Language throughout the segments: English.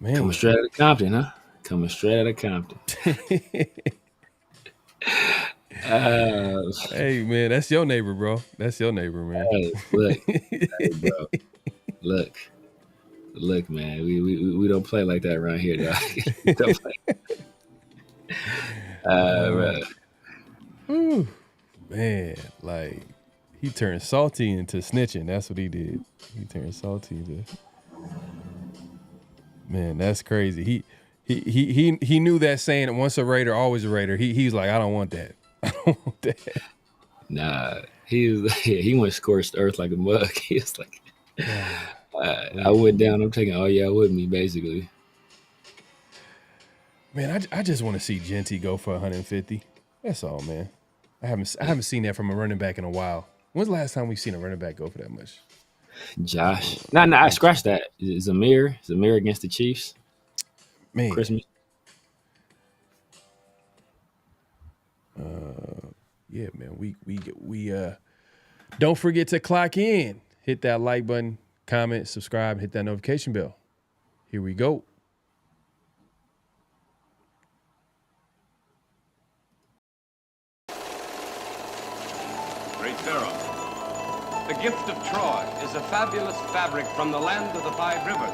Man. Coming straight out of Compton, huh? Coming straight out of Compton. Hey, man, that's your neighbor, bro. That's your neighbor, man. Hey, look, hey, bro, look, man. We don't play like that around here, dog. We don't play. Bro. Whew, man, like he turned salty into snitching. That's what he did. He turned salty into. Man, that's crazy. He knew that saying, once a Raider, always a Raider. He's like, I don't want that. I don't want that. Nah, he went scorched earth like a mug. He was like, I went down. I'm taking all y'all with me, basically. Man, I just want to see Jeanty go for 150. That's all, man. I haven't seen that from a running back in a while. When's the last time we've seen a running back go for that much? Josh. Nah, I scratched that. Zamir against the Chiefs. Man. Christmas. Yeah, man. We don't forget to clock in. Hit that like button, comment, subscribe, hit that notification bell. Here we go. Great Pharaoh. The gift of Troy is a fabulous fabric from the land of the five rivers.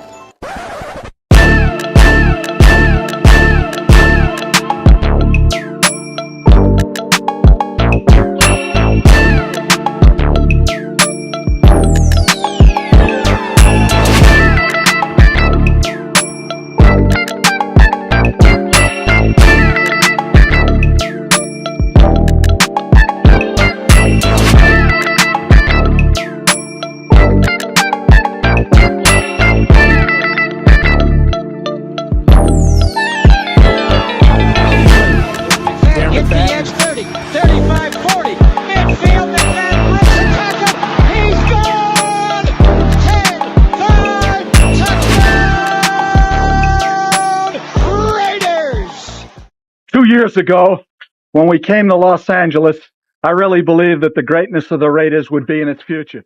Years ago, when we came to Los Angeles, I really believed that the greatness of the Raiders would be in its future.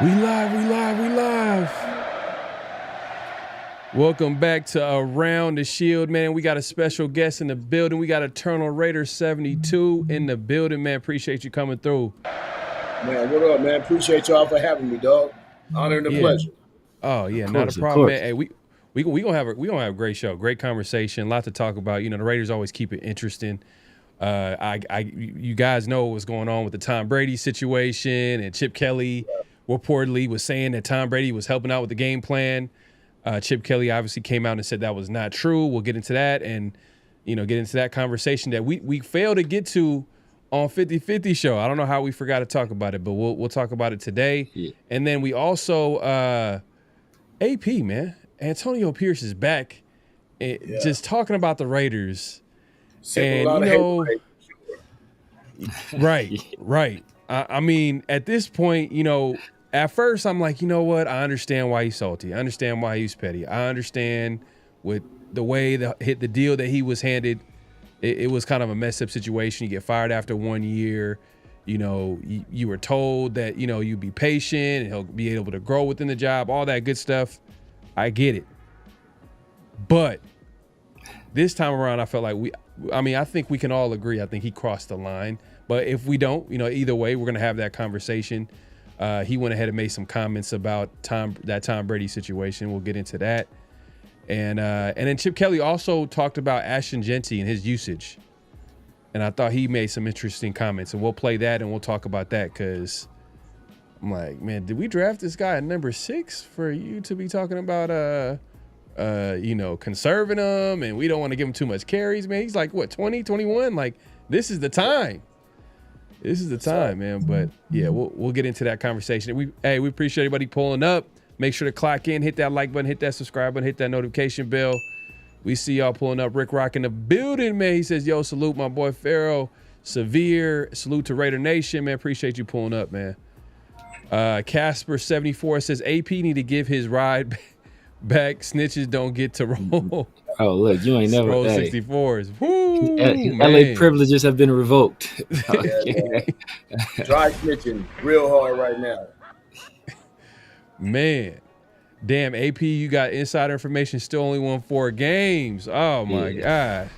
We live. Welcome back to Around the Shield, man. We got a special guest in the building. We got Eternal Raider 72 in the building, man. Appreciate you coming through. Man, what up, man? Appreciate y'all for having me, dog. Honor and a pleasure. Oh yeah, Of not course, a of problem, course. man. Hey, we gonna have a great show, great conversation, a lot to talk about. You know, the Raiders always keep it interesting. You guys know what's going on with the Tom Brady situation, and Chip Kelly reportedly was saying that Tom Brady was helping out with the game plan. Chip Kelly obviously came out and said that was not true. We'll get into that and, you know, get into that conversation that we failed to get to on 50-50 show. I don't know how we forgot to talk about it, but we'll talk about it today. Yeah. And then we also AP, man. Antonio Pierce is back. Just talking about the Raiders. And, you know, right. I mean, at this point, you know, at first I'm like, you know what? I understand why he's salty. I understand why he's petty. I understand with the way the deal that he was handed. It was kind of a messed up situation. You get fired after 1 year. You know, you were told that, you know, you'd be patient and he'll be able to grow within the job, all that good stuff. I get it. But this time around, I felt like I think we can all agree. I think he crossed the line. But if we don't, you know, either way, we're going to have that conversation. He went ahead and made some comments about that Tom Brady situation. We'll get into that. And then Chip Kelly also talked about Ashton Jeanty and his usage. And I thought he made some interesting comments. And we'll play that and we'll talk about that because I'm like, man, did we draft this guy at number 6 for you to be talking about, you know, conserving him and we don't want to give him too much carries, man? He's like, what, 20, 21? Like, this is the time. This is the time, man. But yeah, we'll get into that conversation. We appreciate everybody pulling up. Make sure to clock in, hit that like button, hit that subscribe button, hit that notification bell. We see y'all pulling up. Rick Rock in the building, man. He says, yo, salute my boy Pharaoh. Severe. Salute to Raider Nation, man. Appreciate you pulling up, man. Casper74 says, AP need to give his ride back. Snitches don't get to roll. Oh, look, you ain't never roll hey. 64s. Woo, LA privileges have been revoked. Dry snitching real hard right now. Man. Damn, AP, you got insider information, still only won 4 games. Oh, my God.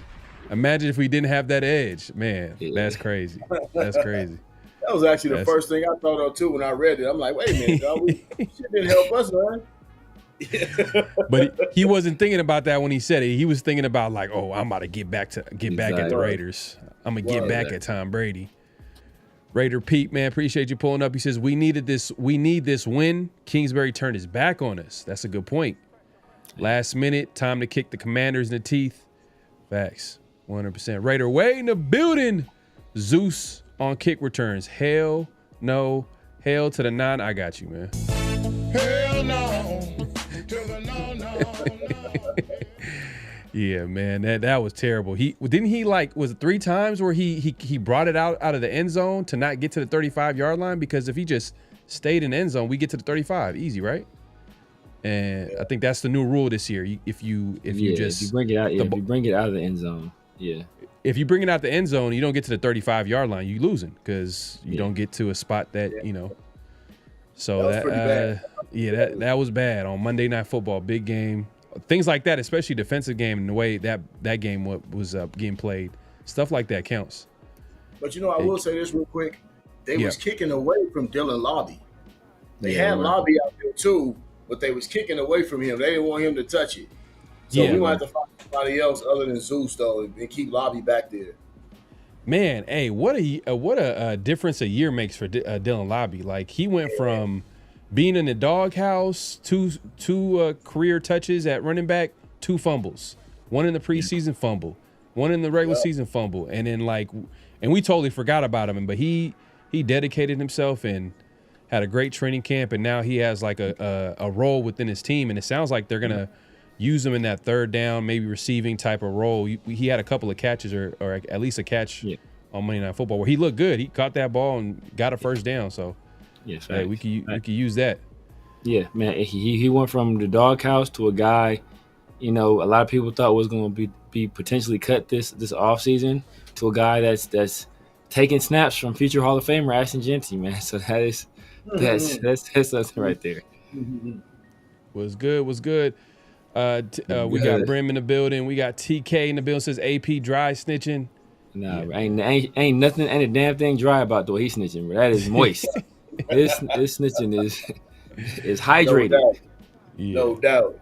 Imagine if we didn't have that edge. Man, that's crazy. That's crazy. That was actually the first thing I thought of, too, when I read it. I'm like, wait a minute, dog. Shit didn't help us, man. But he wasn't thinking about that when he said it. He was thinking about, like, oh, I'm about to get back at the Raiders. I'm going to get back at Tom Brady. Raider Pete, man, appreciate you pulling up. He says, we need this win. Kingsbury turned his back on us. That's a good point. Last minute, time to kick the Commanders in the teeth. Facts, 100%. Raider Way in the building. Zeus on kick returns. Hell no. Hell to the 9. I got you, man. Hell no. To the no. Yeah, man, that was terrible. Was it 3 times where he brought it out of the end zone to not get to the 35-yard line? Because if he just stayed in the end zone, we get to the 35 easy, right? And I think that's the new rule this year. If you bring it out, if you bring it out of the end zone, if you bring it out the end zone, you don't get to the 35-yard line, you losing because you don't get to a spot that you know. So that was bad on Monday Night Football, big game. Things like that, especially defensive game and the way that game was getting played, stuff like that counts. But you know, I will say this real quick: they was kicking away from Dylan Lobby. They had Lobby out there too, but they was kicking away from him. They didn't want him to touch it. So we might have to find somebody else other than Zeus though, and keep Lobby back there. Man, hey, what a difference a year makes for Dylan Lobby. Like he went from being in the doghouse, two career touches at running back, 2 fumbles, 1 in the preseason fumble, 1 in the regular season fumble, and then and we totally forgot about him. But he dedicated himself and had a great training camp, and now he has like a role within his team, and it sounds like they're gonna use him in that third down, maybe receiving type of role. He had a couple of catches or at least a catch on Monday Night Football where he looked good. He caught that ball and got a first down. So. Yes, hey, we could use that. Yeah, man. He went from the doghouse to a guy, you know, a lot of people thought was going to be potentially cut this offseason, to a guy that's taking snaps from future Hall of Famer Ashton Jeanty, man. So that's something right there. Was good. We got Brim in the building. We got TK in the building. Says AP dry snitching. Nah, ain't nothing, ain't a damn thing dry about the way he's snitching, bro. That is moist. This snitching is hydrated. No doubt. Yeah. No doubt.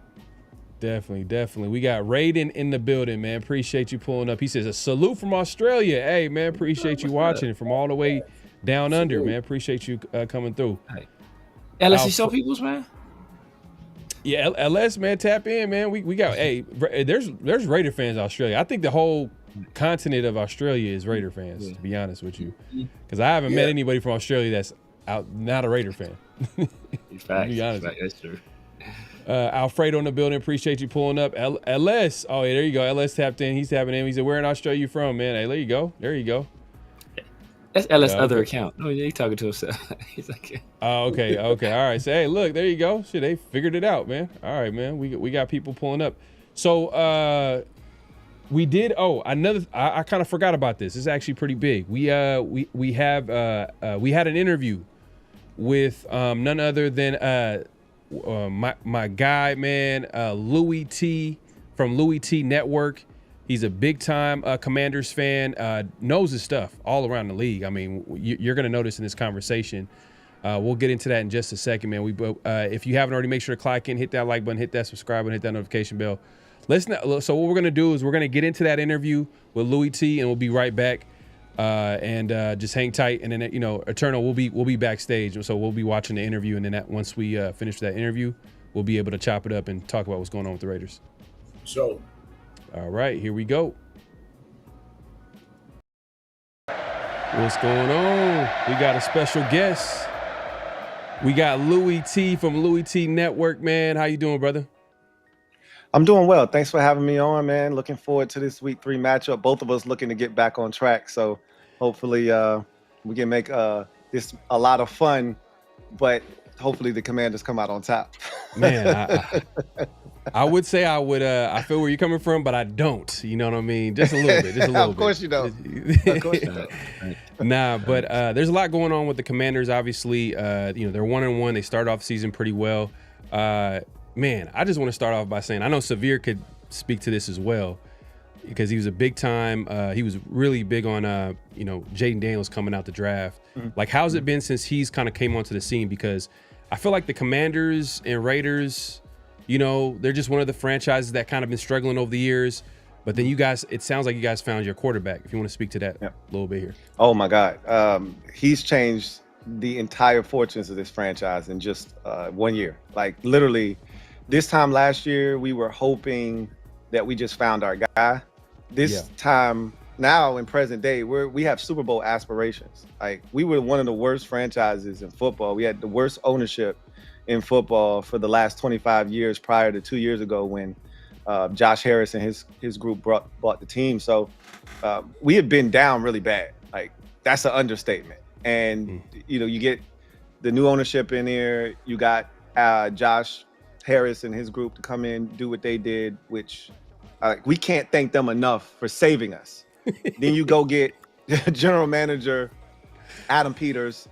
Definitely. We got Raiden in the building, man. Appreciate you pulling up. He says a salute from Australia. Hey, man, appreciate you watching from all the way down under, man. Appreciate you coming through. Hey. LSU show peoples, man. Yeah, LS, man, tap in, man. We got there's Raider fans in Australia. I think the whole continent of Australia is Raider fans, to be honest with you, because I haven't met anybody from Australia that's not a Raider fan. Facts, be honest. That's true. Alfredo in the building. Appreciate you pulling up. LS. Oh, yeah, there you go. LS tapped in. He's tapping in. He said, "Where in Australia you from, man?" Hey, there you go. There you go. That's LS other account. No, he's talking to himself. He's like, oh, okay. All right. So, hey, look, there you go. Shit, they figured it out, man. All right, man. We got people pulling up. So, we did. Oh, another. I kind of forgot about this. This is actually pretty big. We had an interview with none other than my guy, man, Louie T from Louie T Network. He's a big time Commanders fan, knows his stuff all around the league. I mean, you're going to notice in this conversation. We'll get into that in just a second, man. If you haven't already, make sure to click in, hit that like button, hit that subscribe button, hit that notification bell. So what we're going to do is we're going to get into that interview with Louie T, and we'll be right back. And just hang tight, and then Eternal, we'll be backstage, so we'll be watching the interview, and then once we finish that interview, we'll be able to chop it up and talk about what's going on with the Raiders. So, all right, here we go. What's going on? We got a special guest. We got Louie T from Louie T Network, man. How you doing, brother? I'm doing well. Thanks for having me on, man. Looking forward to this week 3 matchup. Both of us looking to get back on track. So hopefully we can make this a lot of fun, but hopefully the Commanders come out on top. Man, I would say I feel where you're coming from, but I don't. You know what I mean? Just a little bit. Of course you don't. Of course you don't. Nah, but there's a lot going on with the Commanders. Obviously, they're 1-1. They start off the season pretty well. Man, I just want to start off by saying I know Severe could speak to this as well, because he was a big time. He was really big on Jaden Daniels coming out the draft. Mm-hmm. Like, how's it been since he's kind of came onto the scene? Because I feel like the Commanders and Raiders, they're just one of the franchises that kind of been struggling over the years. But then you guys, it sounds like you guys found your quarterback. If you want to speak to that a little bit here. Oh my God, he's changed the entire fortunes of this franchise in just 1 year. Like, literally. This time last year, we were hoping that we just found our guy. This time now, in present day, we have Super Bowl aspirations. Like, we were one of the worst franchises in football. We had the worst ownership in football for the last 25 years prior to 2 years ago when Josh Harris and his group bought the team. So we had been down really bad. Like, that's an understatement. And, you get the new ownership in there. You got Josh Harris and his group to come in, do what they did, which we can't thank them enough for saving us. Then you go get general manager Adam Peters,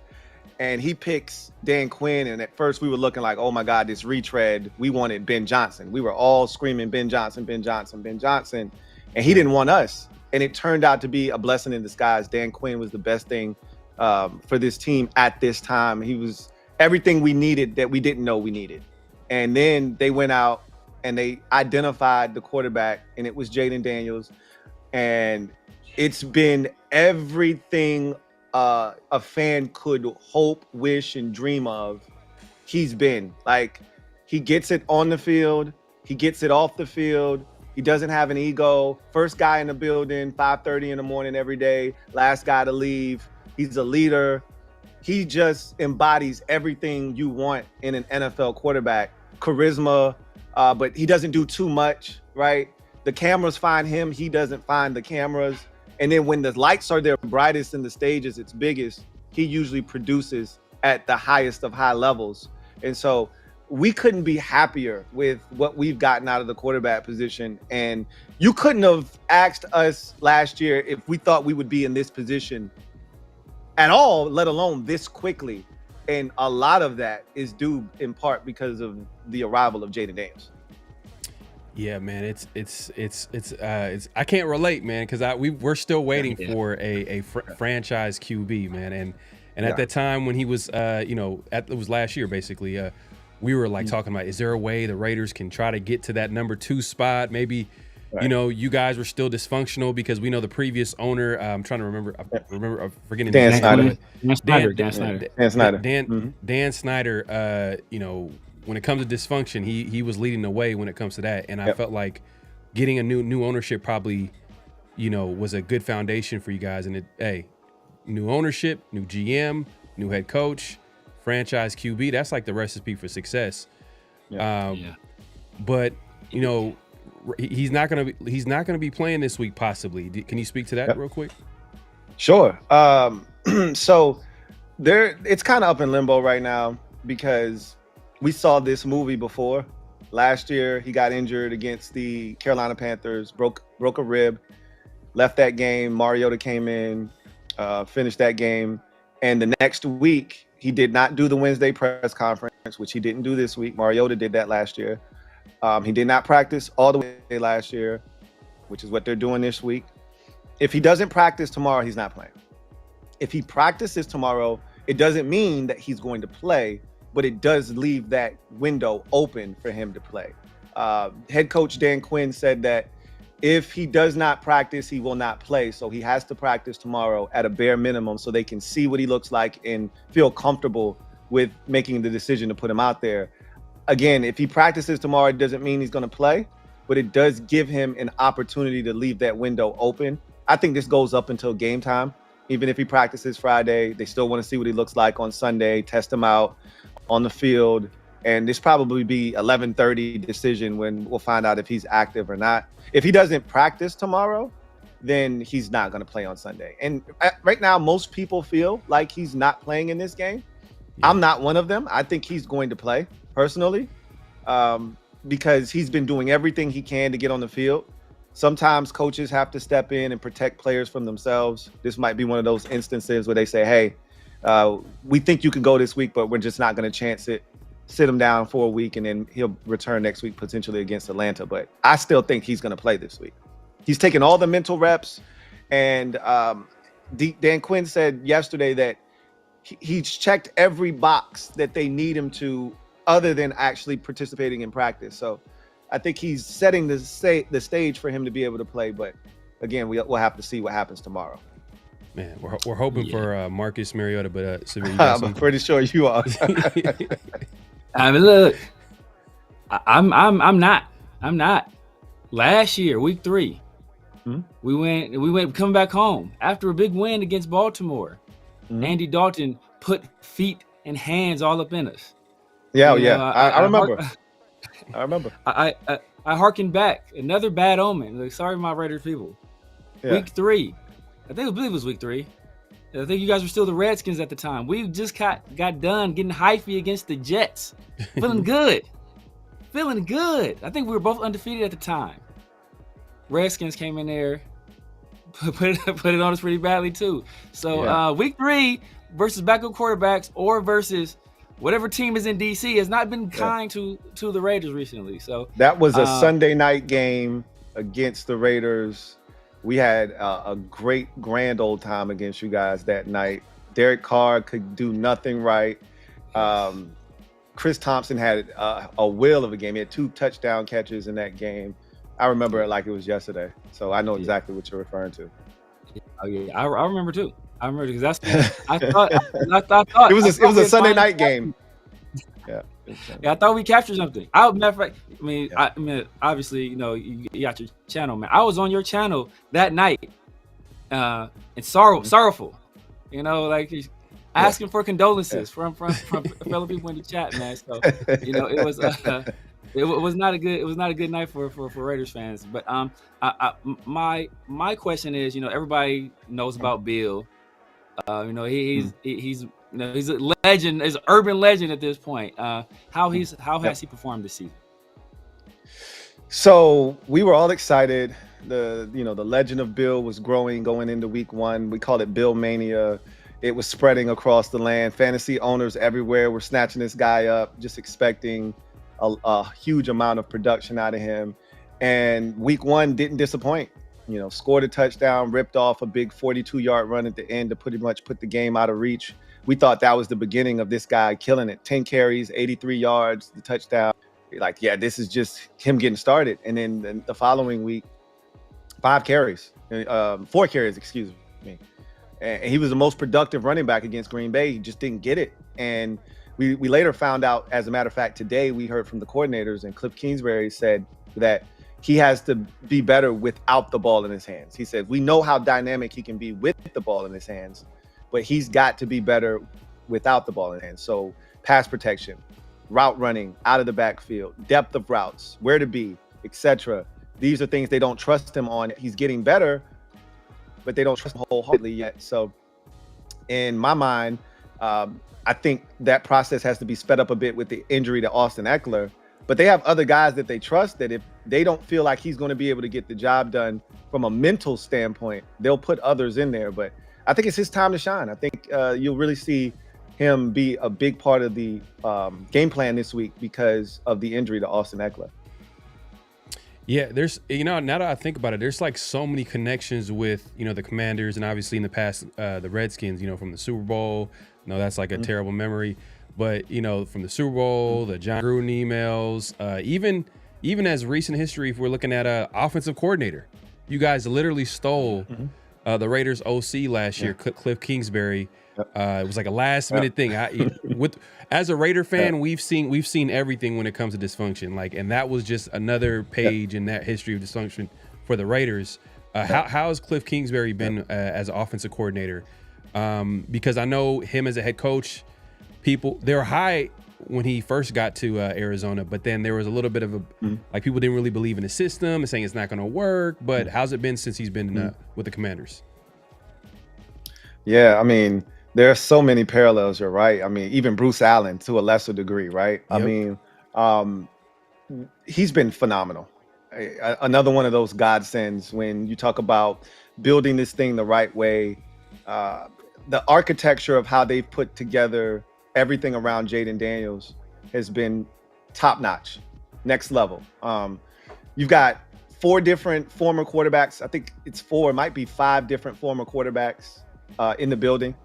and he picks Dan Quinn. And at first we were looking like, oh my God, this retread. We wanted Ben Johnson. We were all screaming Ben Johnson, Ben Johnson, Ben Johnson. And he didn't want us. And it turned out to be a blessing in disguise. Dan Quinn was the best thing for this team at this time. He was everything we needed that we didn't know we needed. And then they went out and they identified the quarterback, and it was Jaden Daniels. And it's been everything a fan could hope, wish, and dream of. He's been. Like, he gets it on the field. He gets it off the field. He doesn't have an ego. First guy in the building, 5:30 in the morning every day. Last guy to leave. He's a leader. He just embodies everything you want in an NFL quarterback. Charisma, but he doesn't do too much, right? The cameras find him. He doesn't find the cameras. And then when the lights are their brightest and the stage is its biggest, he usually produces at the highest of high levels. And so we couldn't be happier with what we've gotten out of the quarterback position. And you couldn't have asked us last year if we thought we would be in this position at all, let alone this quickly. And a lot of that is due in part because of the arrival of Jaden Daniels. Yeah, man, it's I can't relate, man, because we're still waiting for a franchise QB, man, And at that time when he was, it was last year basically, we were like talking about, is there a way the Raiders can try to get to that number 2 spot? Maybe, you guys were still dysfunctional because we know the previous owner. I'm trying to remember. I'm forgetting Dan his Snyder. Dan Snyder. When it comes to dysfunction, he was leading the way when it comes to that, and I felt like getting a new ownership probably, was a good foundation for you guys. And new ownership, new GM, new head coach, franchise QB. That's like the recipe for success. But he's not gonna be playing this week possibly. Can you speak to that real quick? Sure. So it's kind of up in limbo right now because we saw this movie before. Last year he got injured against the Carolina Panthers, broke a rib, left that game. Mariota came in, finished that game, and the next week he did not do the Wednesday press conference, which he didn't do this week. Mariota did that last year. He did not practice all the way last year, which is what they're doing this week. If he doesn't practice tomorrow, he's not playing. If he practices tomorrow, it doesn't mean that he's going to play, but it does leave that window open for him to play. Head coach Dan Quinn said that if he does not practice, he will not play. So he has to practice tomorrow at a bare minimum so they can see what he looks like and feel comfortable with making the decision to put him out there. Again, if he practices tomorrow, it doesn't mean he's going to play, but it does give him an opportunity to leave that window open. I think this goes up until game time. Even if he practices Friday, they still want to see what he looks like on Sunday, test him out on the field. And this probably be 11:30 decision when we'll find out if he's active or not. If he doesn't practice tomorrow, then he's not going to play on Sunday. And right now, most people feel like he's not playing in this game. I'm not one of them. I think he's going to play personally, because he's been doing everything he can to get on the field. Sometimes coaches have to step in and protect players from themselves. This might be one of those instances where they say, hey, we think you can go this week, but we're just not going to chance it. Sit him down for a week, and then he'll return next week potentially against Atlanta. But I still think he's going to play this week. He's taking all the mental reps. And Dan Quinn said yesterday that he's checked every box that they need him to, other than actually participating in practice. So I think he's setting the stage for him to be able to play. But again, we'll have to see what happens tomorrow. Man, we're hoping for Marcus Mariota, but I'm pretty sure you are. I mean, look, I'm not. Last year, week 3, we went coming back home after a big win against Baltimore. Andy Dalton put feet and hands all up in us. I remember. I remember. I harken back. Another bad omen. Like, sorry, my Raiders people. Week 3. I believe it was week 3. I think you guys were still the Redskins at the time. We just got done getting hyphy against the Jets. Feeling good. I think we were both undefeated at the time. Redskins came in there, put it on us pretty badly too. So week 3 versus backup quarterbacks or versus whatever team is in DC has not been kind to the Raiders recently. So that was a Sunday night game against the Raiders. We had a great grand old time against you guys that night. Derek Carr could do nothing right. Chris Thompson had a whale of a game. He had 2 touchdown catches in that game. I remember it like it was yesterday. So I know exactly what you're referring to. Oh yeah, I remember too. I remember because that's I thought it was a Sunday night game. Yeah, I thought we captured something. Matter of fact, I mean, obviously, you got your channel, man. I was on your channel that night, and sorrowful, like asking for condolences from fellow people in the chat, man. So it was not a good night for Raiders fans. But my question is, everybody knows about Bill. He's a legend, he's an urban legend at this point. How has he performed this season? So we were all excited. The legend of Bill was growing going into week 1. We called it Bill Mania. It was spreading across the land. Fantasy owners everywhere were snatching this guy up, just expecting a huge amount of production out of him. And week 1 didn't disappoint. scored a touchdown, ripped off a big 42-yard run at the end to pretty much put the game out of reach. We thought that was the beginning of this guy killing it. 10 carries, 83 yards, the touchdown. Like, yeah, this is just him getting started. And then the following week, 4 carries, excuse me. And he was the most productive running back against Green Bay. He just didn't get it. And we later found out, as a matter of fact, today we heard from the coordinators, and Cliff Kingsbury said that he has to be better without the ball in his hands. He said, we know how dynamic he can be with the ball in his hands, but he's got to be better without the ball in his hands. So pass protection, route running out of the backfield, depth of routes, where to be, etc. These are things they don't trust him on. He's getting better, but they don't trust him wholeheartedly yet. So in my mind, I think that process has to be sped up a bit with the injury to Austin Eckler. But they have other guys that they trust that if they don't feel like he's going to be able to get the job done from a mental standpoint, they'll put others in there. But I think it's his time to shine. I think you'll really see him be a big part of the game plan this week because of the injury to Austin Eckler. Yeah, there's, now that I think about it, there's like so many connections with, the Commanders, and obviously in the past, the Redskins, from the Super Bowl. No, that's like a terrible memory. But, from the Super Bowl, the John Gruden emails, even as recent history, if we're looking at a offensive coordinator, you guys literally stole the Raiders OC last year, Cliff Kingsbury. It was like a last minute thing. As a Raider fan, we've seen everything when it comes to dysfunction. And that was just another page in that history of dysfunction for the Raiders. How has Cliff Kingsbury been as an offensive coordinator? Because I know him as a head coach, they were high when he first got to Arizona, but then there was a little bit of people didn't really believe in the system and saying it's not going to work. But how's it been since he's been with the Commanders? Yeah, I mean, there are so many parallels. You're right. I mean, even Bruce Allen to a lesser degree, right? Yep. I mean, he's been phenomenal. Another one of those godsends when you talk about building this thing the right way. The architecture of how they've put together everything around Jaden Daniels has been top notch, next level. You've got 4 different former quarterbacks. I think it's 4, it might be 5 different former quarterbacks in the building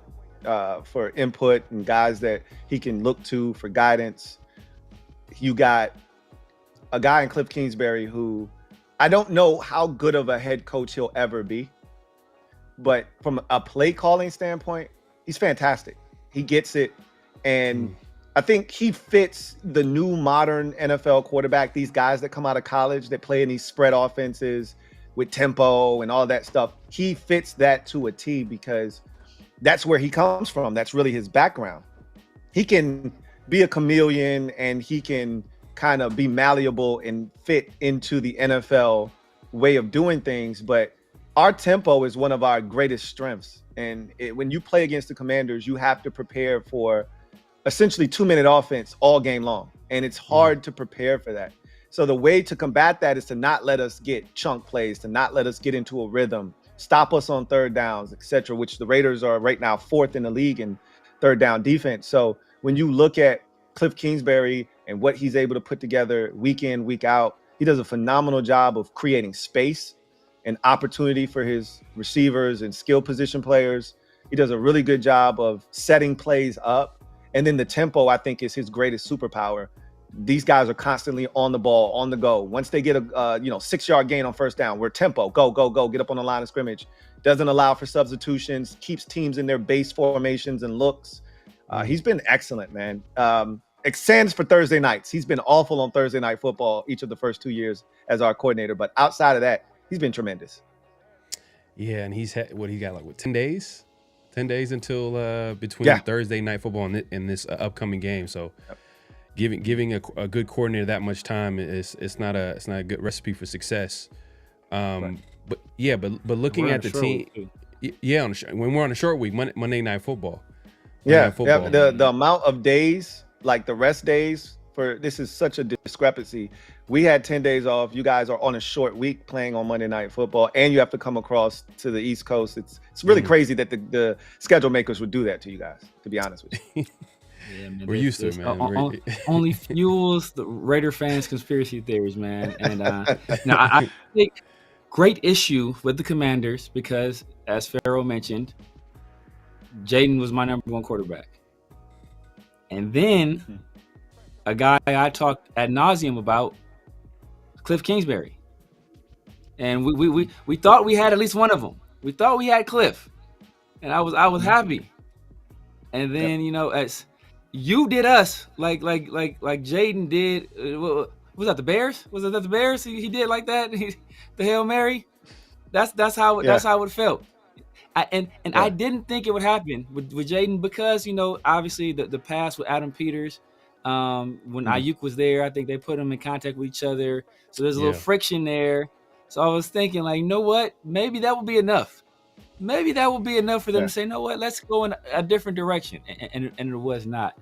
for input and guys that he can look to for guidance. You got a guy in Cliff Kingsbury who I don't know how good of a head coach he'll ever be, but from a play calling standpoint, he's fantastic. He gets it. And I think he fits the new modern NFL quarterback, these guys that come out of college that play in these spread offenses with tempo and all that stuff. He fits that to a T because that's where he comes from. That's really his background. He can be a chameleon and he can kind of be malleable and fit into the NFL way of doing things. But our tempo is one of our greatest strengths. And when you play against the Commanders, you have to prepare for essentially 2-minute offense all game long. And it's hard to prepare for that. So the way to combat that is to not let us get chunk plays, to not let us get into a rhythm, stop us on third downs, etc., which the Raiders are right now 4th in the league in third down defense. So when you look at Cliff Kingsbury and what he's able to put together week in, week out, he does a phenomenal job of creating space and opportunity for his receivers and skill position players. He does a really good job of setting plays up. And then the tempo, I think, is his greatest superpower. These guys are constantly on the ball, on the go. Once they get a 6-yard gain on first down, we're tempo, go, get up on the line of scrimmage. Doesn't allow for substitutions, keeps teams in their base formations and looks. He's been excellent, man. Extends for Thursday nights. He's been awful on Thursday Night Football each of the first 2 years as our coordinator. But outside of that, he's been tremendous. Yeah, and he's had, he got 10 days? 10 days until between Thursday Night Football and this upcoming game. So giving a good coordinator that much time it's not a good recipe for success. But looking at the team, when we're on a short week, Monday Night Football. The amount of days, like the rest days for this is such a discrepancy. We had 10 days off. You guys are on a short week playing on Monday Night Football, and you have to come across to the East Coast. It's really crazy that the schedule makers would do that to you guys, to be honest with you. Yeah, man, we're used to it, man. Only fuels the Raider fans' conspiracy theories, man. And I think great issue with the Commanders because, as Pharaoh mentioned, Jaden was my number one quarterback. And then a guy I talked ad nauseum about, Cliff Kingsbury. And we thought we had at least one of them. We thought we had Cliff. And I was happy. And then, as you did us like Jaden did. Was that the Bears? Was it the Bears? He did like that. The Hail Mary. That's how it felt. I didn't think it would happen with Jaden because obviously the past with Adam Peters. When Ayuk was there, I think they put him in contact with each other. So there's a little friction there. So I was thinking, like, you know what? Maybe that would be enough. Maybe that would be enough for them to say, you know what? Let's go in a different direction. And it was not.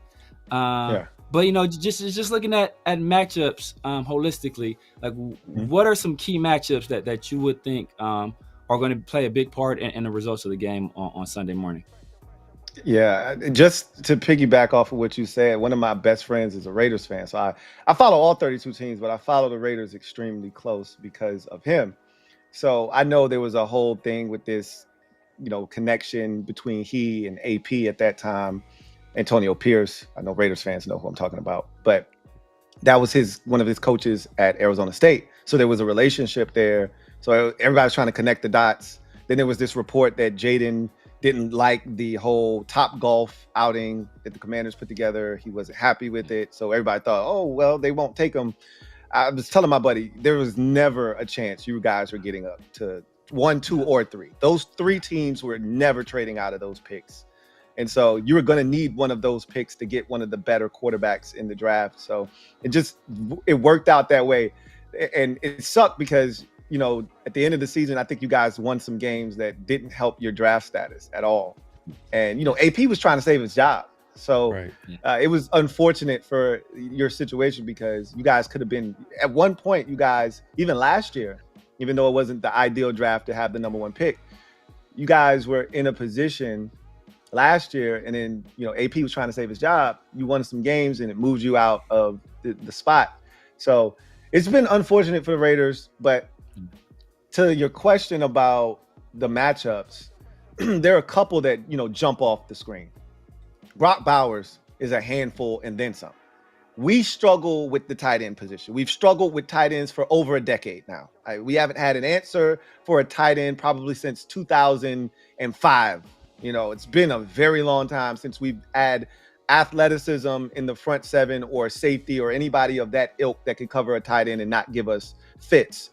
But just looking at matchups holistically, like what are some key matchups that you would think are going to play a big part in the results of the game on Sunday morning? Yeah, just to piggyback off of what you said, one of my best friends is a Raiders fan. So I follow all 32 teams, but I follow the Raiders extremely close because of him. So I know there was a whole thing with this, connection between he and AP at that time, Antonio Pierce. I know Raiders fans know who I'm talking about, but that was one of his coaches at Arizona State. So there was a relationship there. So everybody was trying to connect the dots. Then there was this report that Jaden didn't like the whole Top Golf outing that the Commanders put together. He wasn't happy with it. So everybody thought, oh, well, they won't take him. I was telling my buddy, there was never a chance you guys were getting up to 1, 2, or 3. Those 3 teams were never trading out of those picks. And so you were going to need one of those picks to get one of the better quarterbacks in the draft. So it worked out that way. And it sucked because, at the end of the season, I think you guys won some games that didn't help your draft status at all. And, AP was trying to save his job. So it was unfortunate for your situation because you guys could have been, at one point, you guys, even last year, even though it wasn't the ideal draft to have the number 1 pick, you guys were in a position last year, and then AP was trying to save his job. You won some games, and it moved you out of the spot. So it's been unfortunate for the Raiders. But to your question about the matchups, there are a couple that jump off the screen. Brock Bowers is a handful, and then some. We struggle with the tight end position. We've struggled with tight ends for over a decade now. We haven't had an answer for a tight end probably since 2005. It's been a very long time since we've had athleticism in the front 7 or safety or anybody of that ilk that could cover a tight end and not give us fits.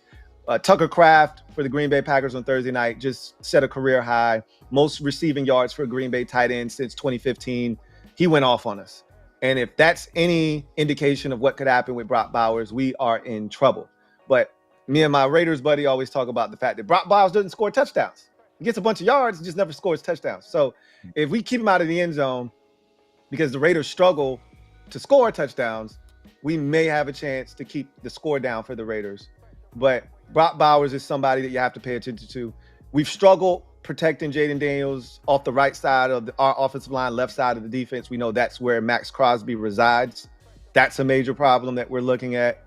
Tucker Kraft for the Green Bay Packers on Thursday night just set a career high. Most receiving yards for a Green Bay tight end since 2015. He went off on us. And if that's any indication of what could happen with Brock Bowers, we are in trouble. But me and my Raiders buddy always talk about the fact that Brock Bowers doesn't score touchdowns. He gets a bunch of yards, just never scores touchdowns. So if we keep him out of the end zone because the Raiders struggle to score touchdowns, we may have a chance to keep the score down for the Raiders. But Brock Bowers is somebody that you have to pay attention to. We've struggled protecting Jaden Daniels off the right side of our offensive line, left side of the defense. We know that's where Max Crosby resides. That's a major problem that we're looking at.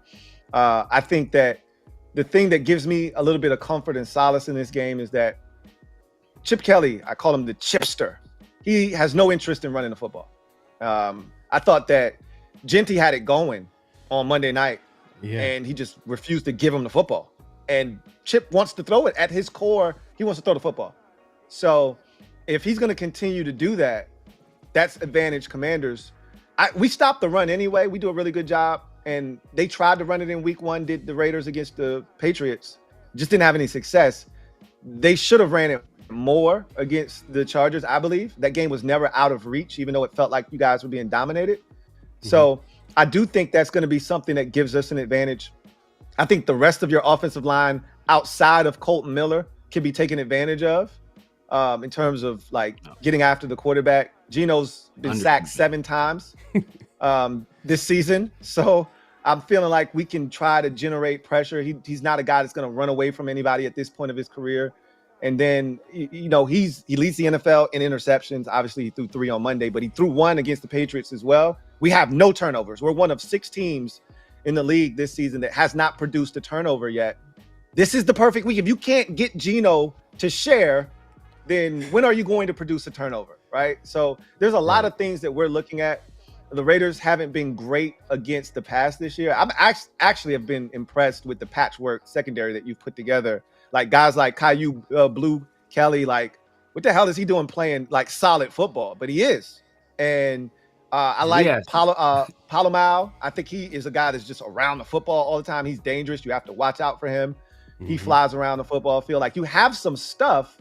I think that the thing that gives me a little bit of comfort and solace in this game is that Chip Kelly, I call him the chipster. He has no interest in running the football. I thought that Jeanty had it going on Monday night, and he just refused to give him the football. And Chip wants to throw it. At his core, he wants to throw the football. So if he's going to continue to do that, that's advantage Commanders. We stopped the run anyway. We do a really good job. And they tried to run it in week 1, did the Raiders against the Patriots. Just didn't have any success. They should have ran it more against the Chargers, I believe. That game was never out of reach, even though it felt like you guys were being dominated. Mm-hmm. So I do think that's going to be something that gives us an advantage. I think the rest of your offensive line outside of Colton Miller can be taken advantage of in terms of getting after the quarterback. Geno's been sacked 7 times this season. So I'm feeling like we can try to generate pressure. He's not a guy that's going to run away from anybody at this point of his career. And then, he leads the NFL in interceptions. Obviously, he threw 3 on Monday, but he threw 1 against the Patriots as well. We have no turnovers. We're one of 6 teams in the league this season that has not produced a turnover yet. This is the perfect week. If you can't get Geno to share, then when are you going to produce a turnover, right? So there's a lot of things that we're looking at. The Raiders haven't been great against the pass this year. I'm actually have been impressed with the patchwork secondary that you've put together. Like guys like Caillou Blue Kelly, like what the hell is he doing playing like solid football? But he is. And I like Palomau. I think he is a guy that's just around the football all the time. He's dangerous. You have to watch out for him. He flies around the football field. Like you have some stuff,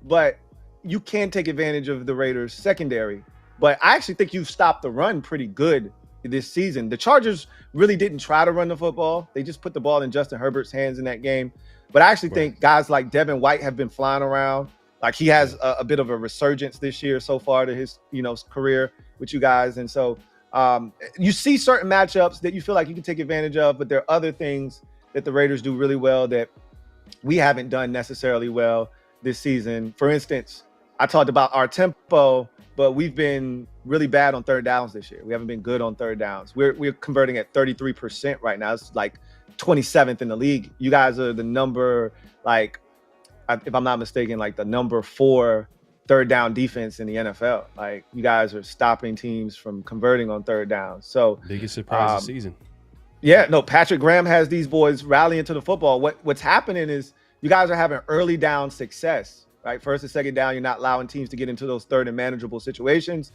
but you can take advantage of the Raiders secondary. But I actually think you've stopped the run pretty good this season. The Chargers really didn't try to run the football. They just put the ball in Justin Herbert's hands in that game. But I actually think guys like Devin White have been flying around. Like he has a bit of a resurgence this year so far to his, career with you guys. And so you see certain matchups that you feel like you can take advantage of, but there are other things that the Raiders do really well that we haven't done necessarily well this season. For instance, I talked about our tempo, but we've been really bad on third downs this year. We haven't been good on third downs. We're converting at 33% right now. It's like 27th in the league. You guys are the number, like, if I'm not mistaken, like the number 4 third down defense in the NFL. Like you guys are stopping teams from converting on third down. So biggest surprise this season. Yeah, no, Patrick Graham has these boys rallying to the football. What's happening is you guys are having early down success, right? First and second down, you're not allowing teams to get into those third and manageable situations.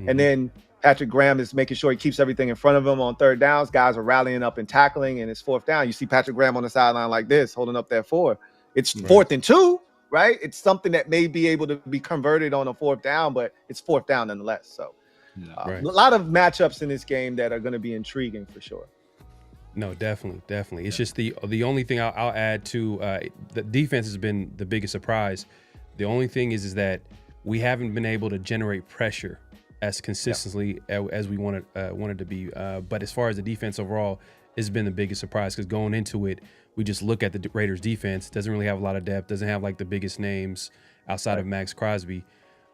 And then Patrick Graham is making sure he keeps everything in front of him on third downs. Guys are rallying up and tackling, and it's fourth down. You see Patrick Graham on the sideline like this, holding up that 4. It's 4th and 2, right? It's something that may be able to be converted on a 4th down, but it's 4th down nonetheless. So a lot of matchups in this game that are going to be intriguing for sure. No, definitely. It's just the only thing I'll add to the defense has been the biggest surprise. The only thing is that we haven't been able to generate pressure as consistently as we wanted to be. But as far as the defense overall, it's been the biggest surprise because going into it, we just look at the Raiders defense. Doesn't really have a lot of depth. Doesn't have like the biggest names outside of Max Crosby,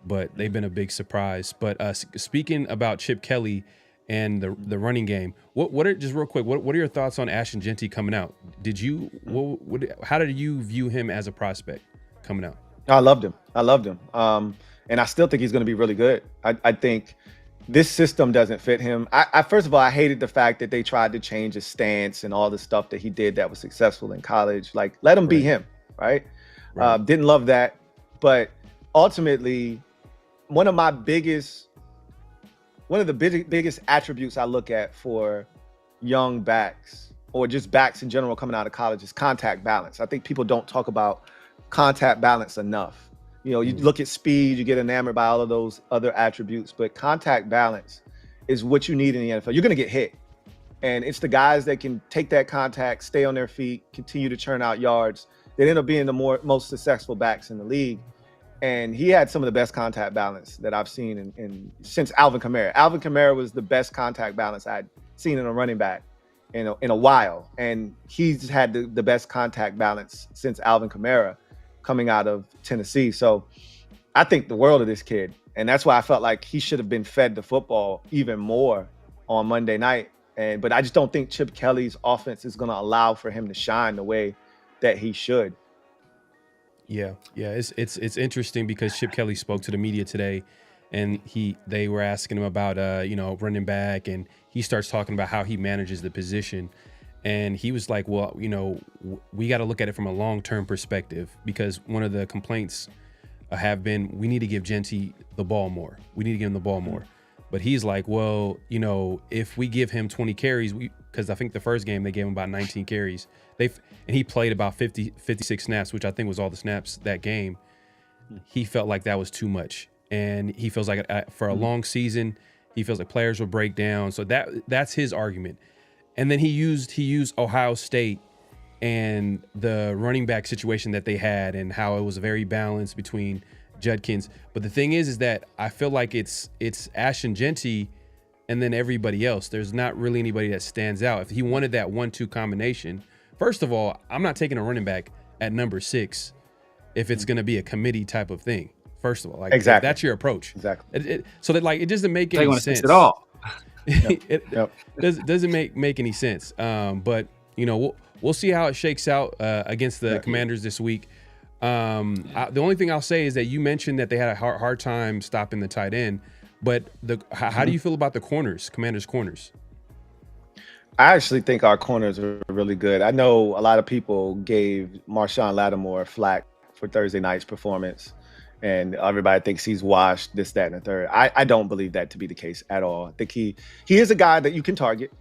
but they've been a big surprise. But speaking about Chip Kelly and the running game, what are, just real quick, what are your thoughts on Ashton Jeanty coming out? How did you view him as a prospect coming out? I loved him. And I still think he's going to be really good. I think this system doesn't fit him. I first of all, I hated the fact that they tried to change his stance and all the stuff that he did that was successful in college. Like, let him be him, right? Didn't love that. But ultimately, one of the biggest attributes I look at for young backs or just backs in general coming out of college is contact balance. I think people don't talk about contact balance enough. You look at speed, you get enamored by all of those other attributes, but contact balance is what you need in the NFL. You're going to get hit. And it's the guys that can take that contact, stay on their feet, continue to churn out yards, that end up being the most successful backs in the league. And he had some of the best contact balance that I've seen since Alvin Kamara. Alvin Kamara was the best contact balance I'd seen in a running back in a while. And he's had the best contact balance since Alvin Kamara coming out of Tennessee. So I think the world of this kid. And that's why I felt like he should have been fed the football even more on Monday night. But I just don't think Chip Kelly's offense is going to allow for him to shine the way that he should. Yeah. It's interesting because Chip Kelly spoke to the media today, and they were asking him about running back, and he starts talking about how he manages the position. And he was like, well, we got to look at it from a long-term perspective, because one of the complaints have been we need to give Jeanty the ball more. But he's like, well, if we give him 20 carries, because I think the first game they gave him about 19 carries. And he played about 56 snaps, which I think was all the snaps that game. He felt like that was too much. And he feels like for a long season, he feels like players will break down. So that's his argument. And then he used Ohio State and the running back situation that they had and how it was very balanced between Judkins. But the thing is that I feel like it's Ashton Jeanty and then everybody else. There's not really anybody that stands out. If he wanted that 1-2 combination, first of all, I'm not taking a running back at number 6 if it's going to be a committee type of thing. First of all, like exactly. That's your approach. Exactly. So that it doesn't make any sense at all. It doesn't make any sense. But we'll see how it shakes out against the Commanders this week. The only thing I'll say is that you mentioned that they had a hard time stopping the tight end, but how do you feel about the corners, Commanders corners? I actually think our corners are really good. I know a lot of people gave Marshawn Lattimore flack for Thursday night's performance, and everybody thinks he's washed, this, that, and the third. I don't believe that to be the case at all. I think he is a guy that you can target.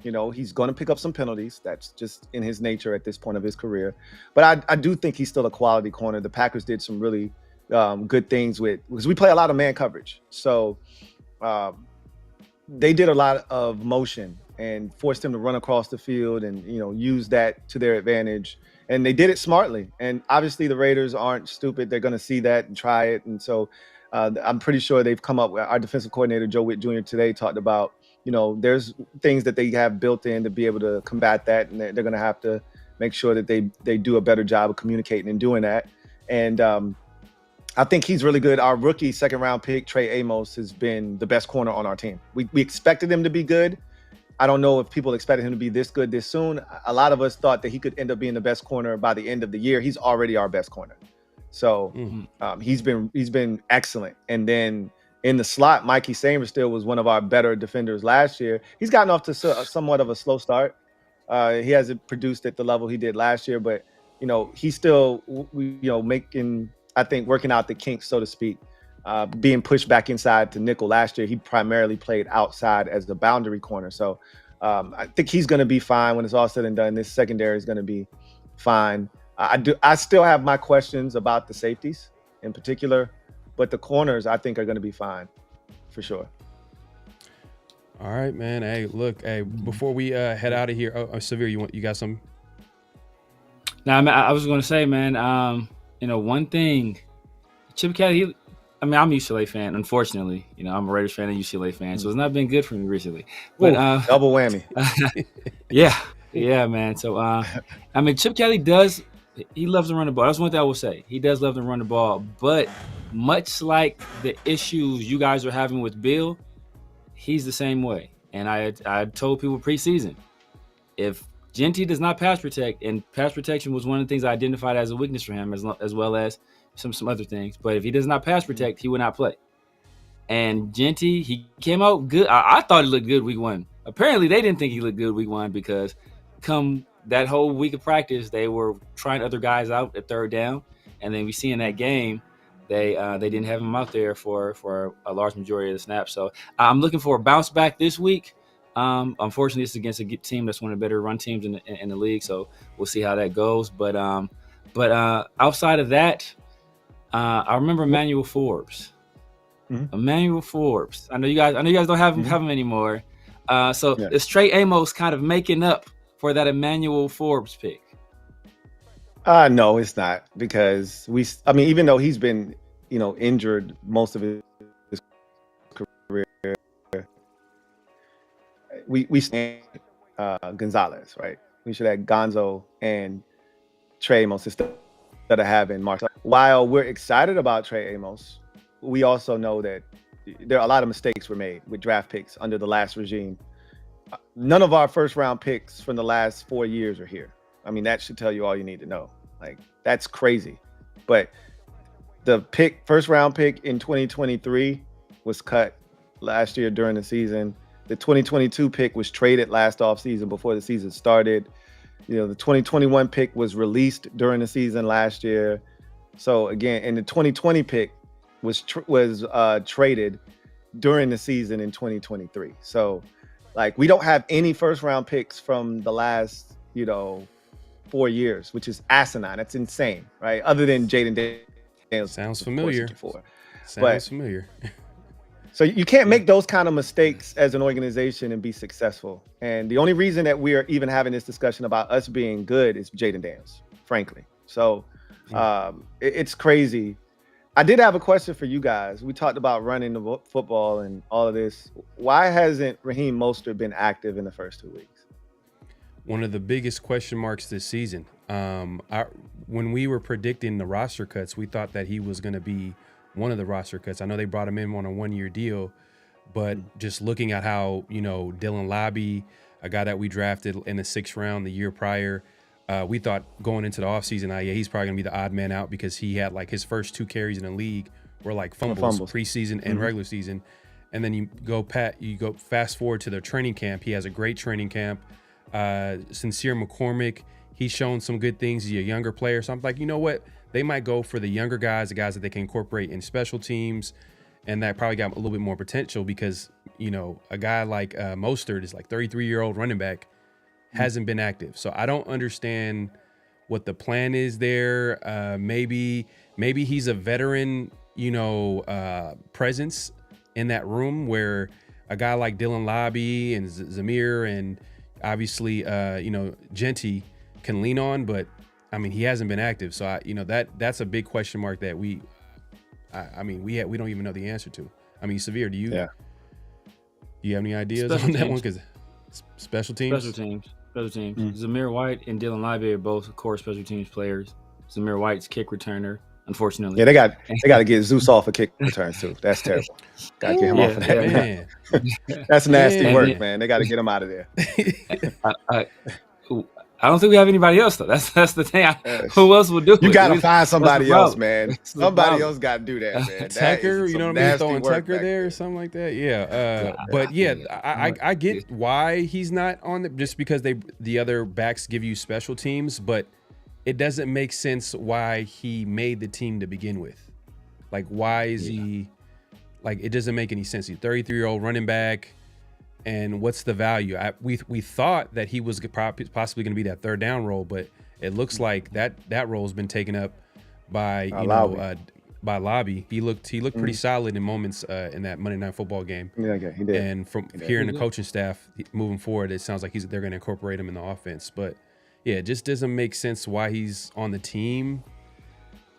You know, he's going to pick up some penalties. That's just in his nature at this point of his career. But I do think he's still a quality corner. The Packers did some really good things because we play a lot of man coverage. So they did a lot of motion and forced him to run across the field and, you know, use that to their advantage. And they did it smartly. And obviously the Raiders aren't stupid. They're going to see that and try it. And so I'm pretty sure they've come up with, our defensive coordinator, Joe Witt Jr. today talked about, you know, there's things that they have built in to be able to combat that. And they're going to have to make sure that they do a better job of communicating and doing that. And I think he's really good. Our rookie second round pick, Trey Amos, has been the best corner on our team. We expected him to be good. I don't know if people expected him to be this good this soon. A lot of us thought that he could end up being the best corner by the end of the year. He's already our best corner. So he's been excellent. And then in the slot, Mikey Sainristil was one of our better defenders last year. He's gotten off to somewhat of a slow start. He hasn't produced at the level he did last year, but you know, he's still working out the kinks, so to speak. Being pushed back inside to nickel last year, he primarily played outside as the boundary corner. So I think he's going to be fine when it's all said and done. This secondary is going to be fine. I still have my questions about the safeties in particular, but the corners I think are going to be fine for sure. All right, man. Hey, look. Hey, before we head out of here, Severe, you got something? Now, I was going to say, man. One thing, Chip Kelly. I'm a UCLA fan, unfortunately. You know, I'm a Raiders fan and UCLA fan, so it's not been good for me recently. But double whammy. Yeah, man. So, Chip Kelly he loves to run the ball. That's one thing I will say. He does love to run the ball, but much like the issues you guys are having with Bill, he's the same way. And I told people preseason, if Jeanty does not pass protect, and pass protection was one of the things I identified as a weakness for him, as well as some other things. But if he does not pass protect, he would not play. And Jeanty, he came out good. I thought he looked good week one. Apparently, they didn't think he looked good week one because come that whole week of practice, they were trying other guys out at third down. And then we see in that game, they didn't have him out there for a large majority of the snaps. So I'm looking for a bounce back this week. Unfortunately, it's against a team that's one of the better run teams in the league. So we'll see how that goes. But outside of that, I remember Emmanuel Forbes. Mm-hmm. Emmanuel Forbes. I know you guys don't have him anymore. Is Trey Amos kind of making up for that Emmanuel Forbes pick? No, it's not, because even though he's been, injured most of his career, we stand Gonzalez, right? We should have Gonzo and Trey Amos instead of having Mark. While we're excited about Trey Amos, we also know that there are a lot of mistakes were made with draft picks under the last regime. None of our first round picks from the last 4 years are here. I mean, that should tell you all you need to know. Like, that's crazy. But the first round pick in 2023 was cut last year during the season. The 2022 pick was traded last offseason before the season started. The 2021 pick was released during the season last year. So again, and the 2020 pick was traded during the season in 2023. So like, we don't have any first round picks from the last, 4 years, which is asinine. That's insane, right? Other than Jaden Daniels. Sounds familiar. Sounds familiar. So you can't make those kind of mistakes as an organization and be successful. And the only reason that we are even having this discussion about us being good is Jaden Daniels, frankly. So it's crazy. I did have a question for you guys. We talked about running the football and all of this. Why hasn't Raheem Mostert been active in the first 2 weeks? One of the biggest question marks this season. When we were predicting the roster cuts, we thought that he was going to be one of the roster cuts. I know they brought him in on a 1-year deal, but just looking at how, Dylan Lobby, a guy that we drafted in the 6th round the year prior, we thought going into the offseason, he's probably going to be the odd man out because he had like his first 2 carries in the league were like fumbles. Preseason and regular season. And then you go fast forward to their training camp. He has a great training camp. Sincere McCormick, he's shown some good things. He's a younger player. So I'm like, you know what? They might go for the younger guys, the guys that they can incorporate in special teams. And that probably got a little bit more potential because, you know, a guy like Mostert is like 33-year-old running back, hasn't been active. So I don't understand what the plan is there. Maybe he's a veteran, you know, presence in that room where a guy like Dylan Lobby and Zamir and obviously, you know, Jeanty can lean on, but I mean, he hasn't been active. So that's a big question mark that we don't even know the answer to. I mean, Severe, do you have any ideas on that one? Because special teams. Zamir White and Dylan Lobby are both core special teams players. Zamir White's kick returner. Unfortunately, they got to get Zeus off of kick returns too. That's terrible. Got to get him off of that. Man. That's nasty work, man. They got to get him out of there. I don't think we have anybody else though. That's the thing. Who else would do it? You got to find somebody else, man. Somebody else got to do that, man. Tucker, you know what I mean? Throwing Tucker there or something like that. Yeah. But yeah, I get why he's not on it, just because the other backs give you special teams, but it doesn't make sense why he made the team to begin with. Like, why is he like? It doesn't make any sense. He's 33-year-old running back. And what's the value? We thought that he was possibly going to be that third down role, but it looks like that role has been taken up by by Lobby. He looked pretty solid in moments in that Monday Night Football game. Yeah, he did. And from hearing the coaching staff moving forward, it sounds like they're going to incorporate him in the offense. But yeah, it just doesn't make sense why he's on the team.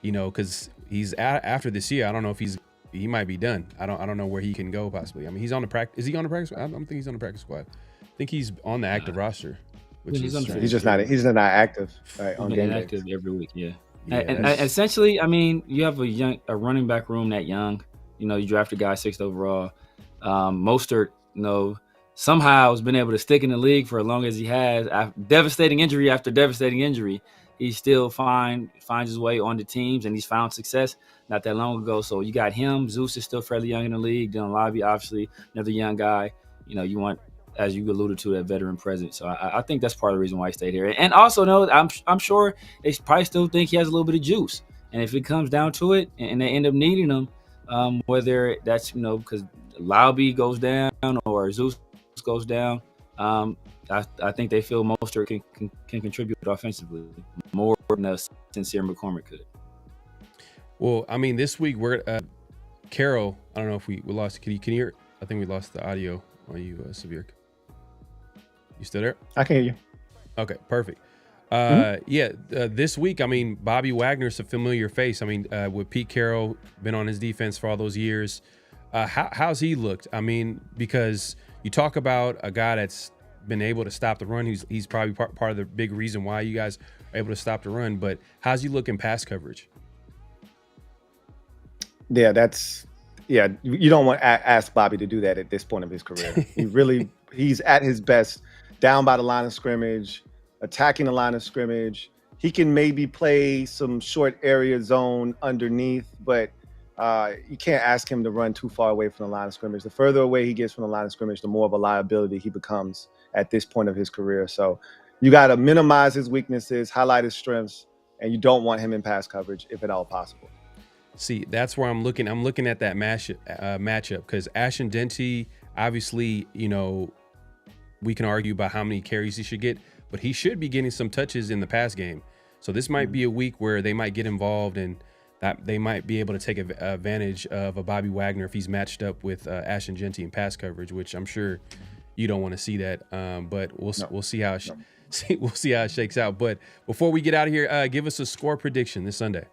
You know, because he's after this year. I don't know if he might be done. I don't know where he can go possibly. I mean, he's on the practice. Is he on the practice? I don't think he's on the practice squad. I think he's on the active roster. He's just not active. Right, on game active every week. Yeah. And essentially, I mean, you have a running back room that young. You know, you draft a guy 6th overall. Mostert, you know, somehow has been able to stick in the league for as long as he has. Devastating injury after devastating injury, he still finds his way on the teams, and he's found success not that long ago. So you got him. Zeus is still fairly young in the league. Dylan Lobby, obviously, another young guy. You know, you want, as you alluded to, that veteran presence. So I think that's part of the reason why he stayed here. And also, no, I'm sure they probably still think he has a little bit of juice. And if it comes down to it, and they end up needing him, whether that's, you know, because Lobby goes down or Zeus goes down, I think they feel Mostert can contribute offensively more than a Sincere McCormick could. Well, I mean, this week we're Carol. I don't know if we lost. Can you hear? I think we lost the audio on you, Severe. You still there? I can hear you. Okay, perfect. This week, I mean, Bobby Wagner's a familiar face. I mean, with Pete Carroll, been on his defense for all those years. How's he looked? I mean, because you talk about a guy that's been able to stop the run. He's probably part of the big reason why you guys are able to stop the run. But how's he look in pass coverage? Yeah, you don't want to ask Bobby to do that at this point of his career. He's at his best down by the line of scrimmage, attacking the line of scrimmage. He can maybe play some short area zone underneath, but you can't ask him to run too far away from the line of scrimmage. The further away he gets from the line of scrimmage, the more of a liability he becomes at this point of his career. So you got to minimize his weaknesses, highlight his strengths, and you don't want him in pass coverage if at all possible. See, that's where I'm looking. I'm looking at that matchup because Ashton Jeanty, obviously, you know, we can argue about how many carries he should get, but he should be getting some touches in the pass game. So this might be a week where they might get involved and that they might be able to take advantage of a Bobby Wagner if he's matched up with Ashton Jeanty in pass coverage, which I'm sure you don't want to see that. But we'll see how we'll see how it shakes out. But before we get out of here, give us a score prediction this Sunday.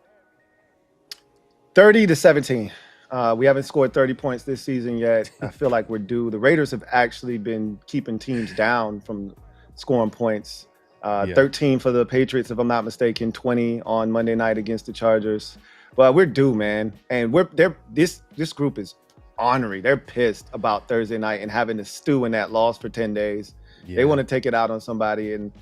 30-17. We haven't scored 30 points this season yet. I feel like we're due. The Raiders have actually been keeping teams down from scoring points. 13 for the Patriots, if I'm not mistaken, 20 on Monday night against the Chargers. But we're due, man. And this group is ornery. They're pissed about Thursday night and having to stew in that loss for 10 days. Yeah. They want to take it out on somebody. And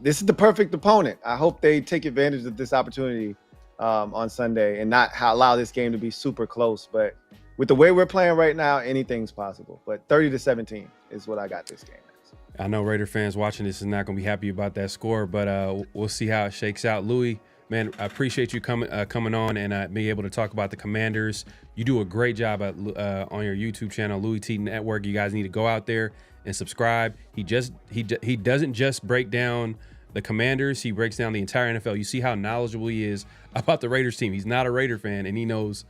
this is the perfect opponent. I hope they take advantage of this opportunity on Sunday and not allow this game to be super close. But with the way we're playing right now, anything's possible. But 30-17 is what I got this game as. I know Raider fans watching this is not going to be happy about that score, but we'll see how it shakes out. Louie, man, I appreciate you coming on and being able to talk about the Commanders. You do a great job on your YouTube channel, Louie T Network. You guys need to go out there and subscribe. He doesn't just break down the Commanders, he breaks down the entire NFL. You see how knowledgeable he is about the Raiders team. He's not a Raider fan, and he knows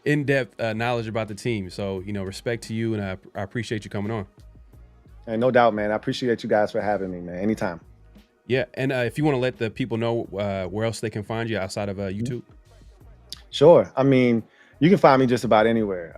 in-depth knowledge about the team. So, respect to you, and I appreciate you coming on. And no doubt, man. I appreciate you guys for having me, man. Anytime. Yeah, and if you want to let the people know where else they can find you outside of YouTube. Sure. I mean, you can find me just about anywhere.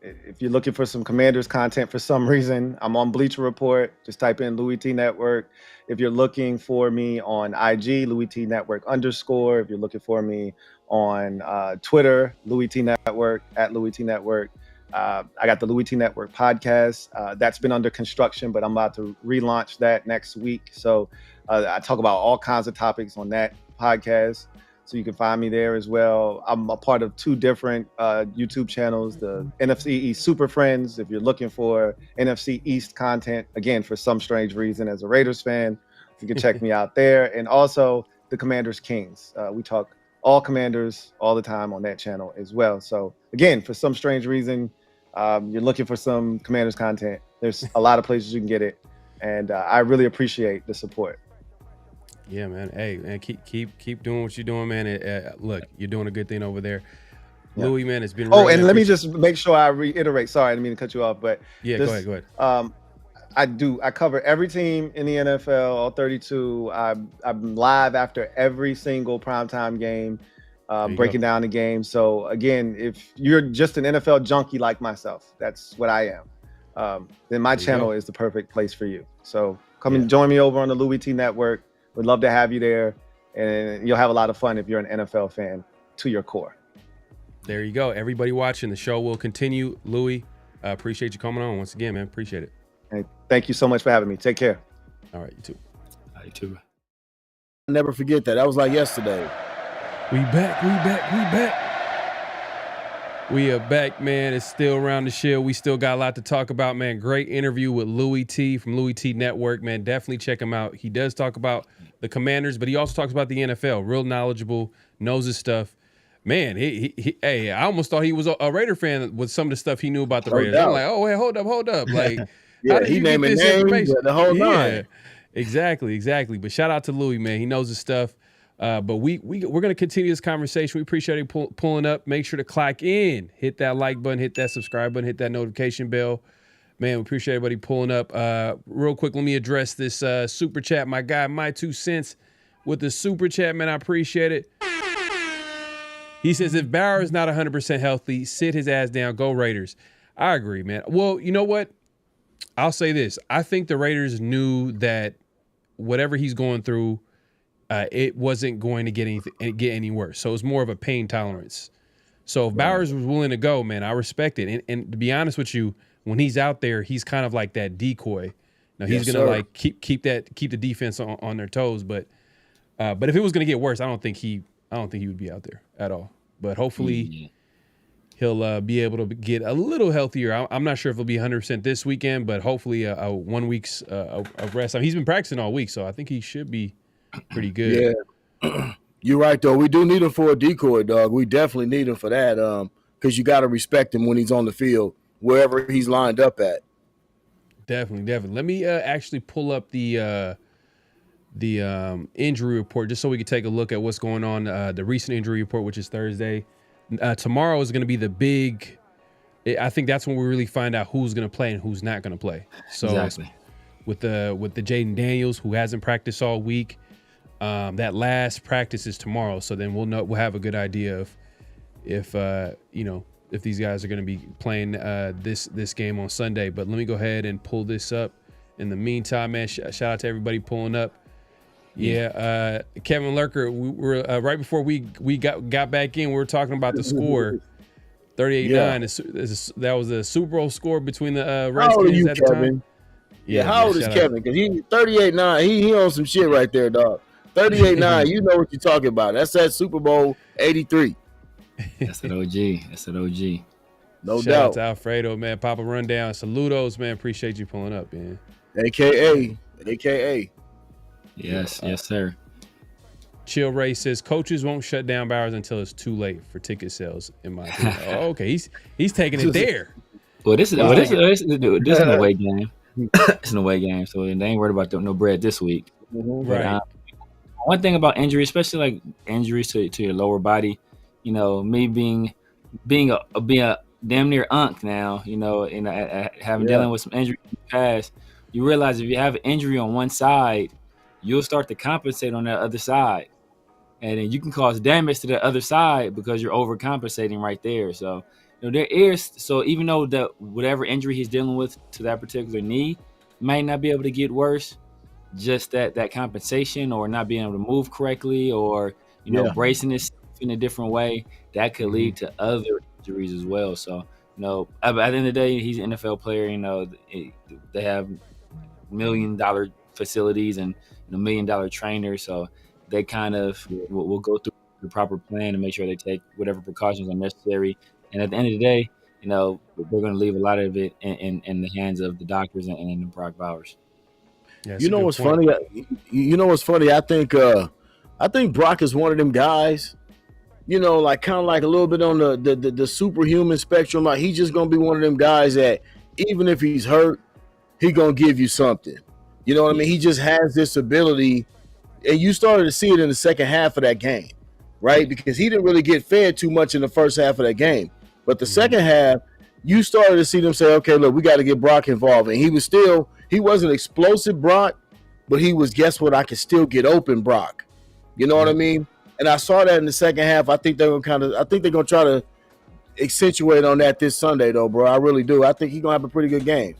If you're looking for some Commanders content for some reason, I'm on Bleacher Report. Just type in Louie T Network. If you're looking for me on IG, Louie T Network _. If you're looking for me on Twitter, Louie T Network, @Louie T Network. I got the Louie T Network podcast. That's been under construction, but I'm about to relaunch that next week. So I talk about all kinds of topics on that podcast. So you can find me there as well. I'm a part of 2 different YouTube channels, the NFC East Super Friends. If you're looking for NFC East content, again, for some strange reason, as a Raiders fan, you can check me out there. And also the Commanders Kings. We talk all Commanders all the time on that channel as well. So again, for some strange reason, you're looking for some Commanders content, there's a lot of places you can get it. And I really appreciate the support. Yeah, man. Hey, man, keep doing what you're doing, man. Look, you're doing a good thing over there. Yeah. Louie, man, it's been really and let me just make sure I reiterate. Sorry, I didn't mean to cut you off, but yeah, go ahead. I cover every team in the NFL, all 32. I'm live after every single primetime game, breaking down the game. So again, if you're just an NFL junkie like myself, that's what I am. Then my channel is the perfect place for you. So come and join me over on the Louie T Network. We'd love to have you there, and you'll have a lot of fun if you're an NFL fan to your core. There you go. Everybody watching, the show will continue. Louie, appreciate you coming on once again, man. Appreciate it. Hey, thank you so much for having me. Take care. All right, you too. You too. I'll never forget that. That was like yesterday. We back. We are back, man. It's still around the show. We still got a lot to talk about, man. Great interview with Louie T from Louie T Network, man. Definitely check him out. He does talk about the Commanders, but he also talks about the NFL. Real knowledgeable, knows his stuff. Man, hey, I almost thought he was a Raider fan with some of the stuff he knew about the Raiders. I'm like, oh, wait, hold up. Like, yeah, he naming names, the whole nine. Exactly. But shout out to Louie, man. He knows his stuff. But we're going to continue this conversation. We appreciate you pulling up. Make sure to clock in. Hit that like button. Hit that subscribe button. Hit that notification bell. Man, we appreciate everybody pulling up. Real quick, let me address this super chat. My guy, My 2 Cents, with the super chat, man. I appreciate it. He says, if Bauer is not 100% healthy, sit his ass down. Go Raiders. I agree, man. Well, you know what? I'll say this. I think the Raiders knew that whatever he's going through, it wasn't going to get any worse. So it was more of a pain tolerance. So if Bowers was willing to go, man, I respect it. And to be honest with you, when he's out there, he's kind of like that decoy. Now he's gonna like keep the defense on their toes. But if it was gonna get worse, I don't think he would be out there at all. But hopefully he'll be able to get a little healthier. I'm not sure if he'll be 100% this weekend, but hopefully 1 week's of rest. I mean, he's been practicing all week, so I think he should be pretty good. Yeah, you're right though. We do need him for a decoy, dog. We definitely need him for that. Because you got to respect him when he's on the field, wherever he's lined up at. Definitely. Let me actually pull up the injury report just so we can take a look at what's going on. The recent injury report, which is Thursday. Tomorrow is going to be the big. I think that's when we really find out who's going to play and who's not going to play. So exactly. With the Jaden Daniels, who hasn't practiced all week, that last practice is tomorrow. So then we'll have a good idea of if these guys are going to be playing this game on Sunday. But let me go ahead and pull this up. In the meantime, man, shout out to everybody pulling up. Yeah, Kevin Lurker, we were right before we got back in, we were talking about the score, 38-9. That was the Super Bowl score between the Redskins at the time. Yeah, how old is Kevin? Because he 38-9. He on some shit right there, dog. 38-9. You know what you're talking about. That's that Super Bowl 83. That's an OG. That's an OG. No Shout doubt. out to Alfredo, man. Papa Rundown. Saludos, man. Appreciate you pulling up, man. AKA. Yes, yes, sir. Chill Ray says coaches won't shut down Bowers until it's too late for ticket sales. In my opinion. Oh, okay, he's taking it there. Well, this is an away game. It's an away game, so they ain't worried about no bread this week. Right. One thing about injury, especially like injuries to your lower body, you know, me being a damn near unk now, you know, and having dealing with some injuries in the past, you realize if you have an injury on one side, you'll start to compensate on that other side. And then you can cause damage to the other side because you're overcompensating right there. So, you know, even though that whatever injury he's dealing with to that particular knee might not be able to get worse, just that compensation or not being able to move correctly or, you know, bracing this in a different way, that could lead to other injuries as well. So, you know, at the end of the day, he's an NFL player. You know, they have $1 million facilities and $1 million trainers. So they kind of will go through the proper plan and make sure they take whatever precautions are necessary. And at the end of the day, you know, we're going to leave a lot of it in the hands of the doctors and in Brock Bowers. Yeah, you know what's funny? You know what's funny? I think Brock is one of them guys, you know, like kind of like a little bit on the superhuman spectrum. Like he's just gonna be one of them guys that even if he's hurt, he gonna give you something. You know what I mean? He just has this ability, and you started to see it in the second half of that game, right? Because he didn't really get fed too much in the first half of that game, but the second half, you started to see them say, "Okay, look, we got to get Brock involved." And he wasn't explosive Brock, but he was, guess what? I can still get open Brock. You know what I mean? And I saw that in the second half. I think they're gonna try to accentuate on that this Sunday, though, bro. I really do. I think he's gonna have a pretty good game.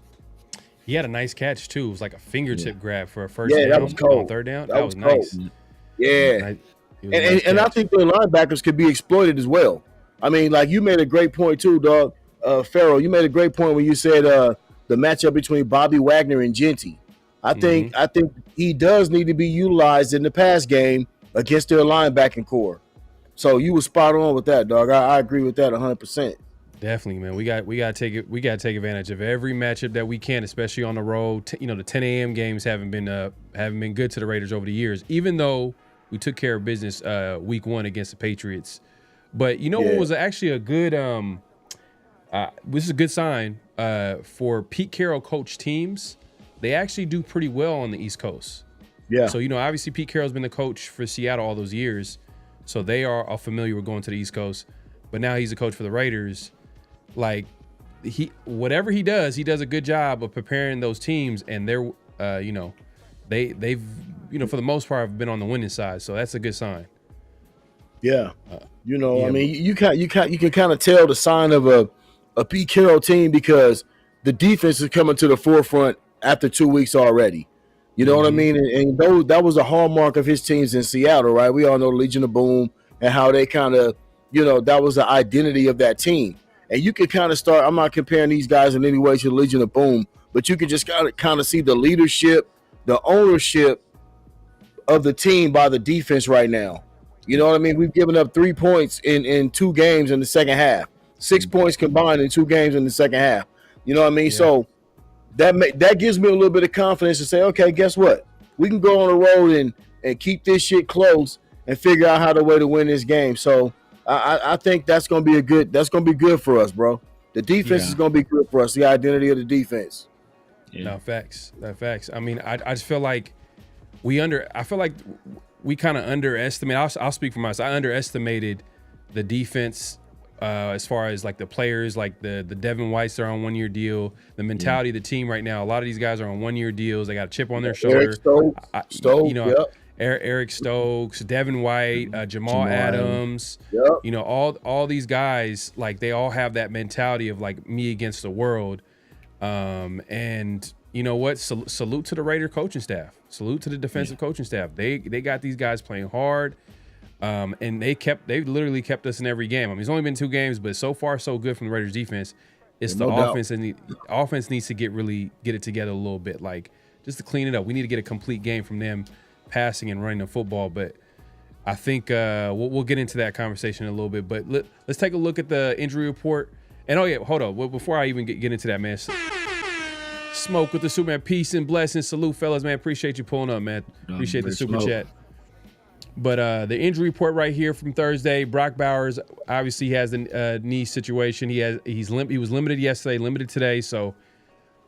He had a nice catch too. It was like a fingertip grab for a first down. That was cold. On third down. That was nice. Yeah. And I think the linebackers could be exploited as well. I mean, like you made a great point too, dog. Pharaoh, you made a great point when you said the matchup between Bobby Wagner and Jeanty. I think he does need to be utilized in the pass game against their linebacking core. So you were spot on with that, dog. I agree with that 100%. Definitely, man. We got to take it. We got to take advantage of every matchup that we can, especially on the road. You know, the 10 a.m. games haven't been good to the Raiders over the years, even though we took care of business week 1 against the Patriots. But you know what was actually a good this is a good sign for Pete Carroll coach teams. They actually do pretty well on the East Coast. Yeah. So, you know, obviously Pete Carroll's been the coach for Seattle all those years. So they are familiar with going to the East Coast. But now he's a coach for the Raiders. Like, whatever he does a good job of preparing those teams. And they're, you know, they've, you know, for the most part, have been on the winning side. So that's a good sign. Yeah. You know, I mean, you can kind of tell the sign of a Pete Carroll team because the defense is coming to the forefront after 2 weeks already. You know what I mean? And that was a hallmark of his teams in Seattle, right? We all know Legion of Boom and how they kind of, you know, that was the identity of that team. And you can kind of start, I'm not comparing these guys in any way to the Legion of Boom, but you can just kind of see the leadership, the ownership of the team by the defense right now. You know what I mean? We've given up 3 points in 2 games in the second half, 6 points combined in 2 games in the second half. You know what I mean? Yeah. So that gives me a little bit of confidence to say, okay, guess what? We can go on the road and keep this shit close and figure out how the way to win this game. So I think that's gonna be good for us, bro. The defense is gonna be good for us. The identity of the defense. Yeah. No, facts. I mean, I just feel like we kind of underestimate. I'll speak for myself. I underestimated the defense as far as like the players, like the Devin Whites are on 1-year deal. The mentality of the team right now. A lot of these guys are on 1-year deals. They got a chip on their shoulder. Stokes, you know, Eric Stokes, Devin White, Jamal Adams. Yep. You know, all these guys, like they all have that mentality of like me against the world. And you know what? Salute to the Raider coaching staff. Salute to the defensive coaching staff. They got these guys playing hard. And they literally kept us in every game. I mean, it's only been 2 games, but so far so good from the Raiders defense. It's no the doubt. offense, and offense needs to get it together a little bit, like just to clean it up. We need to get a complete game from them, passing and running the football. But I think we'll get into that conversation in a little bit. But let's take a look at the injury report. And hold on. Well, before I even get into that, man, Smoke with the Superman. Peace and blessings. Salute, fellas, man. Appreciate you pulling up, man. Appreciate the super chat. But the injury report right here from Thursday. Brock Bowers obviously has a knee situation. He was limited yesterday, limited today. So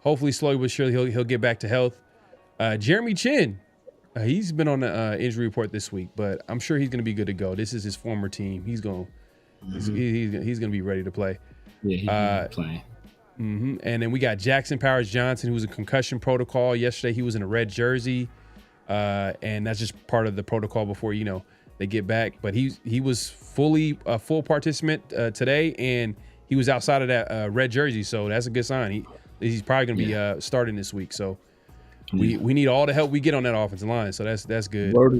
hopefully, slowly but surely, he'll get back to health. Jeremy Chin, he's been on the injury report this week, but I'm sure he's going to be good to go. This is his former team. He's going to be ready to play. Yeah, he's playing. And then we got Jackson Powers Johnson, who was in concussion protocol. Yesterday, he was in a red jersey. And that's just part of the protocol before, they get back. But he was a full participant today, and he was outside of that red jersey. So that's a good sign. He's probably going to be starting this week. So we need all the help we get on that offensive line. So that's good. Word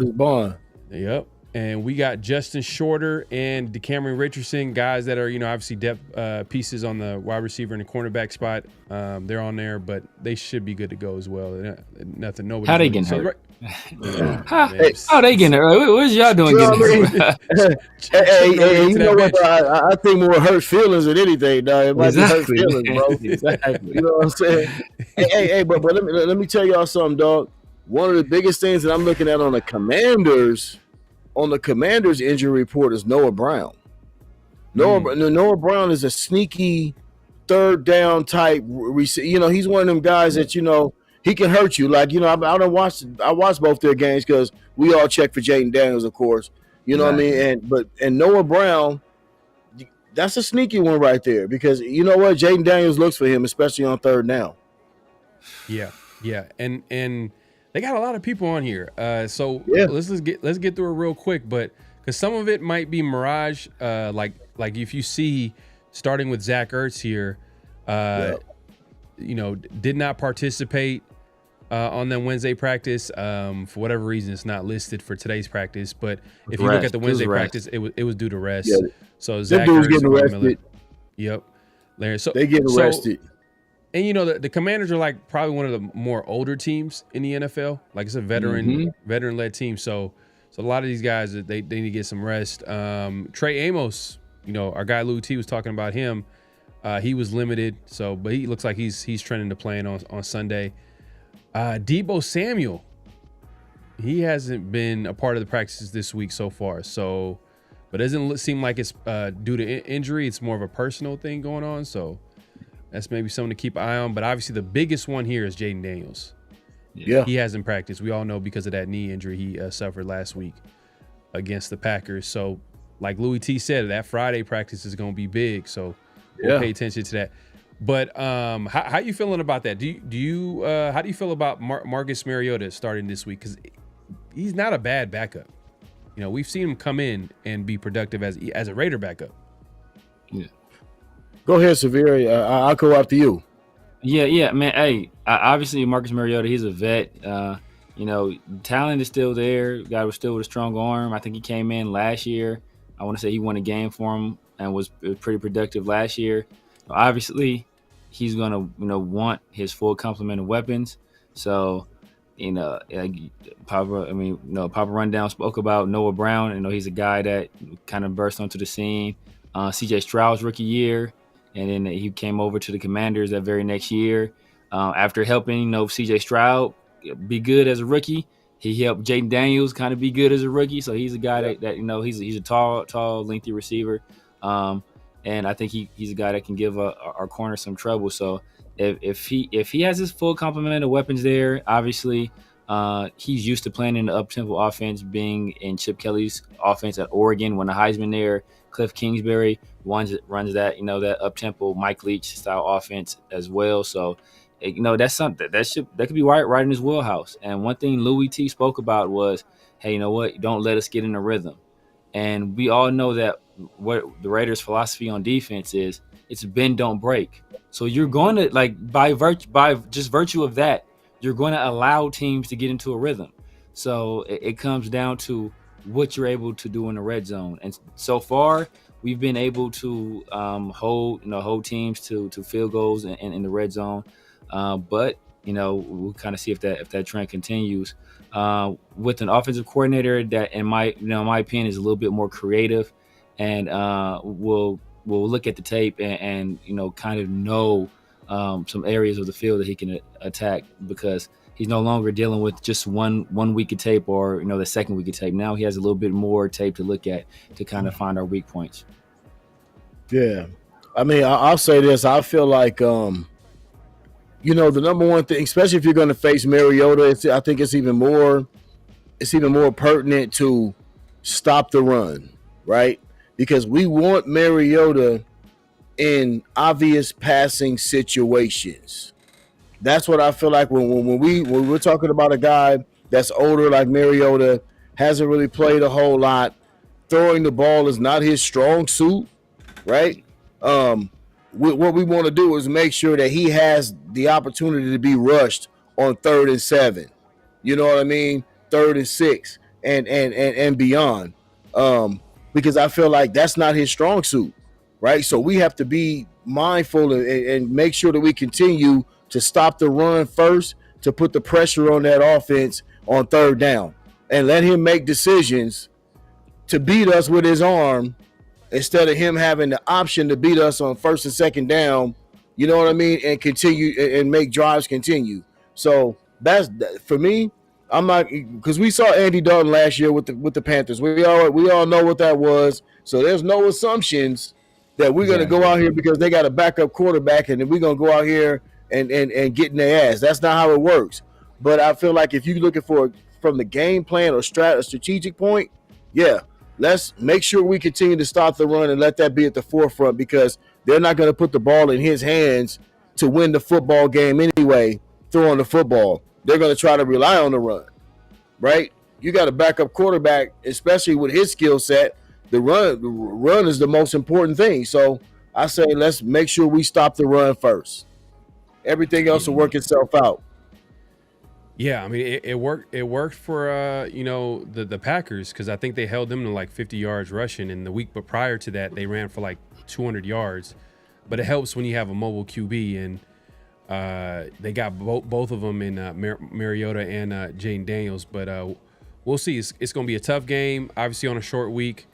is bond. Yep. And we got Justin Shorter and DeCameron Richardson, guys that are, obviously depth pieces on the wide receiver and the cornerback spot. They're on there, but they should be good to go as well. Nobody. How they getting hurt? How they getting hurt? What's y'all doing getting hurt? Hey, you know what? I think more hurt feelings than anything, dog. It might be hurt feelings, bro. Exactly. You know what I'm saying? hey, but let me tell y'all something, dog. One of the biggest things that I'm looking at on the Commanders injury report is Noah Brown. Noah Brown is a sneaky third down type. He's one of them guys that he can hurt you. Like I watched both their games because we all check for Jaden Daniels, of course. You know what I mean? And Noah Brown, that's a sneaky one right there because you know what, Jaden Daniels looks for him, especially on third down. Yeah, and they got a lot of people on here. Let's get through it real quick, but because some of it might be mirage. Like if you see, starting with Zach Ertz here, did not participate on that Wednesday practice. For whatever reason, it's not listed for today's practice. But if you look at the Wednesday practice, it was due to rest. Yeah. So Zach Ertz getting arrested. Yep. Larry, so they getting arrested. And the Commanders are like probably one of the more older teams in the NFL. Like it's a veteran-led team. So a lot of these guys they need to get some rest. Trey Amos, our guy Louie T was talking about him. He was limited, but he looks like he's trending to playing on Sunday. Deebo Samuel, he hasn't been a part of the practices this week so far. So, but it doesn't seem like it's due to injury. It's more of a personal thing going on. So. That's maybe something to keep an eye on. But obviously the biggest one here is Jaden Daniels. Yeah. He hasn't practiced. We all know because of that knee injury he suffered last week against the Packers. So like Louie T said, that Friday practice is going to be big. So we'll pay attention to that. But how you feeling about that? How do you feel about Marcus Mariota starting this week? Because he's not a bad backup. We've seen him come in and be productive as a Raider backup. Yeah. Go ahead, Severe. I'll go after you. Yeah, man. Hey, obviously Marcus Mariota, he's a vet. Talent is still there. Guy was still with a strong arm. I think he came in last year. I want to say he won a game for him and was pretty productive last year. Obviously, he's gonna want his full complement of weapons. So, Papa Rundown spoke about Noah Brown. He's a guy that kind of burst onto the scene. C.J. Stroud's rookie year. And then he came over to the Commanders that very next year. After helping, C.J. Stroud be good as a rookie, he helped Jaden Daniels kind of be good as a rookie. So he's a guy that he's a tall, lengthy receiver. And I think he's a guy that can give our corner some trouble. So if he has his full complement of weapons there, obviously he's used to playing in the up-tempo offense, being in Chip Kelly's offense at Oregon when the Heisman there. Cliff Kingsbury runs that that up-tempo Mike Leach style offense as well. So that's something that could be right in his wheelhouse. And one thing Louie T spoke about was, hey, you know what? Don't let us get in a rhythm. And we all know that what the Raiders' philosophy on defense is, it's bend don't break. So you're going to by virtue of that, you're going to allow teams to get into a rhythm. So it comes down to what you're able to do in the red zone. And so far, we've been able to hold teams to field goals in the red zone, but we'll kind of see if that trend continues with an offensive coordinator that, in my opinion, is a little bit more creative, and will look at the tape and kind of know some areas of the field that he can attack, because he's no longer dealing with just one week of tape or the second week of tape. Now he has a little bit more tape to look at to kind of find our weak points. Yeah, I mean, I'll say this. I feel like the number one thing, especially if you're going to face Mariota, I think it's even more pertinent to stop the run, right? Because we want Mariota in obvious passing situations. That's what I feel like when we're talking about a guy that's older like Mariota, hasn't really played a whole lot. Throwing the ball is not his strong suit, right? What we want to do is make sure that he has the opportunity to be rushed on 3rd and 7. You know what I mean? 3rd and 6 and beyond. Because I feel like that's not his strong suit, right? So we have to be mindful and make sure that we continue to stop the run first, to put the pressure on that offense on 3rd down, and let him make decisions to beat us with his arm instead of him having the option to beat us on 1st and 2nd down. You know what I mean? And continue and make drives continue. So that's for me. I'm not, because we saw Andy Dalton last year with the Panthers. We all know what that was. So there's no assumptions that we're going to go out here because they got a backup quarterback and then we're going to go out here and get in their ass. That's not how it works. But I feel like if you're looking for from the game plan or strategic point, yeah, let's make sure we continue to stop the run and let that be at the forefront, because they're not going to put the ball in his hands to win the football game anyway, throwing the football. They're going to try to rely on the run, right? You got a backup quarterback, especially with his skill set. The run is the most important thing. So I say let's make sure we stop the run first. Everything else will work itself out. Yeah, I mean, it worked. It worked for the Packers, because I think they held them to like 50 yards rushing, and the week but prior to that they ran for like 200 yards. But it helps when you have a mobile QB, and they got both of them in Mariota and Jaden Daniels. But we'll see. It's going to be a tough game, obviously on a short week,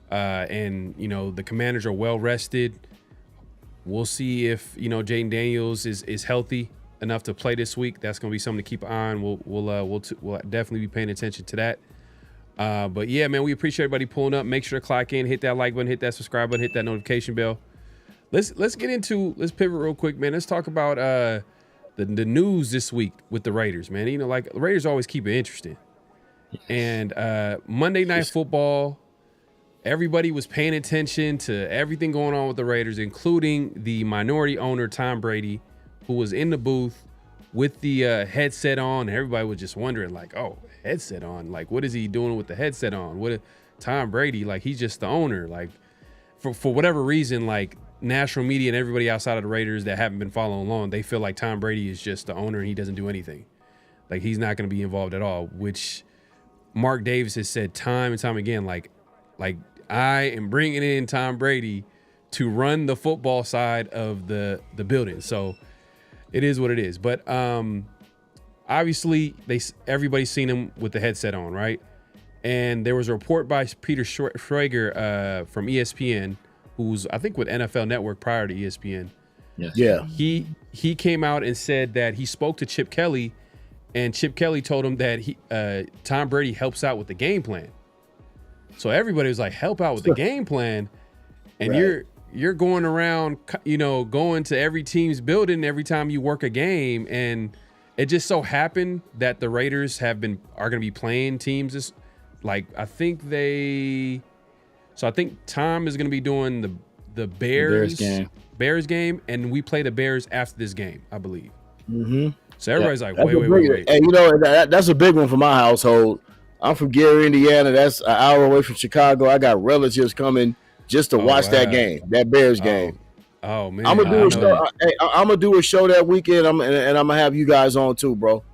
and the Commanders are well rested. We'll see if Jaden Daniels is healthy enough to play this week. That's going to be something to keep an eye on. We'll definitely be paying attention to that. But yeah, man, we appreciate everybody pulling up. Make sure to clock in, hit that like button, hit that subscribe button, hit that notification bell. Let's pivot real quick, man. Let's talk about the news this week with the Raiders, man. Like the Raiders always keep it interesting. And Monday Night Football, everybody was paying attention to everything going on with the Raiders, including the minority owner, Tom Brady, who was in the booth with the headset on. And everybody was just wondering, like, oh, headset on? Like, what is he doing with the headset on? What Tom Brady, like, he's just the owner. Like, for whatever reason, like, national media and everybody outside of the Raiders that haven't been following along, they feel like Tom Brady is just the owner and he doesn't do anything. Like, he's not going to be involved at all, which Mark Davis has said time and time again, like I am bringing in Tom Brady to run the football side of the building. So it is what it is. But obviously everybody's seen him with the headset on, right? And there was a report by Peter Schrager from ESPN, who's I think with NFL Network prior to ESPN. Yes. Yeah. He came out and said that he spoke to Chip Kelly, and Chip Kelly told him that Tom Brady helps out with the game plan. So everybody was like, help out with the game plan. And right. you're going around, going to every team's building every time you work a game. And it just so happened that the Raiders are going to be playing teams. I think Tom is going to be doing the Bears game. And we play the Bears after this game, I believe. Mm-hmm. So everybody's like, wait. And that's a big one for my household. I'm from Gary, Indiana. That's an hour away from Chicago. I got relatives coming just to watch that game, that Bears game. Oh man, I'm gonna do a show that weekend. I'm gonna have you guys on too, bro.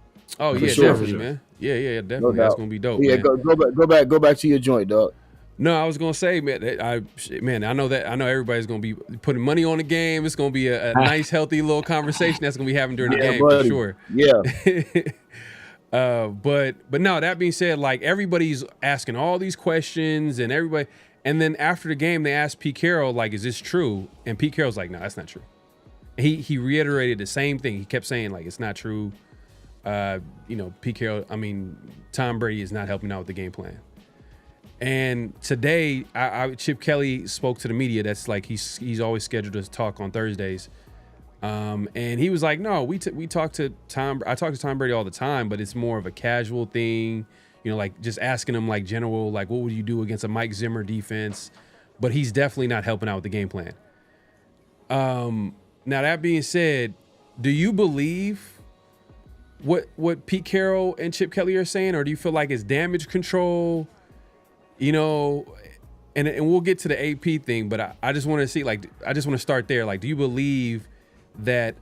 Oh yeah, sure, definitely, man. Yeah, definitely. No That's gonna be dope. Yeah, man. go back to your joint, dog. No, I was gonna say, man, I know everybody's gonna be putting money on the game. It's gonna be a nice, healthy little conversation that's gonna be happening during the game buddy. for sure. Yeah. But no, that being said, like everybody's asking all these questions and then after the game they asked Pete Carroll, like, is this true? And Pete Carroll's like, no, that's not true. He reiterated the same thing. He kept saying, like, it's not true. Pete Carroll, Tom Brady is not helping out with the game plan. And today, Chip Kelly spoke to the media. That's like he's always scheduled to talk on Thursdays, and he was like, "No, we talk to Tom. I talk to Tom Brady all the time, but it's more of a casual thing, like just asking him like general, like what would you do against a Mike Zimmer defense? But he's definitely not helping out with the game plan." Now that being said, do you believe what Pete Carroll and Chip Kelly are saying, or do you feel like it's damage control? And we'll get to the AP thing, but I just want to see, like, I just want to start there. Like, do you believe that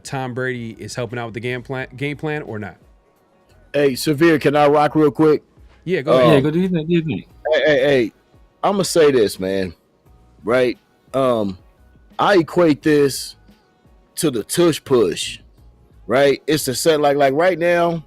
Tom Brady is helping out with the game plan or not? Hey, Severe, can I rock real quick? Yeah, go ahead. Yeah, go do you think? Hey, I'm gonna say this, man. Right? I equate this to the tush push. Right? It's the set like right now,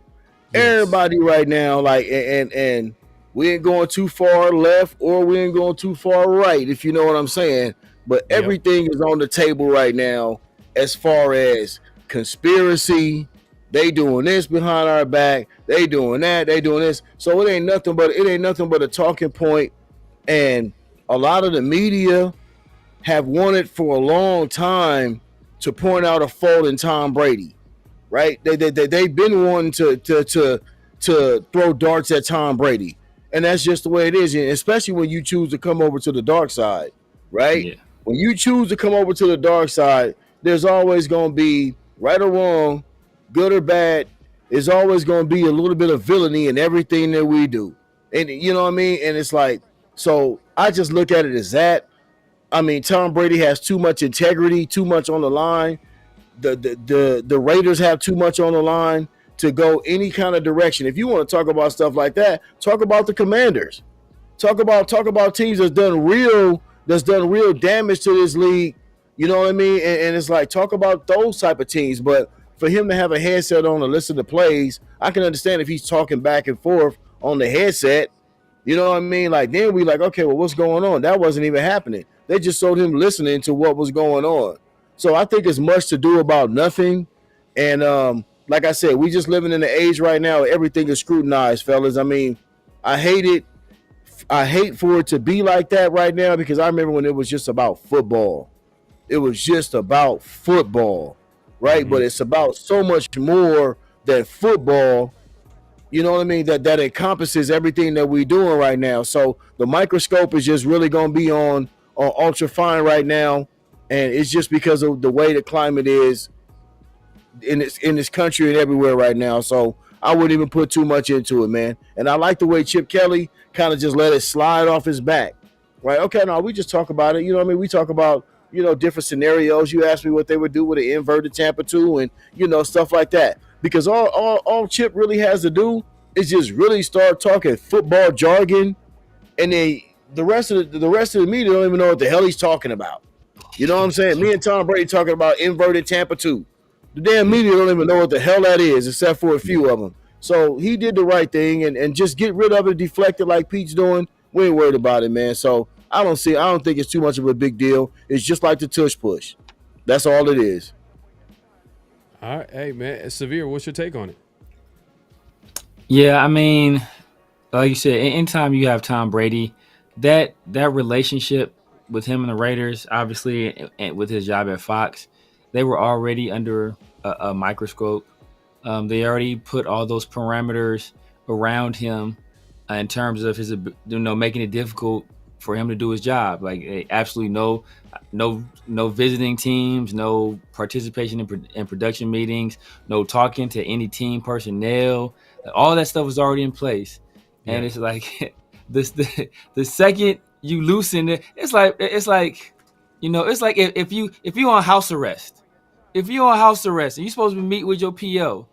everybody right now, like and we ain't going too far left or we ain't going too far right, if you know what I'm saying. But everything is on the table right now as far as conspiracy. They doing this behind our back. They doing that. They doing this. So it ain't nothing but a talking point. And a lot of the media have wanted for a long time to point out a fault in Tom Brady, right? They've been wanting to throw darts at Tom Brady. And that's just the way it is, and especially when you choose to come over to the dark side, right? Yeah. When you choose to come over to the dark side, there's always going to be, right or wrong, good or bad, there's always going to be a little bit of villainy in everything that we do. And you know what I mean? And it's like, so I just look at it as that. Tom Brady has too much integrity, too much on the line. The Raiders have too much on the line to go any kind of direction. If you want to talk about stuff like that, talk about the Commanders. Talk about teams that's done real damage to this league. You know what I mean? And it's like, talk about those type of teams. But for him to have a headset on and listen to plays, I can understand if he's talking back and forth on the headset. You know what I mean? Like, then we like, okay, well, what's going on? That wasn't even happening. They just showed him listening to what was going on. So I think it's much to do about nothing. And like I said, we just living in an age right now, everything is scrutinized, fellas. I hate it. I hate for it to be like that right now, because I remember when it was just about football. It was just about football, right? Mm-hmm. But it's about so much more than football, you know what I mean, that encompasses everything that we're doing right now. So the microscope is just really going to be on ultra fine right now, and it's just because of the way the climate is in this country and everywhere right now. So I wouldn't even put too much into it, man. And I like the way Chip Kelly kind of just let it slide off his back, right? Okay, no, we just talk about it. You know what I mean? We talk about, different scenarios. You asked me what they would do with an inverted Tampa 2 and, stuff like that. Because all Chip really has to do is just really start talking football jargon, and then the rest of the media don't even know what the hell he's talking about. You know what I'm saying? Me and Tom Brady talking about inverted Tampa 2. The damn media don't even know what the hell that is, except for a few of them. So he did the right thing and just get rid of it, deflect it like Pete's doing. We ain't worried about it, man. So I don't think it's too much of a big deal. It's just like the tush push. That's all it is. All right. Hey, man. Severe, what's your take on it? Yeah, like you said, anytime you have Tom Brady, that relationship with him and the Raiders, obviously, and with his job at Fox, they were already under a microscope. They already put all those parameters around him in terms of his, making it difficult for him to do his job. Like, absolutely no visiting teams, no participation in production meetings, no talking to any team personnel. All that stuff was already in place. Yeah. And it's like the second you loosen it, it's like if you on house arrest. If you're on house arrest and you're supposed to meet with your PO,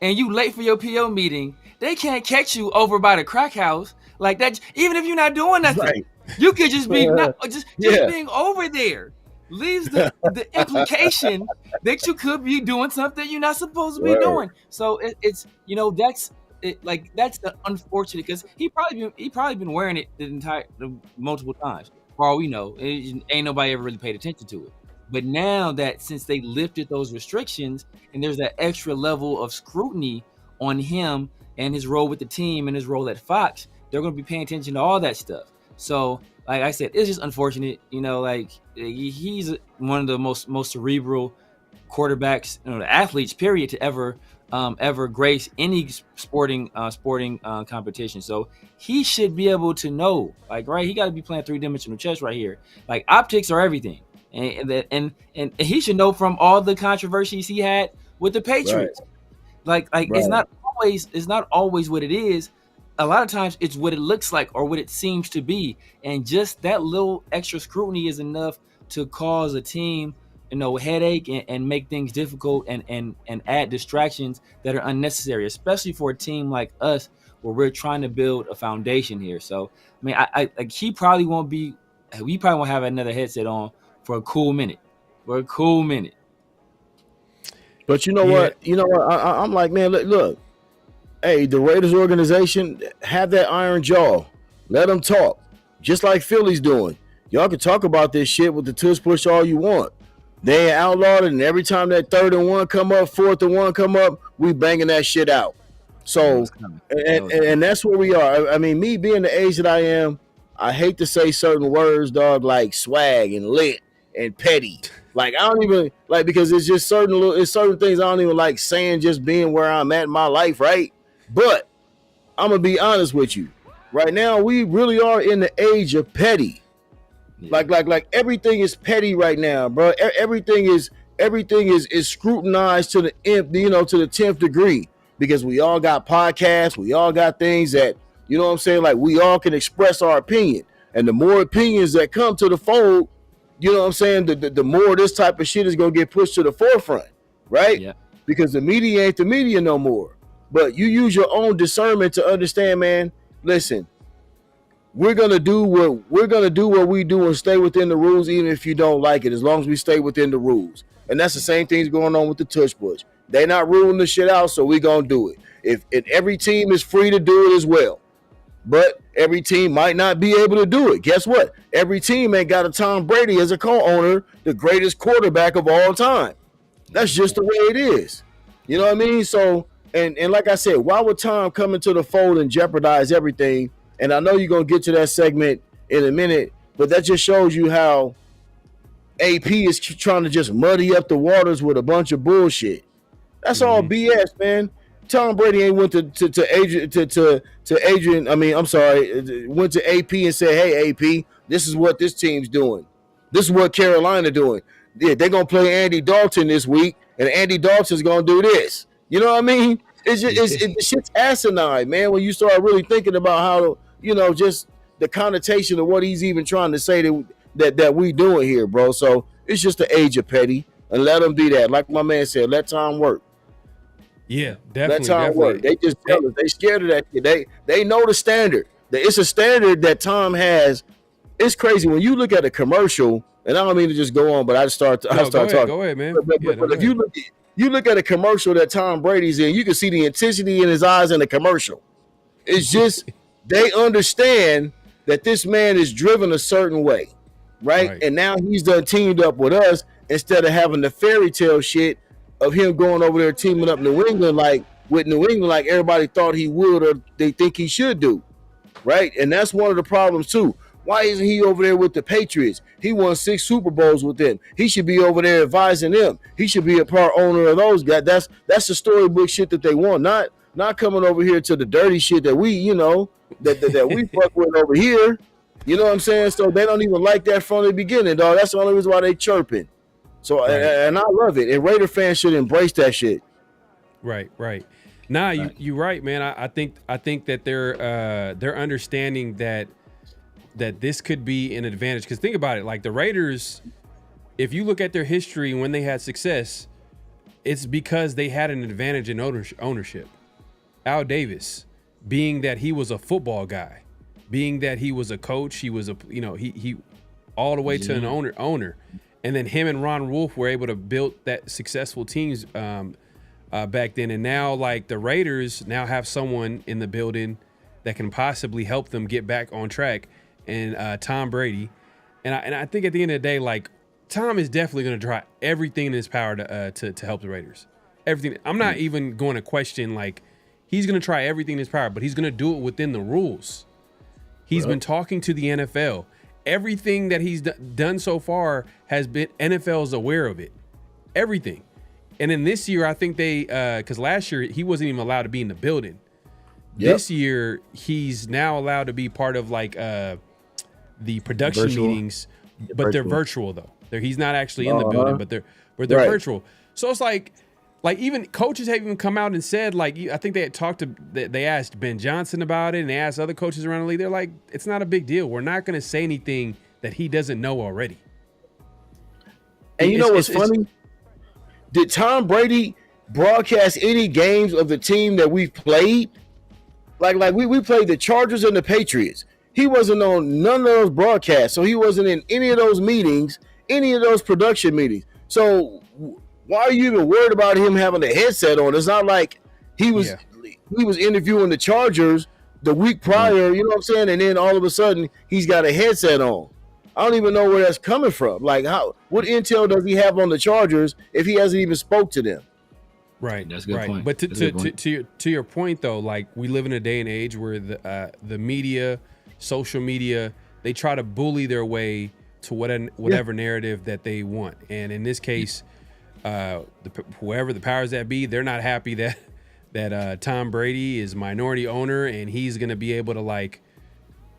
and you late for your PO meeting, they can't catch you over by the crack house Like that, even if you're not doing nothing, Right. you could just be just being over there leaves the implication that you could be doing something you're not supposed to be doing. So it's that's it, like that's the unfortunate, because he probably been wearing it the multiple times. For all we know, ain't nobody ever really paid attention to it. But now that since they lifted those restrictions and there's that extra level of scrutiny on him and his role with the team and his role at Fox, they're going to be paying attention to all that stuff. So, like I said, it's just unfortunate. Like he's one of the most cerebral quarterbacks, the athletes, period, to ever grace any sporting competition. So he should be able to know, like, right, he got to be playing 3-dimensional chess right here. Like, optics are everything. And he should know from all the controversies he had with the Patriots. Right. Like it's not always what it is. A lot of times it's what it looks like or what it seems to be. And just that little extra scrutiny is enough to cause a team, headache and make things difficult and add distractions that are unnecessary, especially for a team like us where we're trying to build a foundation here. So, I mean, we probably won't have another headset on for a cool minute. But you know what? I'm like, man, look. Hey, the Raiders organization, have that iron jaw. Let them talk. Just like Philly's doing. Y'all can talk about this shit with the tush push all you want. They outlawed it, and every time that 3rd and 1 come up, 4th and 1 come up, we banging that shit out. So, and that's where we are. I mean, me being the age that I am, I hate to say certain words, dog, like swag and lit and petty. Like, I don't even like, because it's just certain things I don't even like saying, just being where I'm at in my life, right? But I'm gonna be honest with you. Right now, we really are in the age of petty. Yeah. Like everything is petty right now, bro. Everything is scrutinized to the to the 10th degree, because we all got podcasts, we all got things that, you know what I'm saying, like we all can express our opinion. And the more opinions that come to the fold, you know what I'm saying, the more this type of shit is gonna get pushed to the forefront, right? Yeah. Because the media ain't the media no more. But you use your own discernment to understand, man. Listen, we're gonna do what we do and stay within the rules, even if you don't like it, as long as we stay within the rules. And that's the same thing's going on with the tush push. They're not ruling the shit out, so we gonna do it. If every team is free to do it as well, but every team might not be able to do it. Guess what? Every team ain't got a Tom Brady as a co-owner, the greatest quarterback of all time. That's just the way it is. You know what I mean? So. And like I said, why would Tom come into the fold and jeopardize everything? And I know you're going to get to that segment in a minute, but that just shows you how AP is trying to just muddy up the waters with a bunch of bullshit. That's all BS, man. Tom Brady ain't went to Adrian. I mean, I'm sorry, went to AP and said, "Hey, AP, this is what this team's doing. This is what Carolina doing. Yeah, they're gonna play Andy Dalton this week, and Andy Dalton's gonna do this." You know what I mean? It's just shit's asinine, man. When you start really thinking about how just the connotation of what he's even trying to say that we doing here, bro. So it's just the age of petty, and let them be that. Like my man said, let time work. Yeah, definitely. Let time work. They just tell us they scared of that shit. They know the standard. It's a standard that Tom has. It's crazy when you look at a commercial, and I don't mean to just go on, but I start talking. Go ahead, man. But if you look at a commercial that Tom Brady's in, you can see the intensity in his eyes in the commercial. It's just they understand that this man is driven a certain way, right? And now he's done teamed up with us instead of having the fairy tale shit of him going over there teaming up New England like everybody thought he would or they think he should do, right? And that's one of the problems too. Why isn't he over there with the Patriots? He won 6 Super Bowls with them. He should be over there advising them. He should be a part owner of those guys. That's the storybook shit that they want. Not coming over here to the dirty shit that we, that we fuck with over here. You know what I'm saying? So they don't even like that from the beginning, dog. That's the only reason why they chirping. So and I love it. And Raider fans should embrace that shit. Right. Nah, you're right, man. I think that they're understanding that this could be an advantage. Because think about it, like the Raiders, if you look at their history when they had success, it's because they had an advantage in ownership. Al Davis, being that he was a football guy, being that he was a coach, he was he all the way to an owner, and then him and Ron Wolf were able to build that successful teams back then, and now like the Raiders now have someone in the building that can possibly help them get back on track, and Tom Brady, and I think at the end of the day, like Tom is definitely going to try everything in his power to help the Raiders. Everything. I'm not even going to question, like, he's going to try everything in his power, but he's going to do it within the rules. He's been talking to the NFL. Everything that he's done so far has been, NFL's aware of it. Everything. And then this year, I think they, because last year he wasn't even allowed to be in the building. This year, he's now allowed to be part of like the production meetings, but they're virtual though. He's not actually in the building, but they're virtual. So it's like even coaches have even come out and said, like, I think they had talked to, they asked Ben Johnson about it, and they asked other coaches around the league. They're like, it's not a big deal. We're not going to say anything that he doesn't know already. And you know what's funny? Did Tom Brady broadcast any games of the team that we've played? Like we played the Chargers and the Patriots. He wasn't on none of those broadcasts, so he wasn't in any of those meetings, any of those production meetings. So why are you even worried about him having a headset on? It's not like he was interviewing the Chargers the week prior, you know what I'm saying? And then all of a sudden he's got a headset on. I don't even know where that's coming from. Like, what intel does he have on the Chargers if he hasn't even spoke to them? Right, that's a good point. But to your point though, like we live in a day and age where the media, social media, they try to bully their way to whatever narrative that they want. And in this case, whoever the powers that be, they're not happy that Tom Brady is minority owner and he's going to be able to like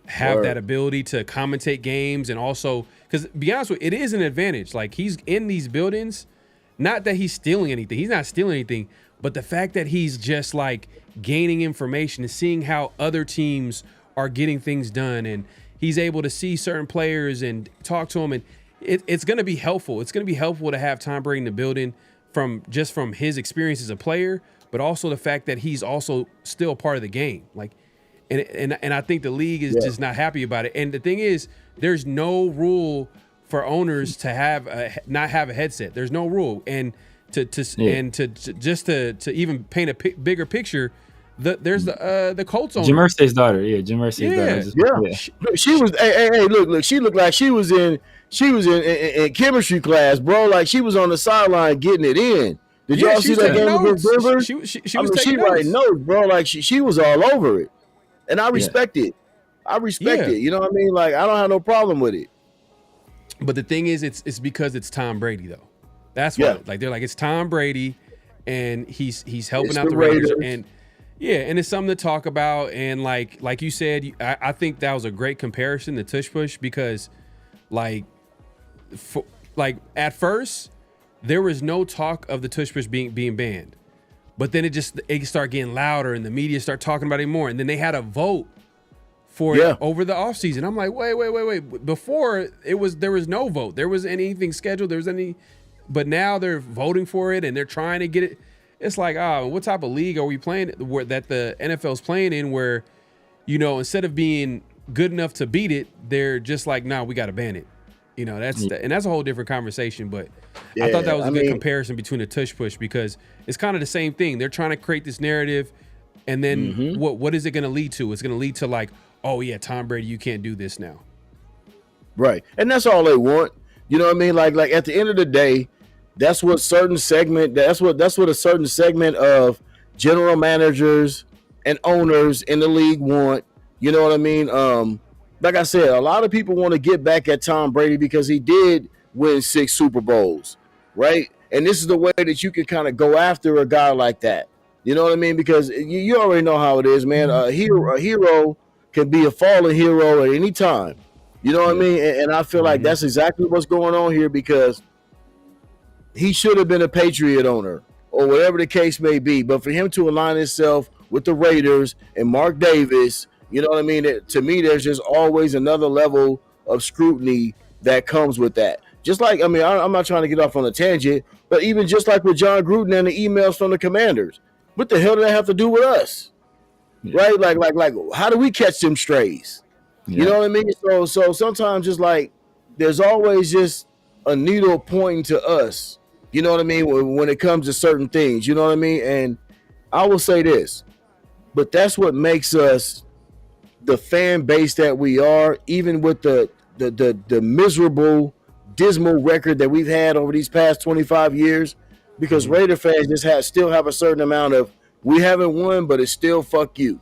have that ability to commentate games, and also because be honest with you, it is an advantage. Like he's in these buildings, not that he's stealing anything. He's not stealing anything, but the fact that he's just like gaining information and seeing how other teams are getting things done, and he's able to see certain players and talk to them, and it's going to be helpful. It's going to be helpful to have Tom Brady in the building from his experience as a player, but also the fact that he's also still part of the game. Like, and I think the league is just not happy about it. And the thing is, there's no rule for owners to not have a headset. There's no rule, and to even paint a bigger picture. There's the Colts owner, Jim Irsay's daughter. Yeah, Jim Irsay's daughter. Yeah. She was. Hey, look. She looked like she was in chemistry class, bro. Like she was on the sideline getting it in. Did y'all see that game against Denver? She was she taking writing notes, bro. Like she was all over it, and I respect it. I respect it. You know what I mean? Like I don't have no problem with it. But the thing is, it's because it's Tom Brady though. That's why. Like they're like, it's Tom Brady, and he's helping out the Raiders. And and it's something to talk about. And like you said, I think that was a great comparison to Tush Push, because like at first there was no talk of the Tush Push being banned, but then it started getting louder and the media started talking about it more, and then they had a vote for it over the offseason. I'm like, wait. Before there was no vote. There was anything scheduled. But now they're voting for it and they're trying to get it. It's like, what type of league are we playing that the NFL's playing in, where, instead of being good enough to beat it, they're just like, nah, we got to ban it. And that's a whole different conversation. But I thought that was a good comparison between the Tush Push, because it's kind of the same thing. They're trying to create this narrative, and then what is it going to lead to? It's going to lead to like, oh yeah, Tom Brady, you can't do this now. Right. And that's all they want. You know what I mean? Like at the end of the day, that's what a certain segment of general managers and owners in the league want. You know what I mean? Like I said, a lot of people want to get back at Tom Brady because he did win 6 Super Bowls, right? And this is the way that you can kind of go after a guy like that. You know what I mean? Because you already know how it is, man. A hero can be a fallen hero at any time. You know what I mean? And I feel like that's exactly what's going on here, because he should have been a Patriot owner or whatever the case may be. But for him to align himself with the Raiders and Mark Davis, you know what I mean? To me, there's just always another level of scrutiny that comes with that. Just like, I'm not trying to get off on a tangent, but even just like with John Gruden and the emails from the Commanders, what the hell do that have to do with us? Right? Like, how do we catch them strays? You know what I mean? So sometimes just like there's always just a needle pointing to us. You know what I mean? When it comes to certain things, you know what I mean? And I will say this, but that's what makes us the fan base that we are, even with the miserable, dismal record that we've had over these past 25 years, because Raider fans just still have a certain amount of, we haven't won, but it's still fuck you,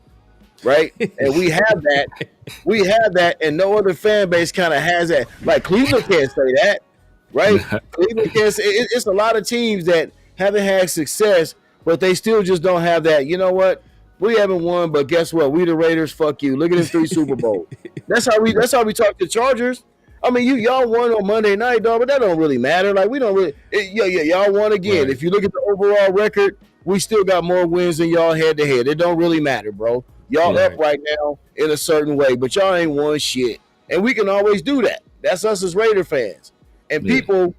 right? And we have that, and no other fan base kind of has that. Like Cleveland can't say that, right? Cleveland can't say it's a lot of teams that haven't had success, but they still just don't have that. You know what? We haven't won, but guess what? We the Raiders. Fuck you. Look at them 3 Super Bowls. That's how we talk to Chargers. I mean, y'all won on Monday night, dog, but that don't really matter. Like we don't really. Y'all won again. Right. If you look at the overall record, we still got more wins than y'all head to head. It don't really matter, bro. Y'all up right now in a certain way, but y'all ain't won shit, and we can always do that. That's us as Raider fans, and people.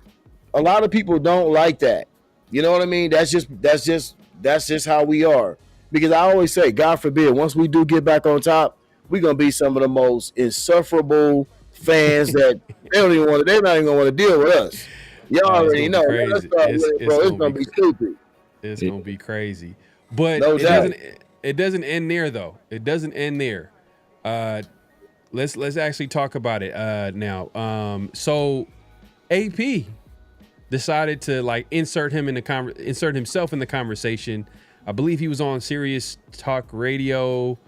A lot of people don't like that. You know what I mean? That's just how we are. Because I always say, God forbid, once we do get back on top, we're gonna be some of the most insufferable fans that they're not even gonna want to deal with us. Y'all already know. It's gonna be stupid. It's gonna be crazy. But it doesn't end there though. It doesn't end there. Let's actually talk about it now. So AP decided to like insert himself in the conversation. I believe he was on Sirius Talk Radio,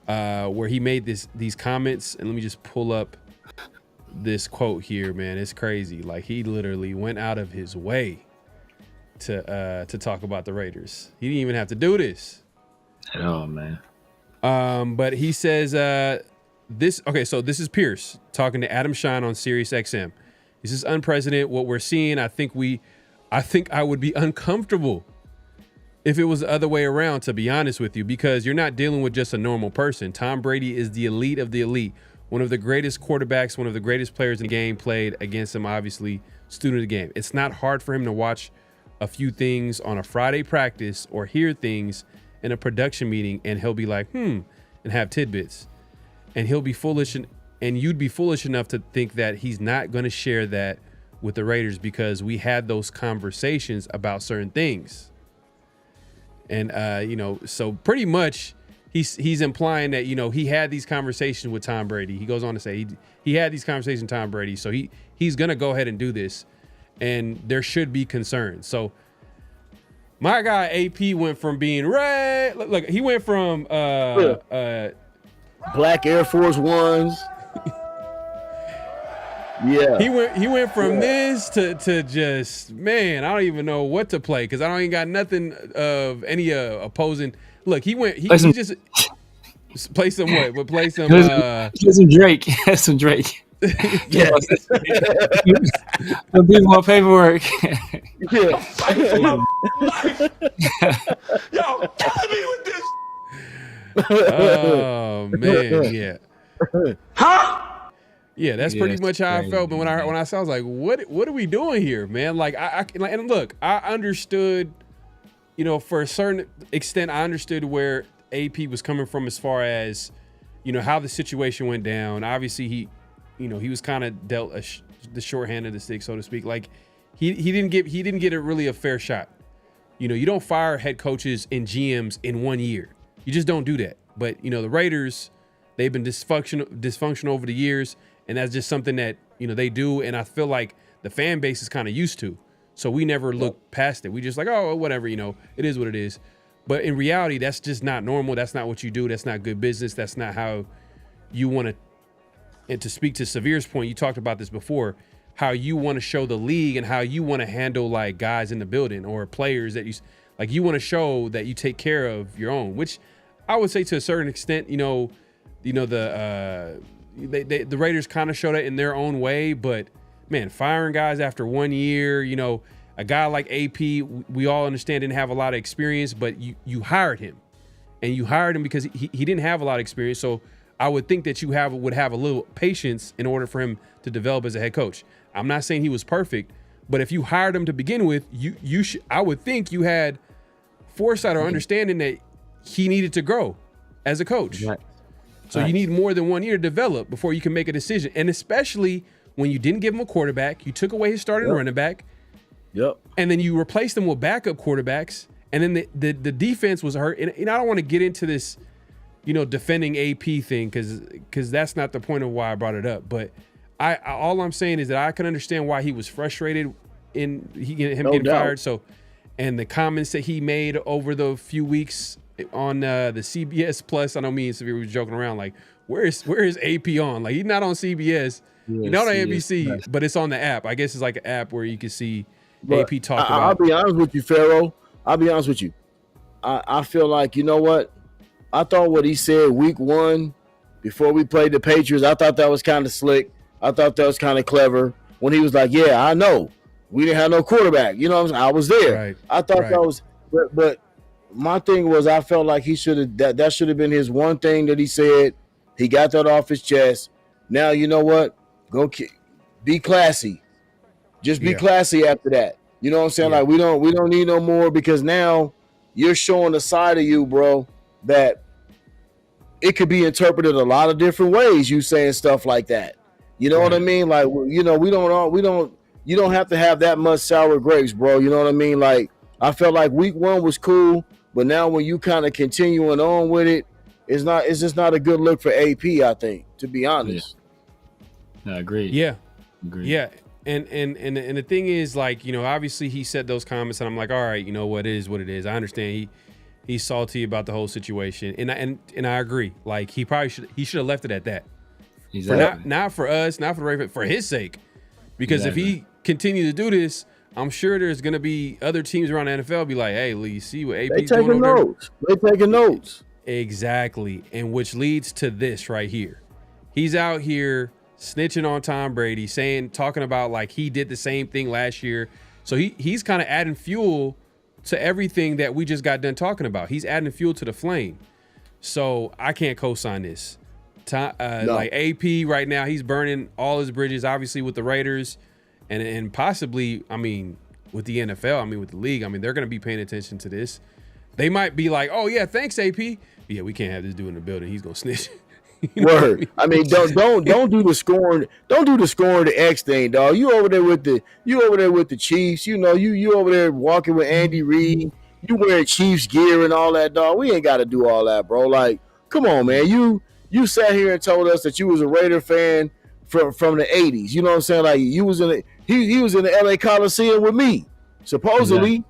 where he made these comments. And let me just pull up this quote here, man. It's crazy. Like he literally went out of his way to talk about the Raiders. He didn't even have to do this. Oh man. But he says this. Okay, so this is Pierce talking to Adam Shine on Sirius XM. This is unprecedented. What we're seeing. I think I would be uncomfortable if it was the other way around, to be honest with you, because you're not dealing with just a normal person. Tom Brady is the elite of the elite, one of the greatest quarterbacks, one of the greatest players in the game, played against him, obviously, student of the game. It's not hard for him to watch a few things on a Friday practice or hear things in a production meeting, and he'll be like, and have tidbits. And he'll be foolish, and you'd be foolish enough to think that he's not going to share that with the Raiders because we had those conversations about certain things. And, so pretty much he's implying that, he had these conversations with Tom Brady. He goes on to say he had these conversations with Tom Brady. So he's going to go ahead and do this. And there should be concern. So my guy AP went from being red. Look, he went from black Air Force Ones. Yeah, he went from this to just, man, I don't even know what to play because I don't even got nothing of any opposing. Look, he just play some what? But play some some Drake. Some Drake. Yeah, there'll be more paperwork. Yeah. Yo, killing me with this. Oh man, yeah. Huh? Yeah, that's pretty much how I felt. But when I saw, I was like, what are we doing here, man? Like and look, I understood, for a certain extent, I understood where AP was coming from as far as, how the situation went down. Obviously, he was kind of dealt the short hand of the stick, so to speak. Like he didn't get really a fair shot. You don't fire head coaches and GMs in 1 year. You just don't do that. But the Raiders, they've been dysfunctional over the years. And that's just something that, they do. And I feel like the fan base is kind of used to. So we never look past it. We just like, oh, whatever, it is what it is. But in reality, that's just not normal. That's not what you do. That's not good business. That's not how you want to. And to speak to Severe's point, you talked about this before, how you want to show the league and how you want to handle like guys in the building or players that you want to show that you take care of your own, which I would say to a certain extent, the Raiders kind of show that in their own way, but man, firing guys after 1 year, a guy like AP, we all understand didn't have a lot of experience, but you hired him, and you hired him because he didn't have a lot of experience. So I would think that you would have a little patience in order for him to develop as a head coach. I'm not saying he was perfect, but if you hired him to begin with, I would think you had foresight or understanding that he needed to grow as a coach. Right. So you need more than 1 year to develop before you can make a decision. And especially when you didn't give him a quarterback, you took away his starting running back. Yep. And then you replaced them with backup quarterbacks. And then the defense was hurt. And I don't want to get into this, defending AP thing because that's not the point of why I brought it up. But all I'm saying is that I can understand why he was frustrated in him getting fired. So, and the comments that he made over the few weeks on the CBS Plus, I know me and Severe was joking around like, where is AP on? Like, he's not on CBS, he's not on NBC, but it's on the app. I guess it's like an app where you can see AP talk about. I'll be honest with you, Pharaoh. I'll be honest with you. I feel like, you know what? I thought what he said week 1 before we played the Patriots, I thought that was kind of slick. I thought that was kind of clever when he was like, yeah, I know. We didn't have no quarterback. You know what I'm saying? I was there. Right. I thought that was – but my thing was I felt like he should have that should have been his one thing that he said. He got that off his chest. Now, you know what? Go be classy. Just be classy after that. You know what I'm saying? Like we don't need no more because now you're showing a side of you, bro, that it could be interpreted a lot of different ways. You saying stuff like that. You know what I mean? Like, you don't have to have that much sour grapes, bro. You know what I mean? Like, I felt like week 1 was cool, but now when you kind of continuing on with it, it's just not a good look for AP, I think, to be honest. I agree. Yeah. Yeah. And the thing is, like, obviously he said those comments and I'm like, all right, what it is what it is. I understand he's salty about the whole situation. And I agree. Like, he should have left it at that. Exactly. Not for us, not for the Ravens, for his sake. Because if he continues to do this, I'm sure there's going to be other teams around the NFL be like, hey, Lee, see what AP's doing over there? They're taking notes. Exactly. And which leads to this right here. He's out here snitching on Tom Brady, talking about like he did the same thing last year. So he's kind of adding fuel to everything that we just got done talking about. He's adding fuel to the flame. So I can't co-sign this. Like AP right now, he's burning all his bridges, obviously with the Raiders and possibly, with the NFL, with the league. They're going to be paying attention to this. They might be like, oh yeah, thanks AP. Yeah, we can't have this dude in the building. He's going to snitch. Word. Don't do the scoring. Don't do the scoring the X thing, dog. You over there with the Chiefs. You over there walking with Andy Reid. You wearing Chiefs gear and all that, dog. We ain't got to do all that, bro. Like, come on, man. You sat here and told us that you was a Raider fan from the 80s. You know what I'm saying? Like, you was he was in the LA Coliseum with me, supposedly.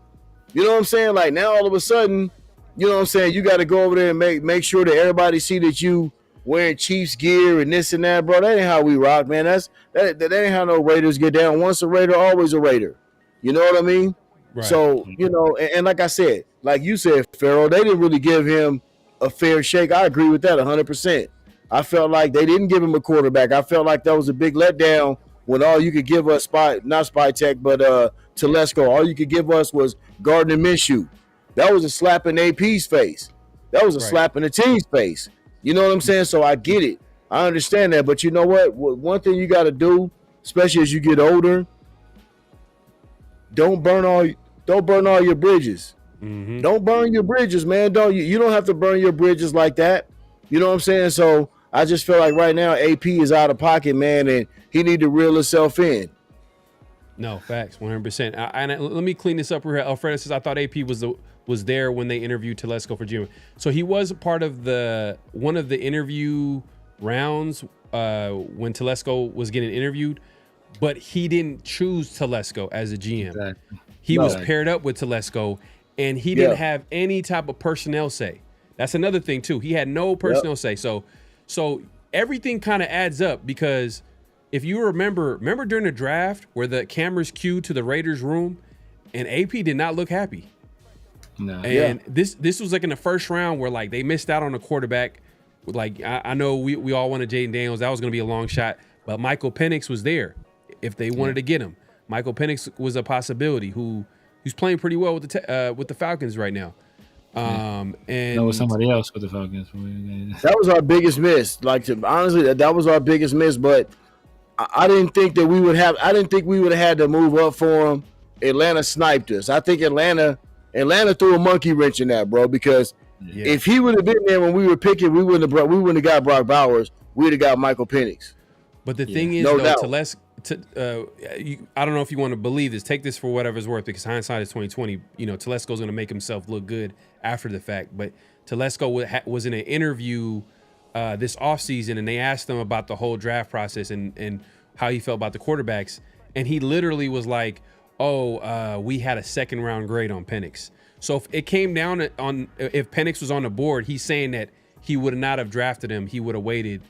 You know what I'm saying? Like, now all of a sudden, you know what I'm saying, you got to go over there and make sure that everybody see that you wearing Chiefs gear and this and that, bro. That ain't how we rock, man. That ain't how no Raiders get down. Once a Raider, always a Raider. You know what I mean? Right. So, and like I said, like you said, Pharaoh, they didn't really give him a fair shake. I agree with that 100%. I felt like they didn't give him a quarterback. I felt like that was a big letdown when all you could give us, not Spy Tech, but Telesco, all you could give us was Gardner Minshew. That was a slap in AP's face. That was a slap in the team's face. You know what I'm saying? So I get it. I understand that. But you know what? One thing you got to do, especially as you get older, don't burn all your bridges. Mm-hmm. Don't burn your bridges, man. You don't have to burn your bridges like that. You know what I'm saying? So I just feel like right now AP is out of pocket, man, and he need to reel himself in. No, facts, 100%. And let me clean this up real. Alfredo says I thought AP was there when they interviewed Telesco for June. So he was a part of one of the interview rounds when Telesco was getting interviewed, but he didn't choose Telesco as a GM. Exactly. He was paired up with Telesco, and he didn't have any type of personnel say. That's another thing too. He had no personnel say. So everything kind of adds up because if you remember during the draft where the cameras cued to the Raiders room and AP did not look happy. No. And this was like in the first round where like they missed out on a quarterback. Like I know we all wanted Jaden Daniels. That was going to be a long shot, but Michael Penix was there if they wanted to get him. Michael Penix was a possibility who's playing pretty well with the Falcons right now. And that was somebody else with the Falcons. That was our biggest miss. Honestly, that was our biggest miss. But I didn't think that we would have. I didn't think we would have had to move up for him. Atlanta sniped us. I think Atlanta threw a monkey wrench in that, bro, because If he would have been there when we were picking, we wouldn't have got Brock Bowers. We'd have got Michael Penix. But the thing is, though, I don't know if you want to believe this. Take this for whatever it's worth, because hindsight is 2020. You know, Telesco's going to make himself look good after the fact. But Telesco was in an interview this offseason, and they asked him about the whole draft process and how he felt about the quarterbacks. And he literally was like, we had a second-round grade on Penix. So if it came down on if Penix was on the board, he's saying that he would not have drafted him. He would have waited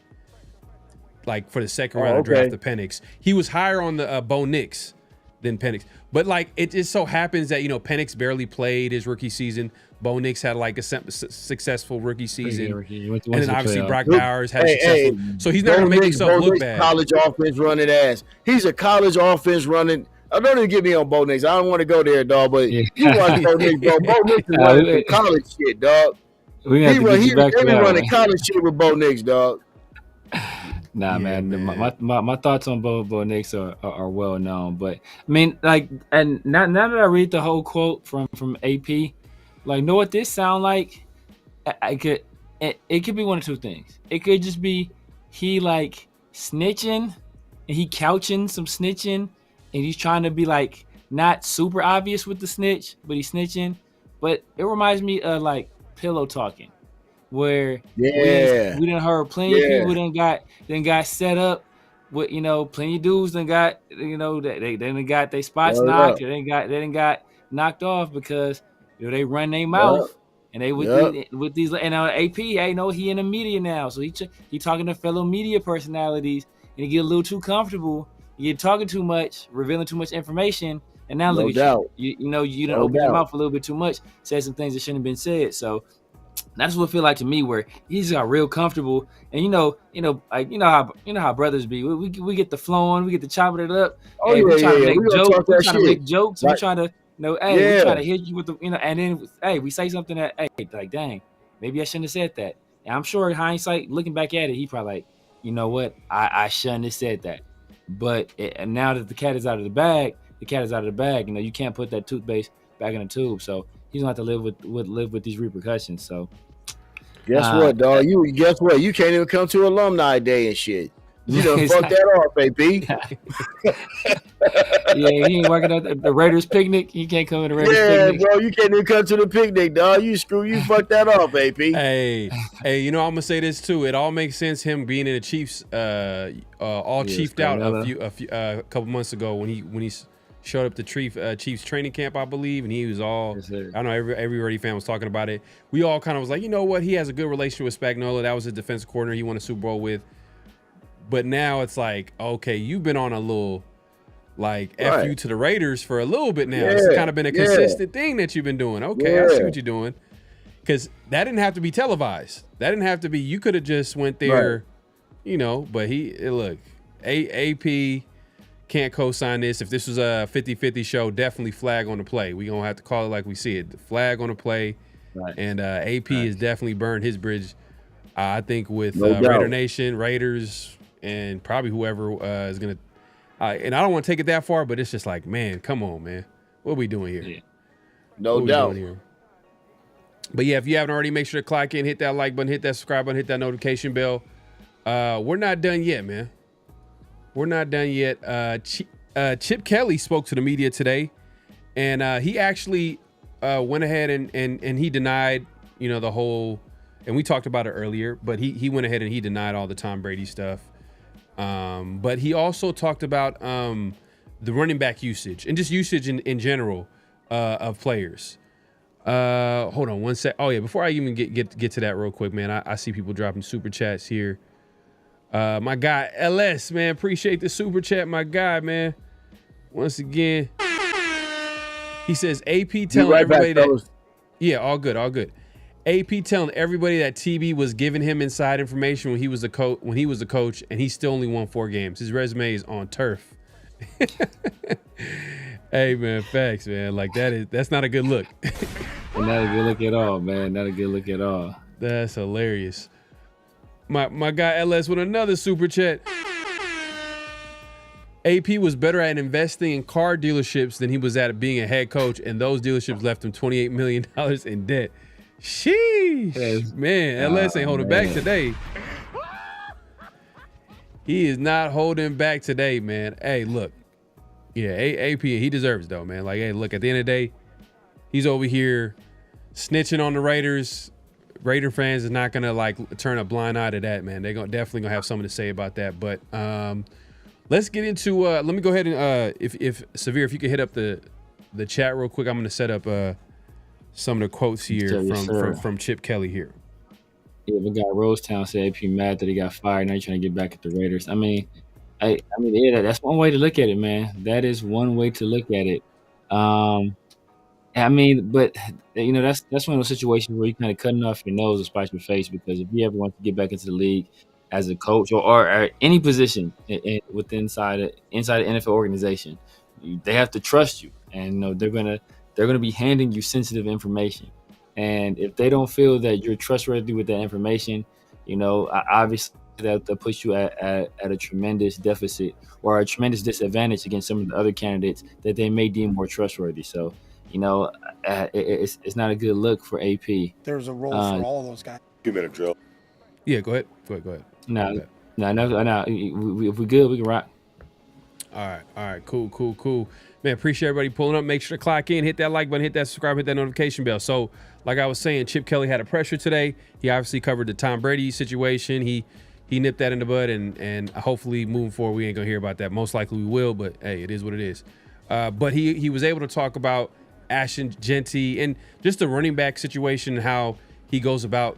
like for the second round to draft the Penix. He was higher on the Bo Nix than Penix. But like it just so happens that, you know, Penix barely played his rookie season. Bo Nix had like a successful rookie season. And then obviously Brock Bowers had successful. So he's not going to make himself look bad. College offense running ass. He's a college offense running. Don't even get me on Bo Nix. I don't want to go there, dog. But you watch Bo Nix, bro. Bo Nix is running college shit, dog. He running college shit with Bo Nix, dog. Nah, man. My thoughts on Bo Nix are well known, but I mean, like, and now that I read the whole quote from AP, like, know what this sound like? It could be one of two things. It could just be he like snitching, and he couching some snitching, and he's trying to be like not super obvious with the snitch, but he's snitching. But it reminds me of like pillow talking, where we done heard plenty of people then got set up with, you know, plenty of dudes then got, you know, they done got their spots knocked, or they done got knocked off because, you know, they run their mouth and they with these, and AP, I know he in the media now, so he talking to fellow media personalities, and he get a little too comfortable. You get talking too much, revealing too much information, and now look at you. You know, you don't open your mouth a little bit too much, said some things that shouldn't have been said. So that's what it feel like to me, where he's got real comfortable, and you know how brothers be. We get the flowing, we get the chopping it up. We trying to make jokes. We trying to, we trying to hit you with the, and then we say something that, like, dang, maybe I shouldn't have said that. And I'm sure in hindsight, looking back at it, he probably like, you know what, I shouldn't have said that. But now that the cat is out of the bag, You know, you can't put that toothpaste back in the tube. So he's gonna have to live with these repercussions. So guess what, dog? Guess what? You can't even come to alumni day and shit. You done fucked that off, AP. Yeah, he ain't working at the Raiders picnic. He can't come to the Raiders picnic. Yeah, bro, you can't even come to the picnic, dog. You fucked that off, AP. Hey, you know, I'm gonna say this too. It all makes sense. Him being in the Chiefs, all chiefed out a couple months ago when he showed up to Chiefs training camp, I believe, and he was all. I know every Raider fan was talking about it. We all kind of was like, you know what? He has a good relationship with Spagnuolo. That was his defensive coordinator. He won a Super Bowl with. But now it's like, okay, you've been on a little, like, F you to the Raiders for a little bit now. It's kind of been a consistent thing that you've been doing. Okay, I see what you're doing. Because that didn't have to be televised. That didn't have to be, you could have just went there, you know, but look, AP can't co-sign this. If this was a 50-50 show, definitely flag on the play. We're going to have to call it like we see it. The flag on the play. Right. And AP has definitely burned his bridge, I think, with Raider Nation, Raiders, and probably whoever is going to and I don't want to take it that far, but it's just like, man, come on, man. What are we doing here? Yeah. No doubt. But yeah, if you haven't already, make sure to clock in, hit that like button, hit that subscribe button, hit that notification bell. We're not done yet, man. We're not done yet. Chip Kelly spoke to the media today, and he actually went ahead and he denied, you know, the whole, and we talked about it earlier, but he went ahead and he denied all the Tom Brady stuff. But he also talked about the running back usage and just usage in general of players. Hold on one sec. Oh yeah, before I even get to that real quick, man, I see people dropping super chats here. My guy LS, man, appreciate the super chat, my guy, man. Once again, he says AP telling everybody that. Yeah, all good. AP telling everybody that TB was giving him inside information when he was a coach, and he still only won 4 games. His resume is on turf. Hey man, facts, man. Like that's not a good look. Not a good look at all, man. Not a good look at all. That's hilarious. My guy LS with another super chat. AP was better at investing in car dealerships than he was at being a head coach, and those dealerships left him $28 million in debt. Sheesh. Man, LS ain't holding back today. He is not holding back today, man. Hey, look. Yeah, AP, he deserves it, though, man. Like, hey, look, at the end of the day, he's over here snitching on the Raiders. Raider fans is not going to, like, turn a blind eye to that, man. They're definitely going to have something to say about that. But let's get into let me go ahead and, if Severe, if you could hit up the chat real quick, I'm going to set up some of the quotes here from Chip Kelly here. Yeah, the guy Rosetown said AP mad that he got fired. Now he's trying to get back at the Raiders. I mean, yeah, that's one way to look at it, man. That is one way to look at it. I mean, but you know, that's one of those situations where you're kind of cutting off your nose to spite your face, because if you ever want to get back into the league as a coach or any position inside the NFL organization, they have to trust you, and you know they're gonna be handing you sensitive information. And if they don't feel that you're trustworthy with that information, you know, obviously that puts you at a tremendous deficit or a tremendous disadvantage against some of the other candidates that they may deem more trustworthy. So, you know, it's not a good look for AP. There's a role for all of those guys. 2-minute drill. Yeah, go ahead. No. If we good, we can rock. All right. Cool. Man, appreciate everybody pulling up. Make sure to clock in, hit that like button, hit that subscribe, hit that notification bell. So, like I was saying, Chip Kelly had a pressure today. He obviously covered the Tom Brady situation. He nipped that in the bud, and hopefully moving forward, we ain't gonna hear about that. Most likely we will, but hey, it is what it is. But he was able to talk about Ashton Jeanty and just the running back situation, how he goes about,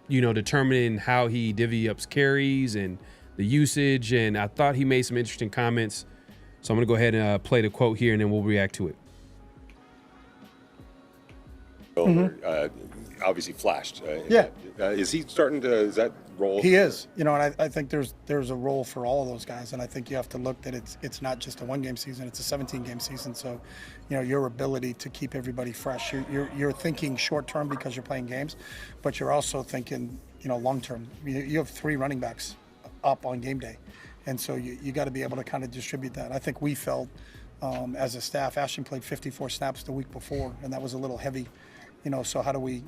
you know, determining how he divvy up carries and the usage. And I thought he made some interesting comments. So I'm going to go ahead and play the quote here, and then we'll react to it. Obviously flashed. Yeah. Is he starting to, is that role? He is, you know, and I think there's a role for all of those guys. And I think you have to look that it's not just a 1-game season, it's a 17-game season. So, you know, your ability to keep everybody fresh, you're thinking short term because you're playing games, but you're also thinking, you know, long term. You have 3 running backs up on game day. And so you got to be able to kind of distribute that. I think we felt as a staff, Ashton played 54 snaps the week before, and that was a little heavy, you know. So how do we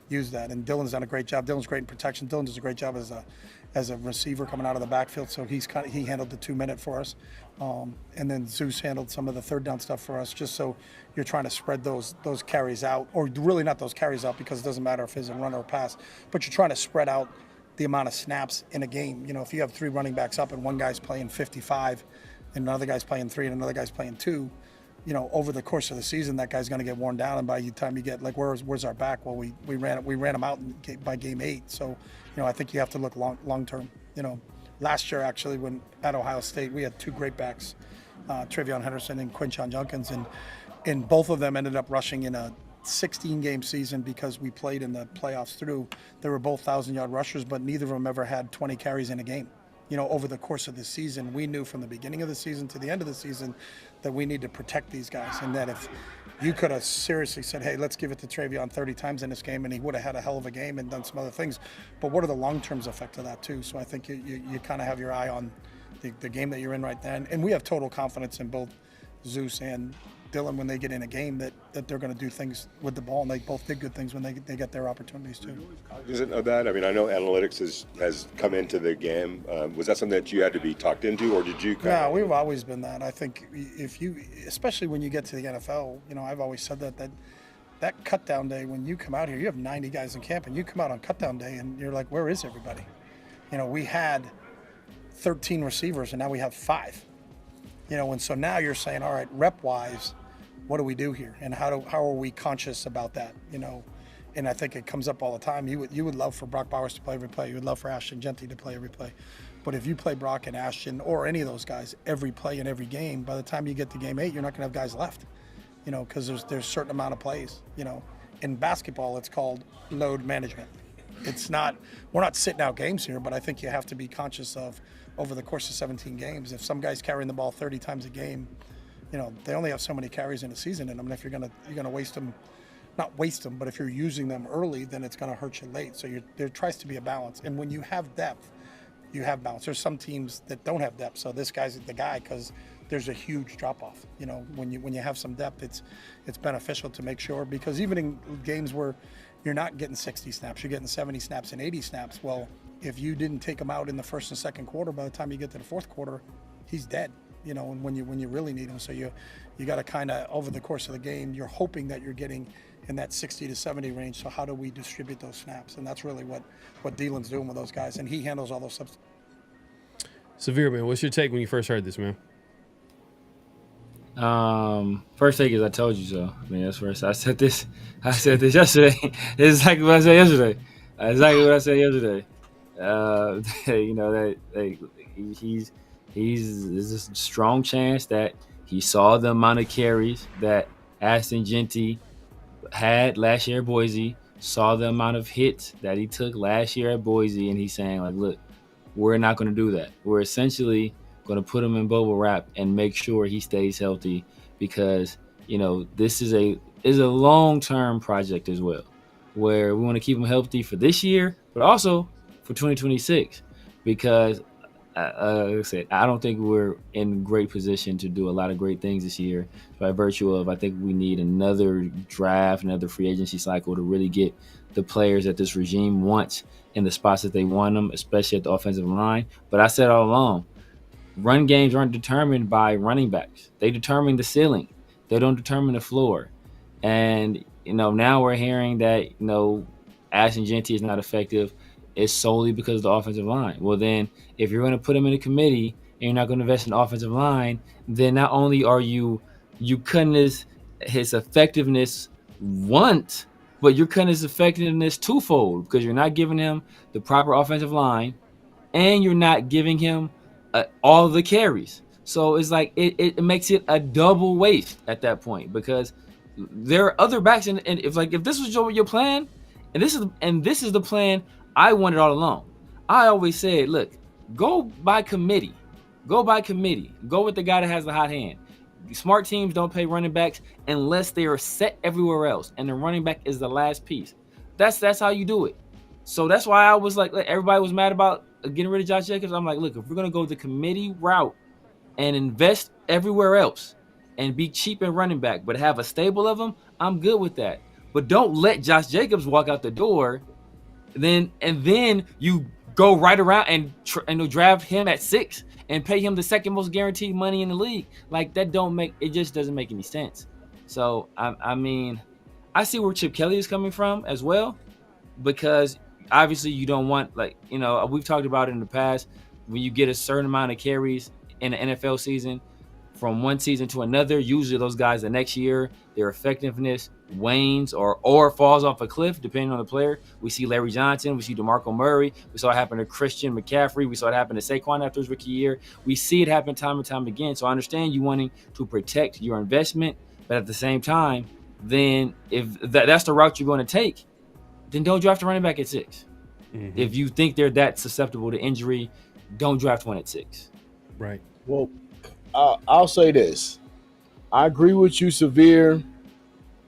use that? And Dylan's done a great job. Dylan's great in protection. Dylan does a great job as a receiver coming out of the backfield. So he handled the 2-minute for us, and then Zeus handled some of the third down stuff for us. Just so you're trying to spread those carries out, or really not those carries out, because it doesn't matter if it's a run or a pass, but you're trying to spread out the amount of snaps in a game. You know, if you have 3 running backs up and one guy's playing 55 and another guy's playing 3 and another guy's playing 2, you know, over the course of the season, that guy's going to get worn down. And by the time you get, like, where's our back? Well, we ran him out by game 8. So, you know, I think you have to look long term. You know, last year, actually, when at Ohio State, we had 2 great backs, Travion Henderson and Quinshon Junkins, and both of them ended up rushing in a 16-game season because we played in the playoffs through. They were both 1,000-yard rushers, but neither of them ever had 20 carries in a game. You know, over the course of the season, we knew from the beginning of the season to the end of the season that we need to protect these guys, and that if you could have seriously said, hey, let's give it to Travion 30 times in this game, and he would have had a hell of a game and done some other things. But what are the long-term effects of that too? So I think you kind of have your eye on the game that you're in right then. And we have total confidence in both Zeus and Dylan when they get in a game that they're going to do things with the ball, and they both did good things when they get their opportunities too. Cognizant of that? I mean, I know analytics has come into the game. Was that something that you had to be talked into, or did you? No, we've always been that. I think if you, especially when you get to the NFL, you know, I've always said that cut down day when you come out here, you have 90 guys in camp, and you come out on cut down day, and you're like, where is everybody? You know, we had 13 receivers, and now we have 5. You know, and so now you're saying, all right, rep-wise, what do we do here, and how are we conscious about that? You know, and I think it comes up all the time. You would love for Brock Bowers to play every play. You would love for Ashton Jeanty to play every play. But if you play Brock and Ashton or any of those guys every play in every game, by the time you get to game 8, you're not going to have guys left. You know, because there's a certain amount of plays. You know, in basketball, it's called load management. It's not. We're not sitting out games here, but I think you have to be conscious of over the course of 17 games. If some guy's carrying the ball 30 times a game, you know, they only have so many carries in a season in them. And if you're gonna waste them, not waste them, but if you're using them early, then it's gonna hurt you late. So there tries to be a balance. And when you have depth, you have balance. There's some teams that don't have depth. So this guy's the guy because there's a huge drop off. You know, when you have some depth, it's beneficial to make sure, because even in games where you're not getting 60 snaps, you're getting 70 snaps and 80 snaps. Well, if you didn't take him out in the first and second quarter, by the time you get to the fourth quarter, he's dead. You know, and when you really need him, so you got to kind of, over the course of the game, you're hoping that you're getting in that 60 to 70 range. So how do we distribute those snaps? And that's really what Dylan's doing with those guys, and he handles all those subs. Severe, man, what's your take when you first heard this, man? First take is I told you so. I mean, that's first. I said this yesterday. It's exactly what I said yesterday. You know that there's a strong chance that he saw the amount of carries that Ashton Jeanty had last year at Boise, saw the amount of hits that he took last year at Boise, and he's saying, like, look, we're not going to do that. We're essentially going to put him in bubble wrap and make sure he stays healthy, because, you know, this is a long-term project as well, where we want to keep him healthy for this year, but also for 2026, because like I said, I don't think we're in great position to do a lot of great things this year by virtue of, I think we need another draft, another free agency cycle to really get the players that this regime wants in the spots that they want them, especially at the offensive line. But I said all along, run games aren't determined by running backs. They determine the ceiling. They don't determine the floor. And, you know, now we're hearing that, you know, Ashton Jeanty is not effective. It's solely because of the offensive line. Well, then, if you're going to put him in a committee and you're not going to invest in the offensive line, then not only are you cutting his effectiveness once, but you're cutting his effectiveness twofold, because you're not giving him the proper offensive line and you're not giving him all the carries. So it's like it makes it a double waste at that point, because there are other backs, and if this was your plan, and this is the plan I wanted all along. I always said, look, go by committee. Go with the guy that has the hot hand. Smart teams don't pay running backs unless they are set everywhere else, and the running back is the last piece. That's how you do it. So that's why I was like, everybody was mad about getting rid of Josh Jacobs. I'm like, look, if we're going to go the committee route and invest everywhere else and be cheap in running back, but have a stable of them, I'm good with that. But don't let Josh Jacobs walk out the door then you go right around and draft him at 6 and pay him the second most guaranteed money in the league. Like, that just doesn't make any sense. So I mean, I see where Chip Kelly is coming from as well, because obviously you don't want, like, you know, we've talked about it in the past, when you get a certain amount of carries in an NFL season from one season to another, usually those guys the next year, their effectiveness wanes or falls off a cliff depending on the player. We see Larry Johnson, we see DeMarco Murray, we saw it happen to Christian McCaffrey, we saw it happen to Saquon after his rookie year. We see it happen time and time again. So I understand you wanting to protect your investment, but at the same time, then if that's the route you're going to take, then don't draft a running back at 6. Mm-hmm. If you think they're that susceptible to injury, don't draft one at 6. Right. Well, I'll say this. I agree with you, Severe,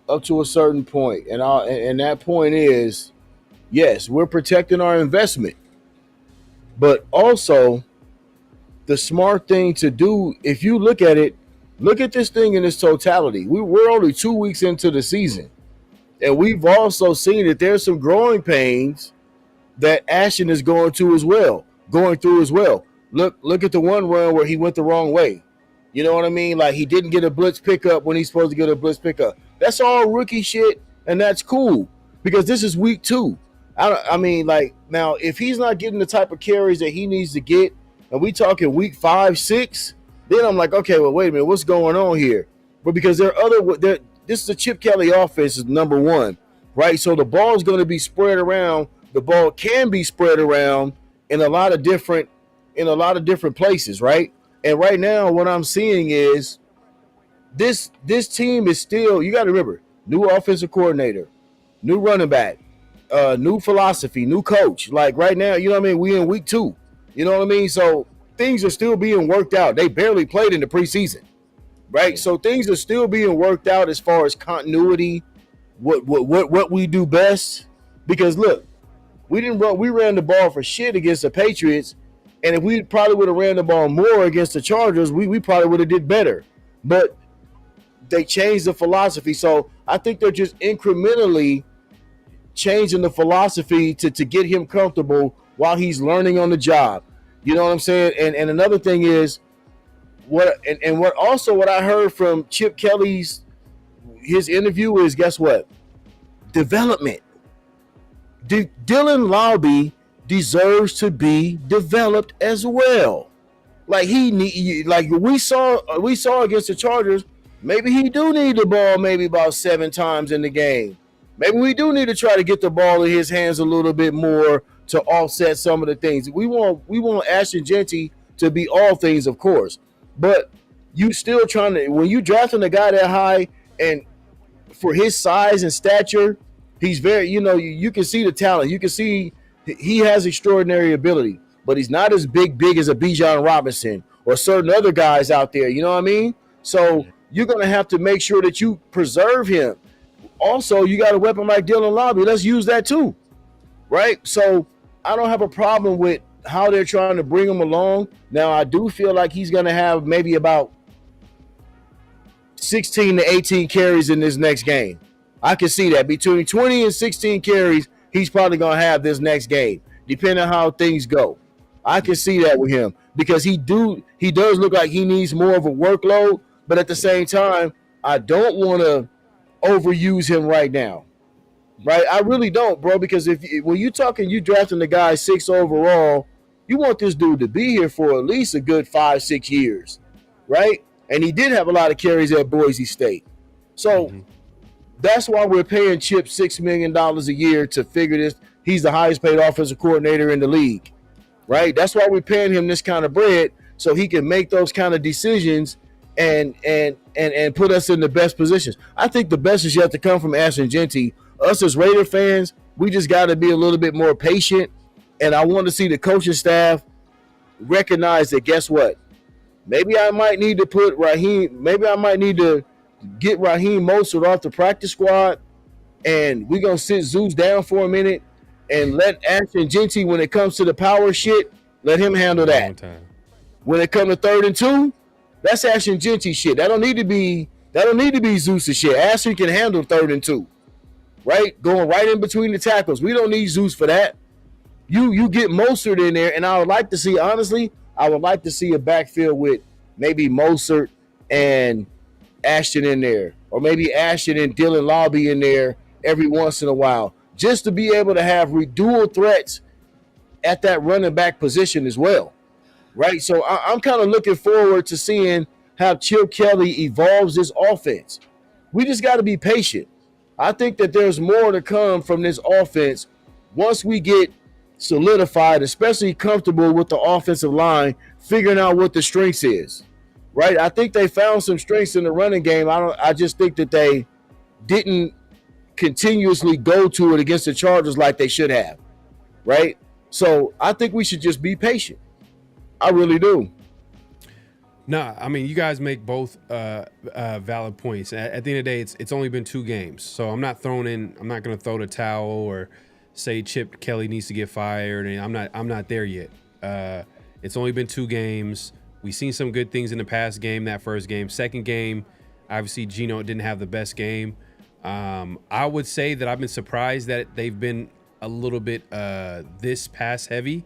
up to a certain point. And that point is, yes, we're protecting our investment. But also, the smart thing to do, if you look at it, look at this thing in its totality. We're only 2 weeks into the season. And we've also seen that there's some growing pains that Ashton is going through as well. Look at the one run where he went the wrong way. You know what I mean? Like, he didn't get a blitz pickup when he's supposed to get a blitz pickup. That's all rookie shit, and that's cool, because this is week 2. I mean, like, now, if he's not getting the type of carries that he needs to get, and we talking week 5, 6, then I'm like, okay, well, wait a minute, what's going on here? But because this is a Chip Kelly offense, is number one, right? So the ball is going to be spread around. The ball can be spread around in a lot of different places, right? And right now, what I'm seeing is this team is still, you got to remember, new offensive coordinator, new running back, new philosophy, new coach. Like, right now, you know what I mean? We in week 2. You know what I mean? So things are still being worked out. They barely played in the preseason, right? So things are still being worked out as far as continuity, what we do best. Because look, we ran the ball for shit against the Patriots, And if we probably would have ran the ball more against the Chargers, we probably would have did better. But they changed the philosophy. So I think they're just incrementally changing the philosophy to get him comfortable while he's learning on the job. You know what I'm saying? And another thing is what I heard from Chip Kelly's his interview is, guess what? Development. Dylan Lobby deserves to be developed as well. Like we saw against the Chargers, maybe he do need the ball maybe about 7 times in the game. Maybe we do need to try to get the ball in his hands a little bit more to offset some of the things. We want Ashton Jeanty to be all things, of course. But you still trying to, when you drafting a guy that high and for his size and stature, he's very, you can see the talent. You can see he has extraordinary ability, but he's not as big as a Bijan Robinson or certain other guys out there. You know what I mean? So you're going to have to make sure that you preserve him. Also, you got a weapon like Dylan Lobby. Let's use that too, right? So I don't have a problem with how they're trying to bring him along. Now, I do feel like he's going to have maybe about 16 to 18 carries in this next game. I can see that. Between 20 and 16 carries, he's probably going to have this next game, depending on how things go. I can see that with him because he does look like he needs more of a workload, but at the same time, I don't want to overuse him right now. Right? I really don't, bro, because when you're talking, you drafting the guy 6 overall, you want this dude to be here for at least a good 5-6 years, right? And he did have a lot of carries at Boise State. So that's why we're paying Chip $6 million a year to figure this. He's the highest paid offensive coordinator in the league, right? That's why we're paying him this kind of bread so he can make those kind of decisions and put us in the best positions. I think the best is yet to come from Ashton Jeanty. Us as Raider fans, we just got to be a little bit more patient. And I want to see the coaching staff recognize that, guess what? Maybe I might need to get Raheem Mostert off the practice squad, and we're going to sit Zeus down for a minute and let Ashton Jeanty, when it comes to the power shit, let him handle that. When it comes to 3rd and 2, that's Ashton Jeanty shit. That don't need to be Zeus's shit. Ashton can handle 3rd and 2. Right? Going right in between the tackles. We don't need Zeus for that. You get Mostert in there, and I would like to see a backfield with maybe Mostert and Ashton in there, or maybe Ashton and Dylan Lobby in there every once in a while, just to be able to have dual threats at that running back position as well. Right? So I'm kind of looking forward to seeing how Chip Kelly evolves this offense. We just got to be patient. I think that there's more to come from this offense once we get solidified, especially comfortable with the offensive line, figuring out what the strengths is, right? I think they found some strengths in the running game. I just think that they didn't continuously go to it against the Chargers like they should have, right? So I think we should just be patient. I really do. Nah, I mean, you guys make both valid points. At the end of the day, it's only been 2 games, so I'm not going to throw the towel or say Chip Kelly needs to get fired, and I'm not there yet. It's only been 2 games. We've seen some good things in the past game, that first game. Second game, obviously Geno didn't have the best game. I would say that I've been surprised that they've been a little bit this pass heavy,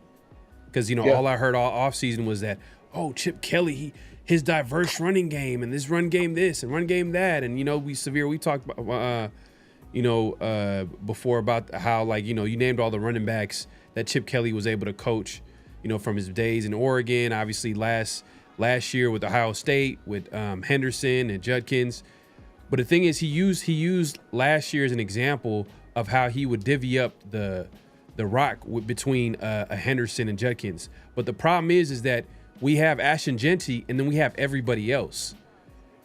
because all I heard all offseason was that, oh, Chip Kelly, his diverse running game, and this run game this and run game that. And, we talked about, before about how, you named all the running backs that Chip Kelly was able to coach, from his days in Oregon, obviously last year with Ohio State, with Henderson and Judkins. But the thing is, he used last year as an example of how he would divvy up the rock between a Henderson and Judkins. But the problem is that we have Ashton Jeanty, and then we have everybody else.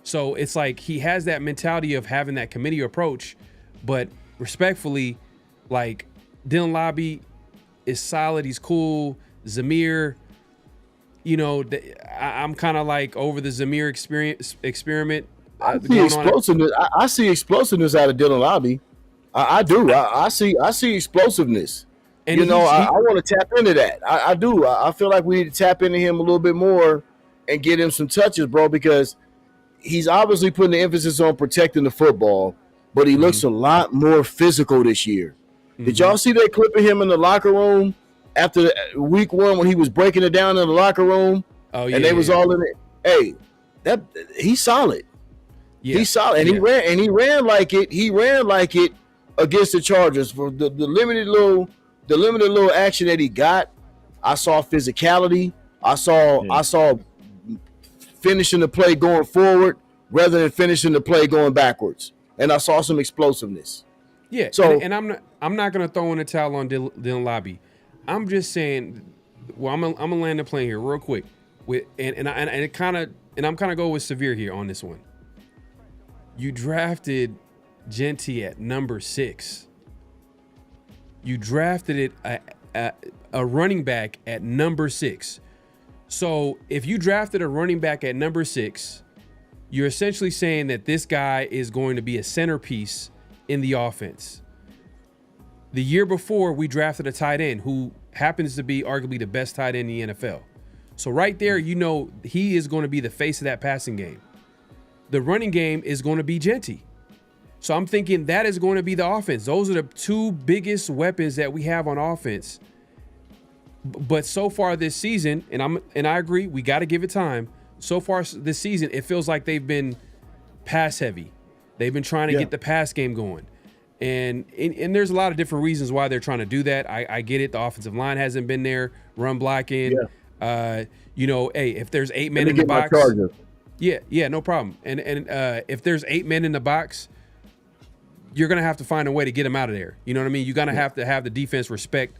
So it's like he has that mentality of having that committee approach, but respectfully, like Dylan Lobby is solid. He's cool. Zamir, I'm kind of like over the Zamir experiment. I see explosiveness. I see explosiveness out of Dylan Lobby. I do. I see explosiveness. And you know, I want to tap into that. I do. I feel like we need to tap into him a little bit more and get him some touches, bro, because he's obviously putting the emphasis on protecting the football, but he looks a lot more physical this year. Did y'all see that clip of him in the locker room after week 1 when he was breaking it down in the locker room? Oh, yeah. And they was all in it. Hey, he's solid. Yeah. He's solid. And he ran like it. He ran like it against the Chargers for the limited little action that he got. I saw physicality. I saw finishing the play going forward rather than finishing the play going backwards. And I saw some explosiveness. Yeah. So and I'm not gonna throw in a towel on Dylan Lobby. I'm just saying. Well, I'm gonna land the plane here real quick. I'm kind of go with Severe here on this one. You drafted Jeanty at number 6. You drafted a running back at number 6. So if you drafted a running back at number 6, you're essentially saying that this guy is going to be a centerpiece in the offense. The year before, we drafted a tight end who happens to be arguably the best tight end in the NFL. So right there, you know he is going to be the face of that passing game. The running game is going to be Jeanty. So I'm thinking that is going to be the offense. Those are the 2 biggest weapons that we have on offense. But so far this season, and I agree, we got to give it time. So far this season, it feels like they've been pass heavy. They've been trying to get the pass game going. And there's a lot of different reasons why they're trying to do that. I get it. The offensive line hasn't been there, run blocking. Yeah. Hey, if there's 8 men in the box. Yeah, no problem. And if there's 8 men in the box, you're going to have to find a way to get them out of there. You know what I mean? You're going to have the defense respect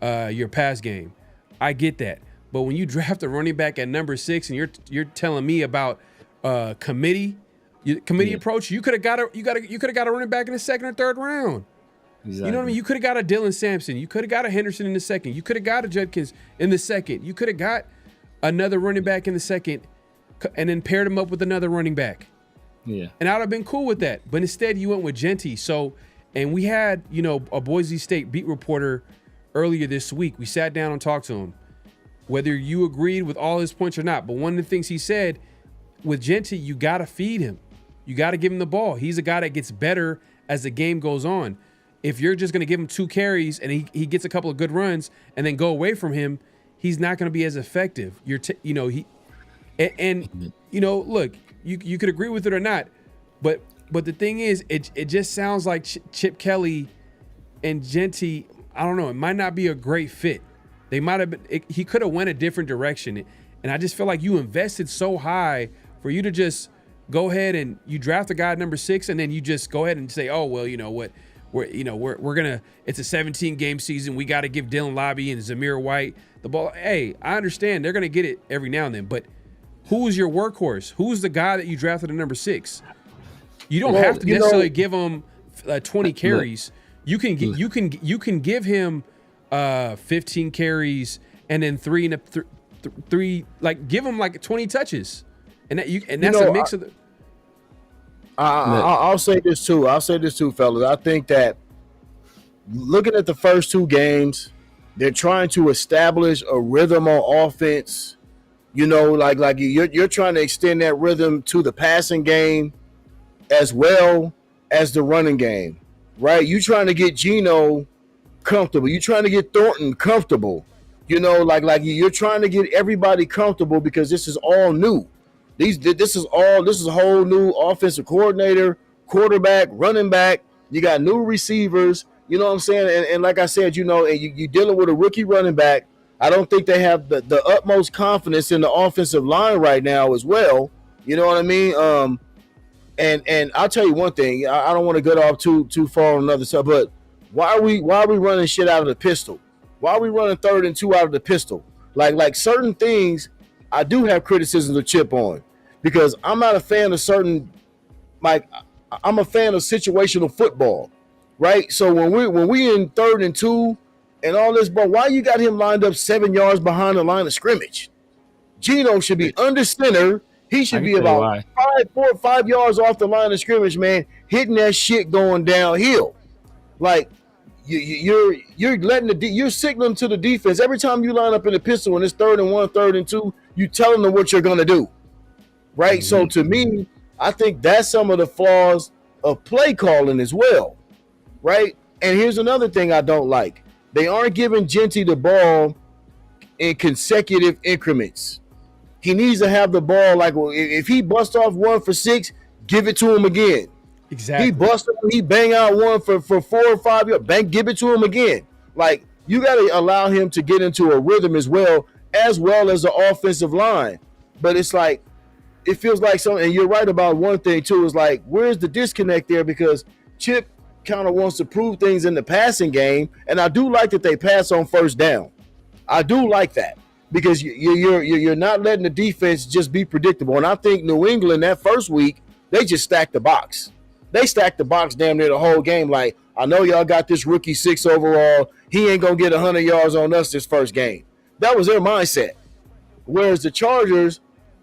your pass game. I get that. But when you draft a running back at number 6 and you're telling me about committee approach, you could have got a running back in the 2nd or 3rd round. Exactly. You know what I mean? You could have got a Dylan Sampson. You could have got a Henderson in the 2nd. You could have got a Judkins in the 2nd. You could have got another running back in the 2nd and then paired him up with another running back. Yeah. And I would have been cool with that. But instead you went with Jeanty. So, and we had, a Boise State beat reporter earlier this week. We sat down and talked to him, whether you agreed with all his points or not. But one of the things he said, with Jeanty, you got to feed him. You got to give him the ball. He's a guy that gets better as the game goes on. If you're just going to give him 2 carries and he gets a couple of good runs and then go away from him, he's not going to be as effective. Look, you could agree with it or not, but the thing is, it just sounds like Chip Kelly and Jeanty, I don't know, it might not be a great fit. They might have been. He could have went a different direction, and I just feel like you invested so high for you to just go ahead and you draft a guy at number 6, and then you just go ahead and say, oh well, you know what, we're gonna. It's a 17-game season. We got to give Dylan Lobby and Zamir White the ball. Hey, I understand they're gonna get it every now and then, but who's your workhorse? Who's the guy that you drafted at number 6? You don't have to necessarily give him 20 carries. You can give him 15 carries and then three like give him like 20 touches, and that's a mix of the. I'll say this too. Fellas. I think that looking at the first 2 games, they're trying to establish a rhythm on offense. Like you're trying to extend that rhythm to the passing game as well as the running game, right? You're trying to get Geno comfortable. You're trying to get Thornton comfortable. Like you're trying to get everybody comfortable because this is all new. This is a whole new offensive coordinator, quarterback, running back. You got new receivers. You know what I'm saying? And like I said, and you're dealing with a rookie running back. I don't think they have the utmost confidence in the offensive line right now as well. You know what I mean? And I'll tell you one thing. I don't want to get off too far on another stuff, but why are we running shit out of the pistol? Why are we running 3rd and 2 out of the pistol? Like certain things, I do have criticisms of Chip on because I'm not a fan of certain. Like I'm a fan of situational football, right? So when we in 3rd and 2. And all this, but why you got him lined up 7 yards behind the line of scrimmage? Geno should be under center. He should be about 4 or 5 yards off the line of scrimmage, man, hitting that shit going downhill. Like, you're letting you're signaling to the defense every time you line up in the pistol when it's 3rd and 1, 3rd and 2. You telling them what you're gonna do, right? Mm-hmm. So to me, I think that's some of the flaws of play calling as well, right? And here's another thing I don't like: they aren't giving Jeanty the ball in consecutive increments. He needs to have the ball like if he busts off 1 for 6, give it to him again. Exactly. He busted, he bang out 1 for 4 or 5 yards, give it to him again. Like, you got to allow him to get into a rhythm as well as the offensive line. But it's like, it feels like something, and you're right about one thing too, is like, where's the disconnect there? Because Chip kind of wants to prove things in the passing game, and I do like that they pass on 1st down. I do like that because you're not letting the defense just be predictable. And I think New England that first week, they just stacked the box. They stacked the box damn near the whole game. Like, I know y'all got this rookie 6 overall. He ain't going to get 100 yards on us this first game. That was their mindset. Whereas the Chargers,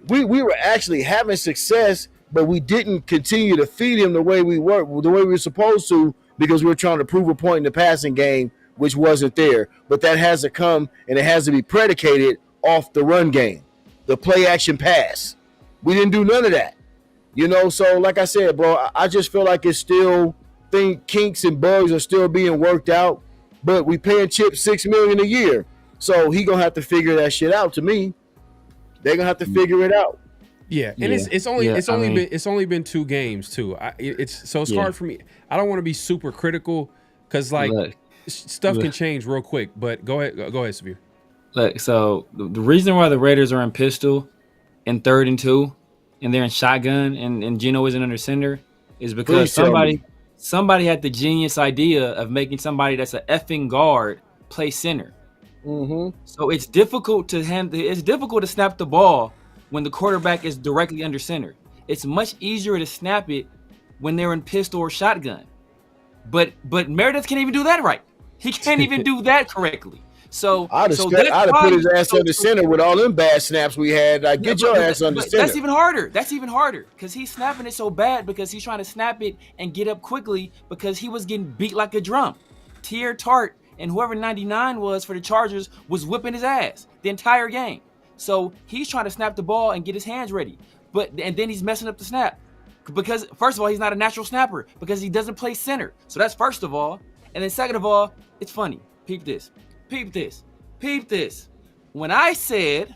we were actually having success, but we didn't continue to feed him the way we were supposed to, because we were trying to prove a point in the passing game, which wasn't there. But that has to come, and it has to be predicated off the run game, the play action pass. We didn't do none of that. So like I said, bro, I just feel like it's still kinks and bugs are still being worked out, but we paying Chip $6 million a year. So he going to have to figure that shit out. To me, they're going to have to figure it out. Yeah, and it's only been 2 games too. It's hard for me. I don't want to be super critical because stuff can change real quick. But go ahead, Sabir. Look, so the reason why the Raiders are in pistol in 3rd and 2, and they're in shotgun, and Geno isn't under center, is because somebody had the genius idea of making somebody that's an effing guard play center. Mm-hmm. So it's difficult to snap the ball when the quarterback is directly under center. It's much easier to snap it when they're in pistol or shotgun. But Meredith can't even do that right. He can't even do that correctly. So I'd have put his ass under center with all them bad snaps we had. Like, get your ass under center. That's even harder because he's snapping it so bad because he's trying to snap it and get up quickly because he was getting beat like a drum. Tier Tart and whoever 99 was for the Chargers was whipping his ass the entire game. So he's trying to snap the ball and get his hands ready. And then he's messing up the snap because, first of all, he's not a natural snapper because he doesn't play center. So that's first of all. And then second of all, it's funny. Peep this. When I said,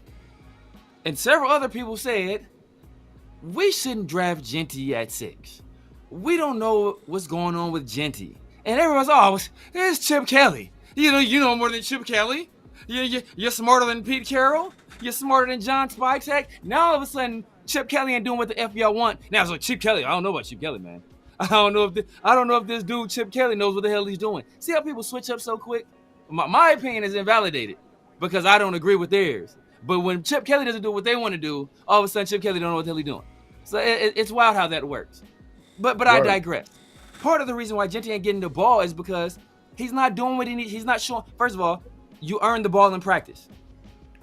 and several other people said, we shouldn't draft Jeanty at 6. We don't know what's going on with Jeanty. And everyone's, it's Chip Kelly. You know more than Chip Kelly. You're smarter than Pete Carroll. You're smarter than John Spivak. Now all of a sudden, Chip Kelly ain't doing what the FBI want. Now it's like, Chip Kelly. I don't know about Chip Kelly, man. I don't know if this dude Chip Kelly knows what the hell he's doing. See how people switch up so quick? My opinion is invalidated because I don't agree with theirs. But when Chip Kelly doesn't do what they want to do, all of a sudden Chip Kelly don't know what the hell he's doing. So it's wild how that works. But I digress. Part of the reason why Jeanty ain't getting the ball is because he's not doing what he needs. He's not showing. First of all, you earn the ball in practice.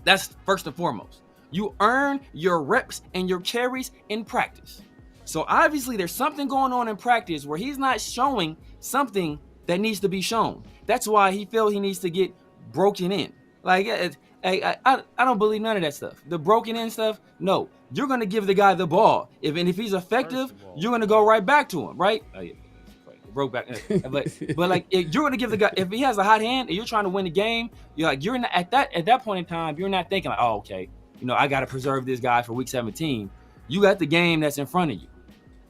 That's first and foremost. You earn your reps and your carries in practice. So obviously there's something going on in practice where he's not showing something that needs to be shown. That's why he feels he needs to get broken in. Like, I don't believe none of that stuff. The broken in stuff, no. You're going to give the guy the ball. If he's effective, you're going to go right back to him, right? Oh, yeah. Broke back. But like, if you're going to give the guy, if he has a hot hand and you're trying to win the game, you're not, at that point in time, you're not thinking like, oh, okay, I got to preserve this guy for week 17. You got the game that's in front of you.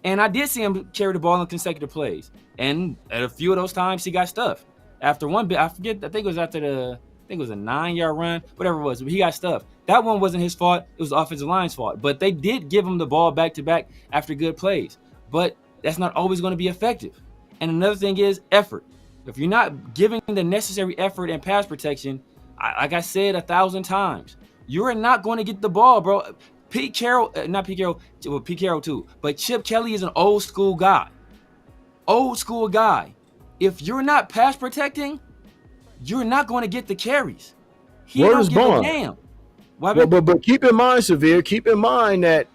And I did see him carry the ball in consecutive plays. And at a few of those times, he got stuffed. After one bit, I think it was a 9-yard run, whatever it was, but he got stuffed. That one wasn't his fault. It was the offensive line's fault. But they did give him the ball back-to-back after good plays. But that's not always going to be effective. And another thing is effort. If you're not giving the necessary effort and pass protection, like I said 1,000 times, you're not going to get the ball, bro. Pete Carroll too, but Chip Kelly is an old school guy. If you're not pass protecting, you're not going to get the carries. He Word don't is give born. a damn. But keep in mind, Severe, keep in mind that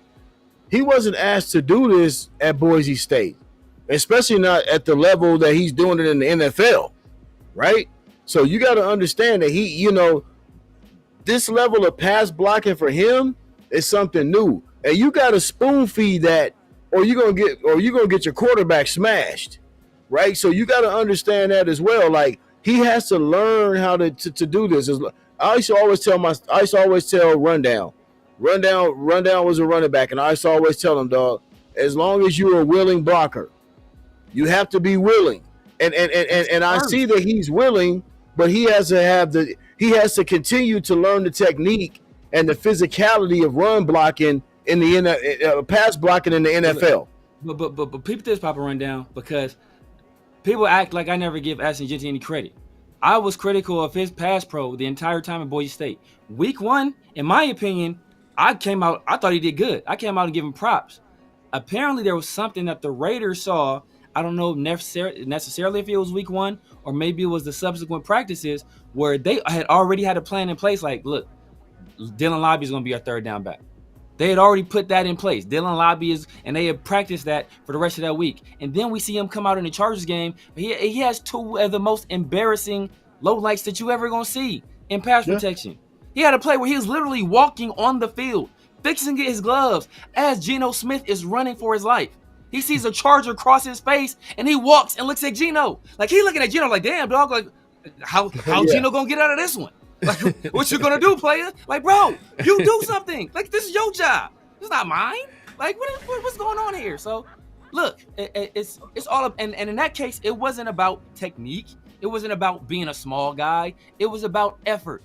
he wasn't asked to do this at Boise State, especially not at the level that he's doing it in the NFL. right? So you got to understand that this level of pass blocking for him is something new, and you got to spoon feed that, or you're gonna get your quarterback smashed, right? So you got to understand that as well. Like, he has to learn how to do this. I used to always tell Rundown was a running back, and I used to always tell him, dog, as long as you're a willing blocker, you have to be willing. And I see that he's willing, but he has to continue to learn the technique and the physicality of run blocking in the pass blocking in the NFL. But people this Papa Rundown, because people act like I never give Ashton Jeanty any credit. I was critical of his pass pro the entire time at Boise State. Week 1, in my opinion, I thought he did good. I came out and give him props. Apparently, there was something that the Raiders saw. I don't know necessarily if it was week 1 or maybe it was the subsequent practices where they had already had a plan in place. Like, look, Dylan Lobby is going to be our third down back. They had already put that in place. Dylan Lobby and they had practiced that for the rest of that week. And then we see him come out in the Chargers game. He has 2 of the most embarrassing low lights that you ever going to see in pass protection. He had a play where he was literally walking on the field, fixing his gloves as Geno Smith is running for his life. He sees a Charger cross his face, and he walks and looks at Geno. Like, he looking at Geno like, damn, dog, like, how Geno going to get out of this one? Like, what you going to do, player? Like, bro, you do something. Like, this is your job. It's not mine. Like, what's going on here? So, look, it's all up. And in that case, it wasn't about technique. It wasn't about being a small guy. It was about effort.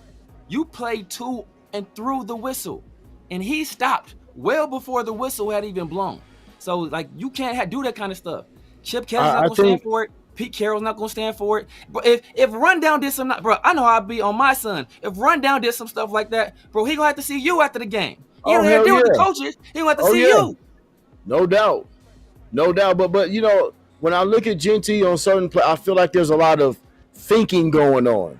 You played to and through the whistle, and he stopped well before the whistle had even blown. So, like, you can't do that kind of stuff. Chip Kelly's not going to stand for it. Pete Carroll's not going to stand for it. But if Rundown did some, bro, I know how I'd be on my son. If Rundown did some stuff like that, bro, he going to have to see you after the game. He don't have to deal with the coaches. He going to have to see you. No doubt. But when I look at Jeanty on certain play, I feel like there's a lot of thinking going on.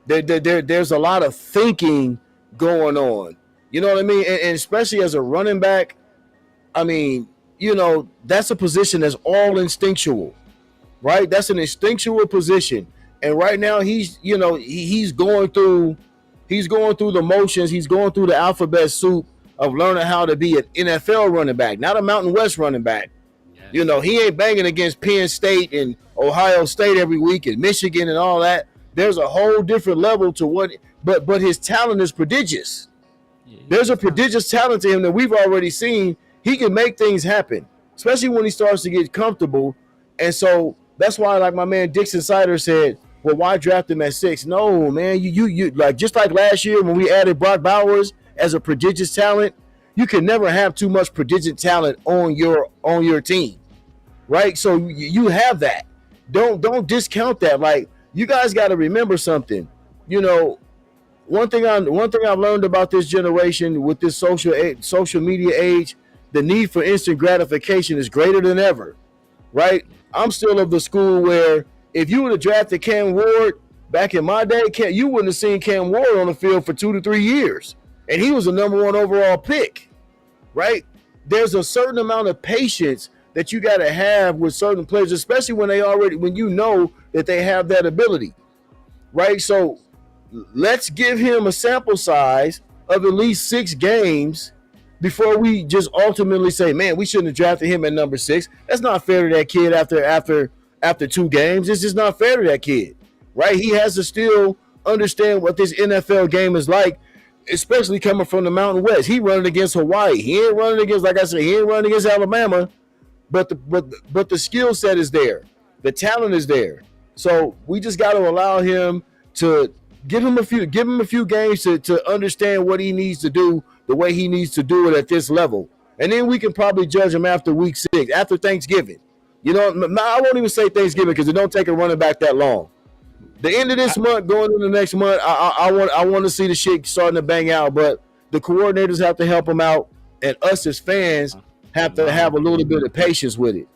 There's a lot of thinking going on. You know what I mean? And especially as a running back, I mean, that's a position that's all instinctual, right? That's an instinctual position. And right now he's going through the motions. He's going through the alphabet soup of learning how to be an NFL running back, not a Mountain West running back. Yes. He ain't banging against Penn State and Ohio State every week and Michigan and all that. There's a whole different level to what, but his talent is prodigious. Yeah, there's a prodigious talent to him that we've already seen. He can make things happen, especially when he starts to get comfortable. And so that's why, like my man Dixon Sider said, well, why draft him at 6? No, man, you like, just like last year when we added Brock Bowers as a prodigious talent, you can never have too much prodigious talent on your team, right? So you have that. Don't discount that. Like, you guys got to remember something. One thing I've learned about this generation with this social media age, the need for instant gratification is greater than ever, right? I'm still of the school where if you would have drafted Cam Ward back in my day, you wouldn't have seen Cam Ward on the field for 2 to 3 years. And he was the number 1 overall pick, right? There's a certain amount of patience that you got to have with certain players, especially when you know that they have that ability, right? So let's give him a sample size of at least 6 games before we just ultimately say, man, we shouldn't have drafted him at number 6. That's not fair to that kid after 2 games. It's just not fair to that kid, right? He has to still understand what this NFL game is like, especially coming from the Mountain West. He running against Hawaii. He ain't running against, like I said, he ain't running against Alabama, but the skill set is there. The talent is there. So we just got to allow him to give him a few games to understand what he needs to do, the way he needs to do it at this level. And then we can probably judge him after week 6, after Thanksgiving. I won't even say Thanksgiving because it don't take a running back that long. The end of this month, going into the next month, I want to see the shit starting to bang out, but the coordinators have to help him out, and us as fans have to have a little bit of patience with it.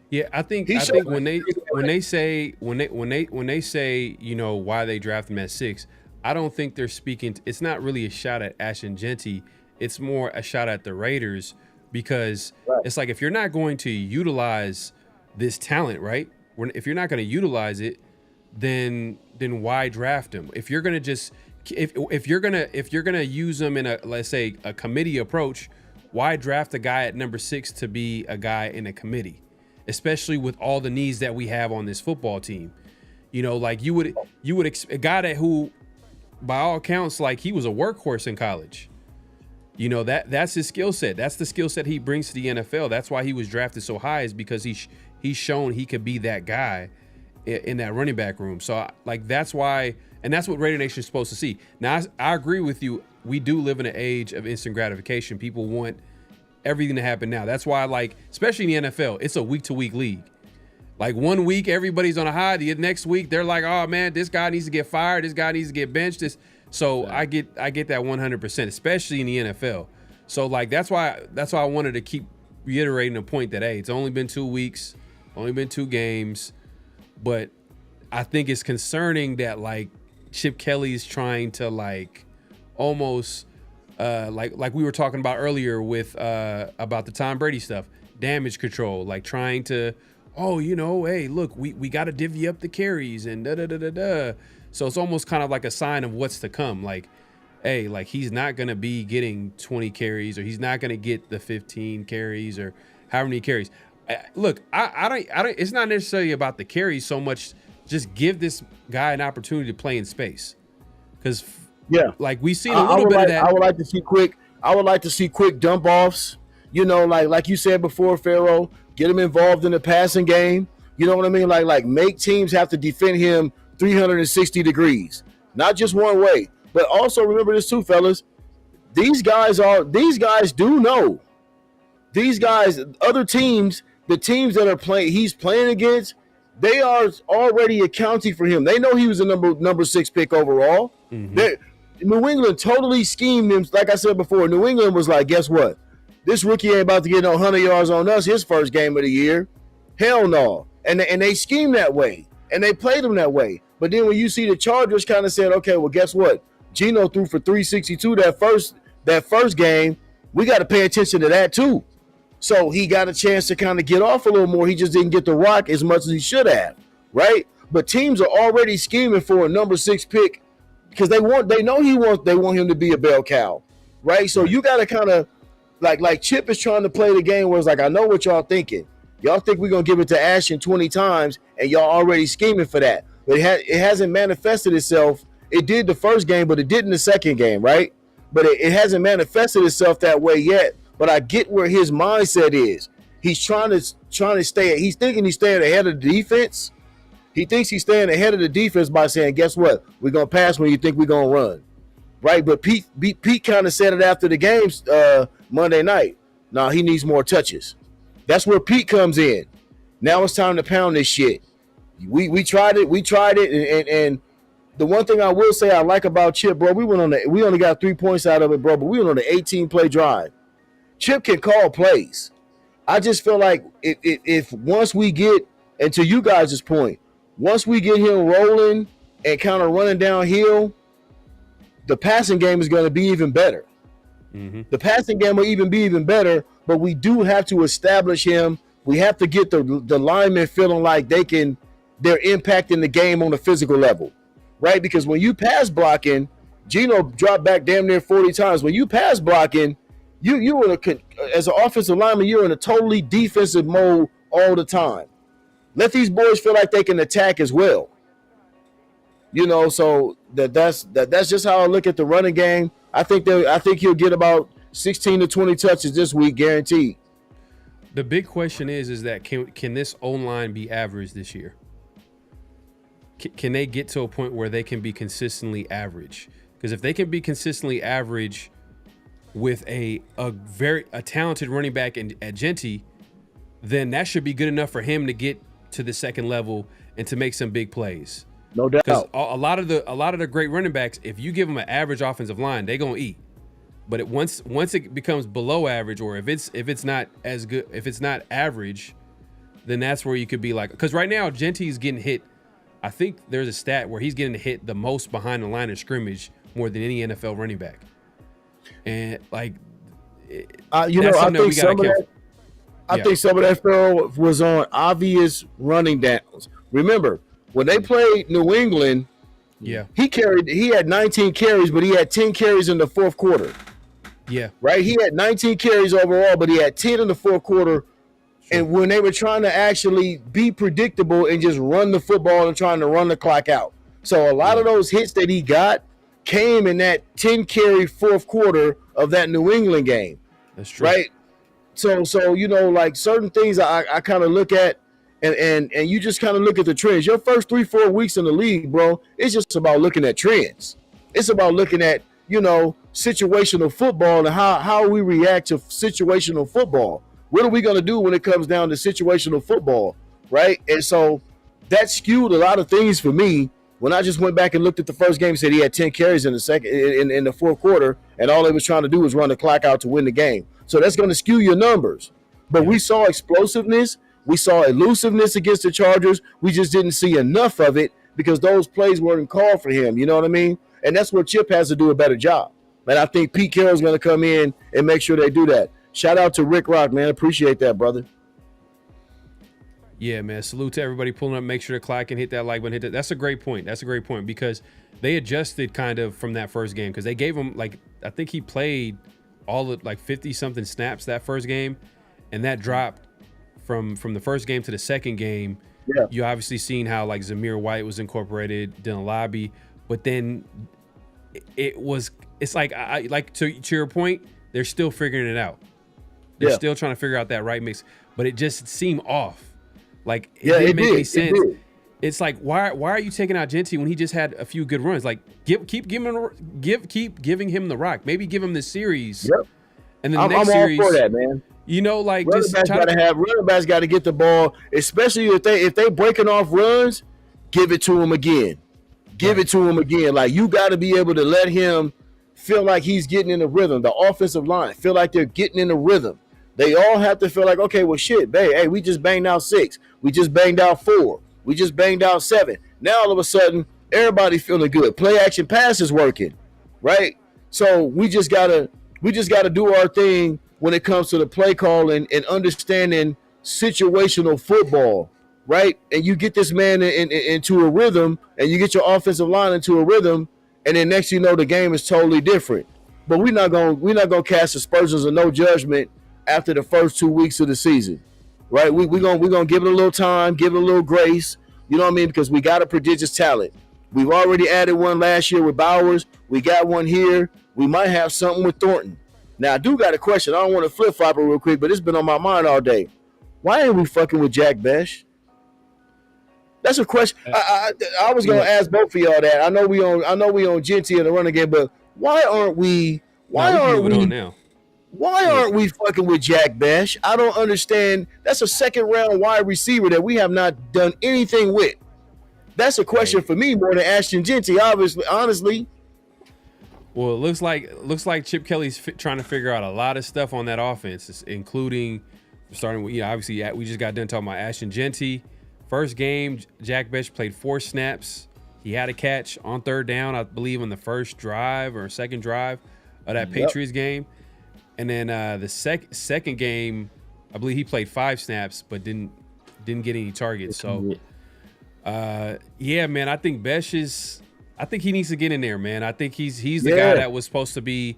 Yeah, I think when they say why they draft him at 6, I don't think they're speaking. It's not really a shot at Ashton Jeanty. It's more a shot at the Raiders because it's like, if you're not going to utilize this talent, right? If you're not going to utilize it, then why draft him? If you're gonna just if you're gonna use him in a, let's say, a committee approach, why draft a guy at number 6 to be a guy in a committee, especially with all the needs that we have on this football team? You know, like you would a guy that who, by all accounts, like he was a workhorse in college. You know, that's his skill set. That's the skill set he brings to the NFL. That's why he was drafted so high, is because he's shown he could be that guy in that running back room. So like that's why, and that's what Raider Nation is supposed to see. Now I agree with you. We do live in an age of instant gratification. People want everything to happen now. That's why, like, especially in the NFL, it's a week-to-week league. Like 1 week, everybody's on a high. The next week, they're like, "Oh man, this guy needs to get fired. This guy needs to get benched." So I get that 100%, especially in the NFL. So like that's why I wanted to keep reiterating the point that, hey, it's only been 2 weeks, only been 2 games, but I think it's concerning that like Chip Kelly's trying to like almost like we were talking about earlier with about the Tom Brady stuff, damage control, like trying to, oh, you know, hey, look, we got to divvy up the carries and da-da-da-da-da. So it's almost kind of like a sign of what's to come. Like, hey, like he's not going to be getting 20 carries, or he's not going to get the 15 carries or how many carries. Look, I don't, it's not necessarily about the carries so much. Just give this guy an opportunity to play in space. Because, yeah, like we've seen a little bit of that. I would like to see quick dump offs. You know, like you said before, Pharaoh, get him involved in the passing game. You know what I mean? Like make teams have to defend him 360 degrees, not just one way. But also remember this too, fellas. These guys do know. These guys, other teams, the teams that he's playing against, they are already accounting for him. They know he was a number 6 pick overall. Mm-hmm. New England totally schemed him. Like I said before, New England was like, guess what? This rookie ain't about to get no 100 yards on us his first game of the year. Hell no. And they schemed that way. And they played him that way. But then when you see the Chargers kind of said, okay, well, guess what? Geno threw for 362 that first game. We got to pay attention to that too. So he got a chance to kind of get off a little more. He just didn't get the rock as much as he should have, right? But teams are already scheming for a number 6 pick because they want him to be a bell cow, right? So you got to kind of like Chip is trying to play the game where it's like, I know what y'all thinking. Y'all think we're gonna give it to Ashton 20 times, and y'all already scheming for that. But it hasn't manifested itself. It did the first game, but it didn't the second game, right? But it hasn't manifested itself that way yet. But I get where his mindset is. He's trying to stay. He's thinking he's staying ahead of the defense. He thinks he's staying ahead of the defense by saying, "Guess what? We're gonna pass when you think we're gonna run." Right? But Pete kind of said it after the games Monday night. Now he needs more touches. That's where Pete comes in. Now it's time to pound this shit. We tried it, and the one thing I will say I like about Chip, bro, we only got 3 points out of it, bro, but we went on an 18-play drive. Chip can call plays. I just feel like if once we get, and to you guys' point, once we get him rolling and kind of running downhill, the passing game is going to be even better. Mm-hmm. The passing game will be even better, but we do have to establish him. We have to get the linemen feeling like they're impacting the game on a physical level, right? Because when you pass blocking, Geno dropped back damn near 40 times. When you pass blocking, you as an offensive lineman, you're in a totally defensive mode all the time. Let these boys feel like they can attack as well. You know, so that's just how I look at the running game. I think he'll get about 16 to 20 touches this week, guaranteed. The big question is that can this O-line be average this year? Can they get to a point where they can be consistently average? Because if they can be consistently average with a talented running back at Jeanty, then that should be good enough for him to get to the second level and to make some big plays. No doubt. Because a lot of the great running backs, if you give them an average offensive line, they're gonna eat. But once it becomes below average, or if it's not as good, if it's not average, then that's where you could be like, because right now Jeanty's getting hit. I think there's a stat where he's getting hit the most behind the line of scrimmage more than any NFL running back. And like, I think some of that Pharaoh was on obvious running downs. Remember, When they played New England, he had 19 carries, but he had 10 carries in the fourth quarter. Yeah. Right? He had 19 carries overall, but he had 10 in the fourth quarter. And when they were trying to actually be predictable and just run the football and trying to run the clock out. So a lot of those hits that he got came in that 10 carry fourth quarter of that New England game. That's true. Right? So like certain things I kind of look at and you just kind of look at the trends. Your first 3-4 weeks in the league, bro, it's just about looking at trends. It's about looking at, situational football and how we react to situational football. What are we going to do when it comes down to situational football, right? And so that skewed a lot of things for me when I just went back and looked at the first game and said he had 10 carries in the second in the fourth quarter, and all they was trying to do was run the clock out to win the game. So that's going to skew your numbers. But we saw explosiveness. We saw elusiveness against the Chargers. We just didn't see enough of it because those plays weren't called for him. You know what I mean? And that's where Chip has to do a better job. And I think Pete Carroll's going to come in and make sure they do that. Shout out to Rick Rock, man. Appreciate that, brother. Yeah, man. Salute to everybody pulling up. Make sure to clack and hit that like button. That's a great point. Because they adjusted kind of from that first game because they gave him I think he played all of 50-something snaps that first game, and that dropped from the first game to the second game. Yeah. You obviously seen how Zamir White was incorporated, Dylan Lobby, but then it's like to your point, they're still figuring it out. They're still trying to figure out that right mix, but it just seemed off. It didn't make any sense. It's like why are you taking out Jeanty when he just had a few good runs? Keep giving him the rock. Maybe give him the series. Yep. And then the next series, all for that, man. Running backs got to get the ball, especially if they breaking off runs. Give it to him again. Give it to him again. You got to be able to let him feel like he's getting in the rhythm. The offensive line feel like they're getting in the rhythm. They all have to feel like, okay, well, shit, babe, hey, we just banged out 6. We just banged out 4. We just banged out 7. Now all of a sudden, everybody feeling good. Play action pass is working, right? So we just gotta do our thing when it comes to the play call and understanding situational football, right? And you get this man into a rhythm, and you get your offensive line into a rhythm, and then next you know the game is totally different. But we're not gonna cast aspersions of no judgment after the first 2 weeks of the season, right? We're gonna give it a little time, give it a little grace, you know what I mean? Because we got a prodigious talent. We've already added one last year with Bowers. We got one here. We might have something with Thornton. Now I do got a question. I don't want to flip flop it real quick, but it's been on my mind all day. Why ain't we fucking with Jack Besh? That's a question. I was gonna ask both of y'all that. I know we on Jeanty in the running game, but why aren't we? Why aren't we fucking with Jack Besh? I don't understand. That's a second round wide receiver that we have not done anything with. That's a question for me more than Ashton Jeanty, obviously, honestly. Well, it looks like Chip Kelly's trying to figure out a lot of stuff on that offense, including starting with, obviously we just got done talking about Ashton Jeanty. First game, Jack Besh played 4 snaps. He had a catch on third down, I believe, on the first drive or second drive of that Patriots game. And then the second game, I believe he played 5 snaps, but didn't get any targets. So, man, I think Besh I think he needs to get in there, man. I think he's the guy that was supposed to be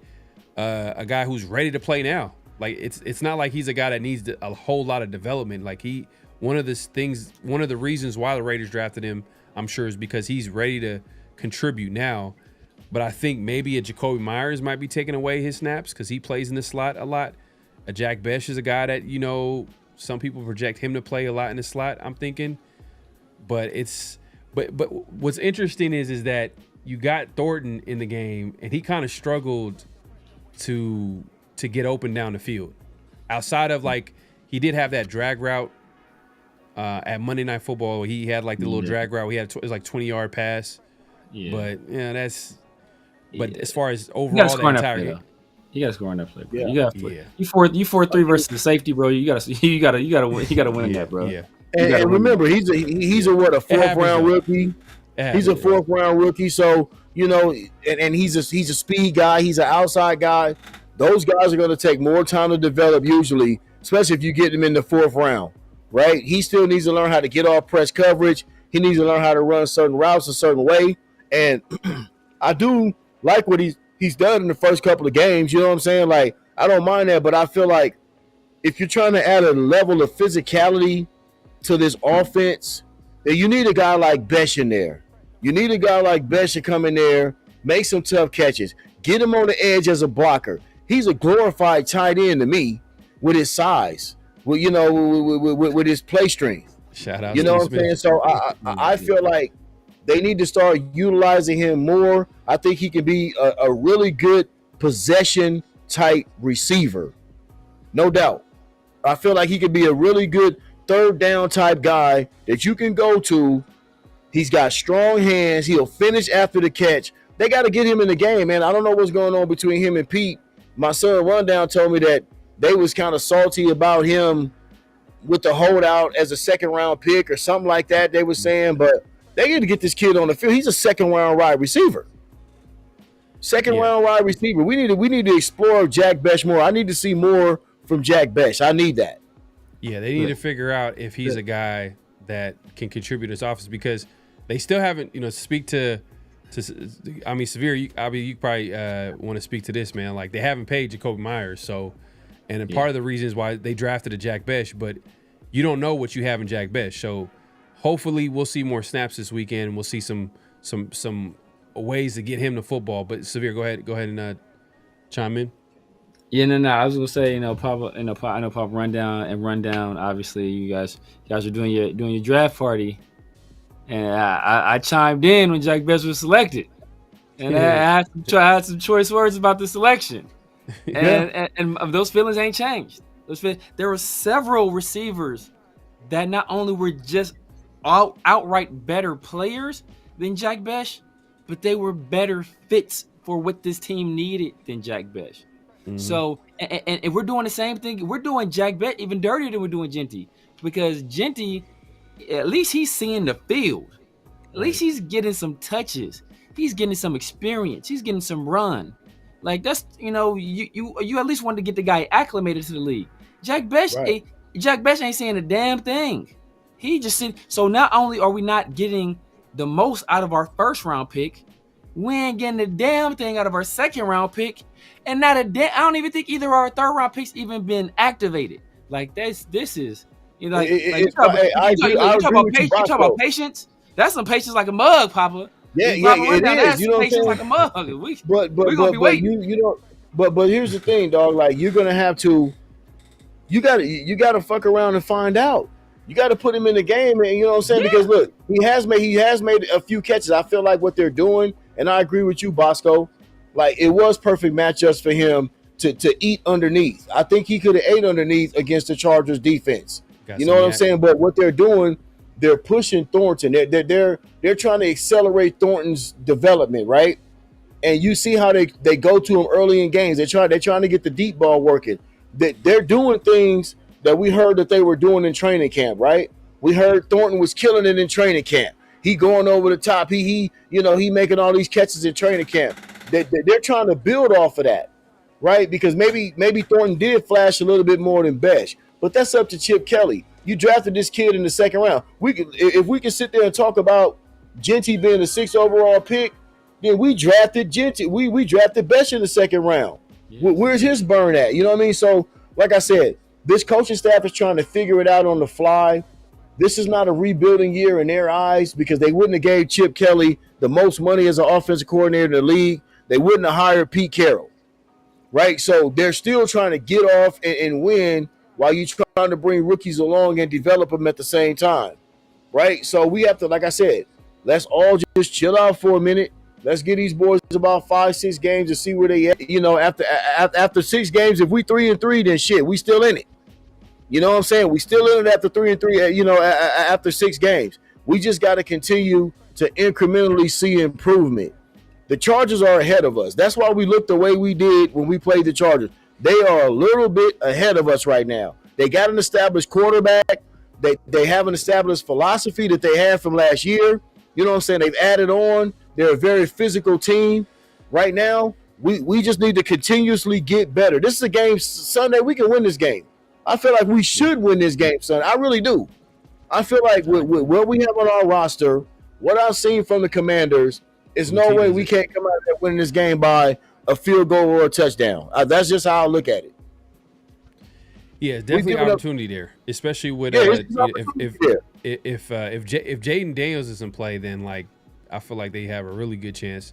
a guy who's ready to play now. It's not like he's a guy that needs a whole lot of development. One of the reasons why the Raiders drafted him, I'm sure, is because he's ready to contribute now. But I think maybe a Jacoby Myers might be taking away his snaps because he plays in the slot a lot. A Jack Besh is a guy that, some people project him to play a lot in the slot, I'm thinking. But what's interesting is that you got Thornton in the game, and he kind of struggled to get open down the field. Outside of he did have that drag route at Monday Night Football. He had the little drag route. He had it was 20-yard pass. Yeah. But that's. But as far as overall the entire game, you gotta score on that play, bro. Yeah. You got you 4-3 versus the safety, bro. You gotta win that, bro. Yeah. And remember, he's a fourth round rookie. He's a fourth round rookie, so and he's a speed guy. He's an outside guy. Those guys are going to take more time to develop usually, especially if you get them in the 4th round, right? He still needs to learn how to get off press coverage. He needs to learn how to run certain routes a certain way. And I do like what he's done in the first couple of games. You know what I'm saying? Like, I don't mind that, but I feel like if you're trying to add a level of physicality to this offense, then you need a guy like Besh in there. You need a guy like Besh to come in there, make some tough catches, get him on the edge as a blocker. He's a glorified tight end to me with his size, with his play strength. Shout out, you know what I'm saying? So I feel like they need to start utilizing him more. I think he can be a really good possession type receiver, no doubt. I feel like he could be a really good third down type guy that you can go to. He's got strong hands. He'll finish after the catch. They got to get him in the game, man. I don't know what's going on between him and Pete. My son Rundown told me that they was kind of salty about him with the holdout as a second-round pick or something like that, they were saying. But they need to get this kid on the field. He's a second-round wide receiver. Second-round wide receiver. We need to explore Jack Besh more. I need to see more from Jack Besh. I need that. Yeah, they need to figure out if he's a guy that can contribute to his offense, because they still haven't, speak to Severe, you probably want to speak to this, man. Like, they haven't paid Jacoby Myers, so – and part of the reason is why they drafted a Jack Besh, but you don't know what you have in Jack Besh. So hopefully we'll see more snaps this weekend, and we'll see some ways to get him to football. But Severe, go ahead and chime in. Yeah, no. I was gonna say, Papa, I know Papa Rundown. Obviously, you guys are doing your draft party, and I chimed in when Jack Besh was selected, and I had some choice words about the selection. And those feelings ain't changed. There were several receivers that not only were just outright better players than Jack Besh, but they were better fits for what this team needed than Jack Besh. Mm-hmm. So, and we're doing the same thing. We're doing Jack Besh even dirtier than we're doing Jeanty, because Jeanty, at least he's seeing the field. At least he's getting some touches. He's getting some experience. He's getting some run. Like, that's, you at least wanted to get the guy acclimated to the league. Jack Besh ain't saying a damn thing. He just said, so not only are we not getting the most out of our first round pick, we ain't getting the damn thing out of our second round pick, and I don't even think either of our third round picks even been activated. Like, this is, you talk about patience. That's some patience like a mug, Papa. Yeah, it is. You know what I'm saying? Like a mug. We're gonna be waiting. But here's the thing, dog. Like, you're gonna have to, you gotta fuck around and find out. You got to put him in the game, and you know what I'm saying? Yeah. Because look, he has made a few catches. I feel like what they're doing, and I agree with you, Bosco. Like, it was perfect matchups for him to eat underneath. I think he could have ate underneath against the Chargers defense. You know what I'm saying? But what they're doing, they're pushing Thornton. They're trying to accelerate Thornton's development, right? And you see how they go to him early in games. They're trying to get the deep ball working. They're doing things that we heard that they were doing in training camp, right? We heard Thornton was killing it in training camp. He going over the top. He making all these catches in training camp. They're trying to build off of that, right? Because maybe Thornton did flash a little bit more than Besh, but that's up to Chip Kelly. You drafted this kid in the second round. If we can sit there and talk about Jeanty being the 6th overall pick, then we drafted Jeanty. We drafted Besh in the second round. Yes. Where's his burn at? You know what I mean? So, like I said, this coaching staff is trying to figure it out on the fly. This is not a rebuilding year in their eyes, because they wouldn't have gave Chip Kelly the most money as an offensive coordinator in the league. They wouldn't have hired Pete Carroll, right? So they're still trying to get off and win while you're trying to bring rookies along and develop them at the same time, right? So we have to, like I said, let's all just chill out for a minute. Let's give these boys about 5-6 games to see where they at. You know, after 6 games, if we 3-3, then shit, we still in it. You know what I'm saying? We still in it after 3-3. You know, after 6 games, we just got to continue to incrementally see improvement. The Chargers are ahead of us. That's why we looked the way we did when we played the Chargers. They are a little bit ahead of us right now. They got an established quarterback. They have an established philosophy that they had from last year. You know what I'm saying? They've added on. They're a very physical team. Right now, we just need to continuously get better. This is a game Sunday. We can win this game. I feel like we should win this game, son. I really do. I feel like with what we have on our roster, what I've seen from the Commanders, is no way we can't come out there winning this game by a field goal or a touchdown. That's just how I look at it. Yeah, it's definitely an opportunity there, especially with if Jaden Daniels is in play, then like I feel like they have a really good chance.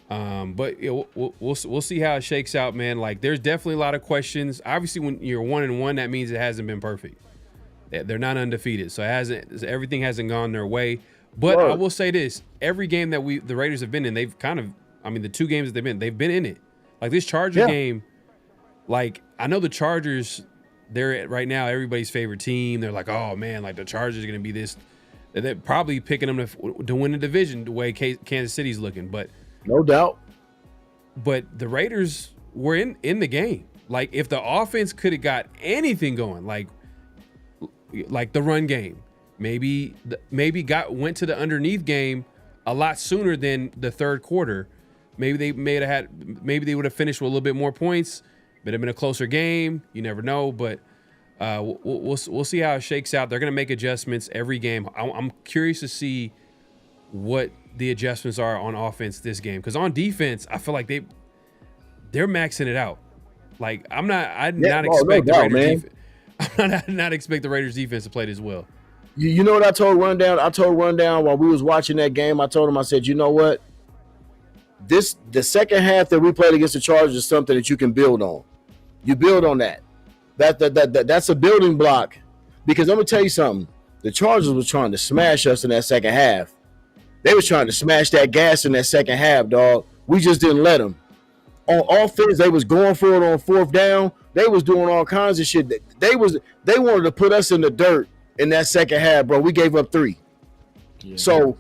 But we'll see how it shakes out, man. Like there's definitely a lot of questions. Obviously, when you're 1-1, that means it hasn't been perfect. They're not undefeated, so everything hasn't gone their way. But I will say this: every game that the Raiders have been in, they've kind of, I mean, the 2 games that they've been in it. Like this Chargers game, like I know the Chargers. They're right now everybody's favorite team. They're like, oh man, like the Chargers are going to be this. They're probably picking them to win the division the way Kansas City's looking, but no doubt. But the Raiders were in the game. Like if the offense could have got anything going, like the run game, maybe went to the underneath game a lot sooner than the third quarter. Maybe they would have finished with a little bit more points. But it'd been a closer game. You never know, but we'll see how it shakes out. They're going to make adjustments every game. I'm curious to see what the adjustments are on offense this game, because on defense, I feel like they're maxing it out. Like I did not expect the Raiders defense to play this well. You know what I told Rundown? I told Rundown while we was watching that game. I told him, I said, you know what? The second half that we played against the Chargers is something that you can build on. You build on that. That's a building block. Because I'm gonna tell you something. The Chargers was trying to smash us in that second half. They was trying to smash that gas in that second half, dog. We just didn't let them. On offense, they was going for it on fourth down. They was doing all kinds of shit. They wanted to put us in the dirt in that second half, bro. We gave up 3. Yeah. So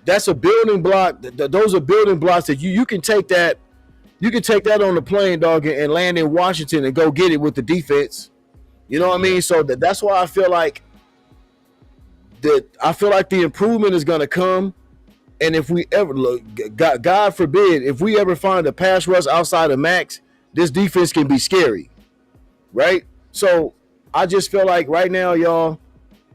that's a building block. Those are building blocks that you can take that. You can take that on the plane, dog, and land in Washington and go get it with the defense. You know what I mean? So that's why I feel like the improvement is going to come. And if we ever look, God forbid, if we ever find a pass rush outside of Max, this defense can be scary, right? So I just feel like right now, y'all,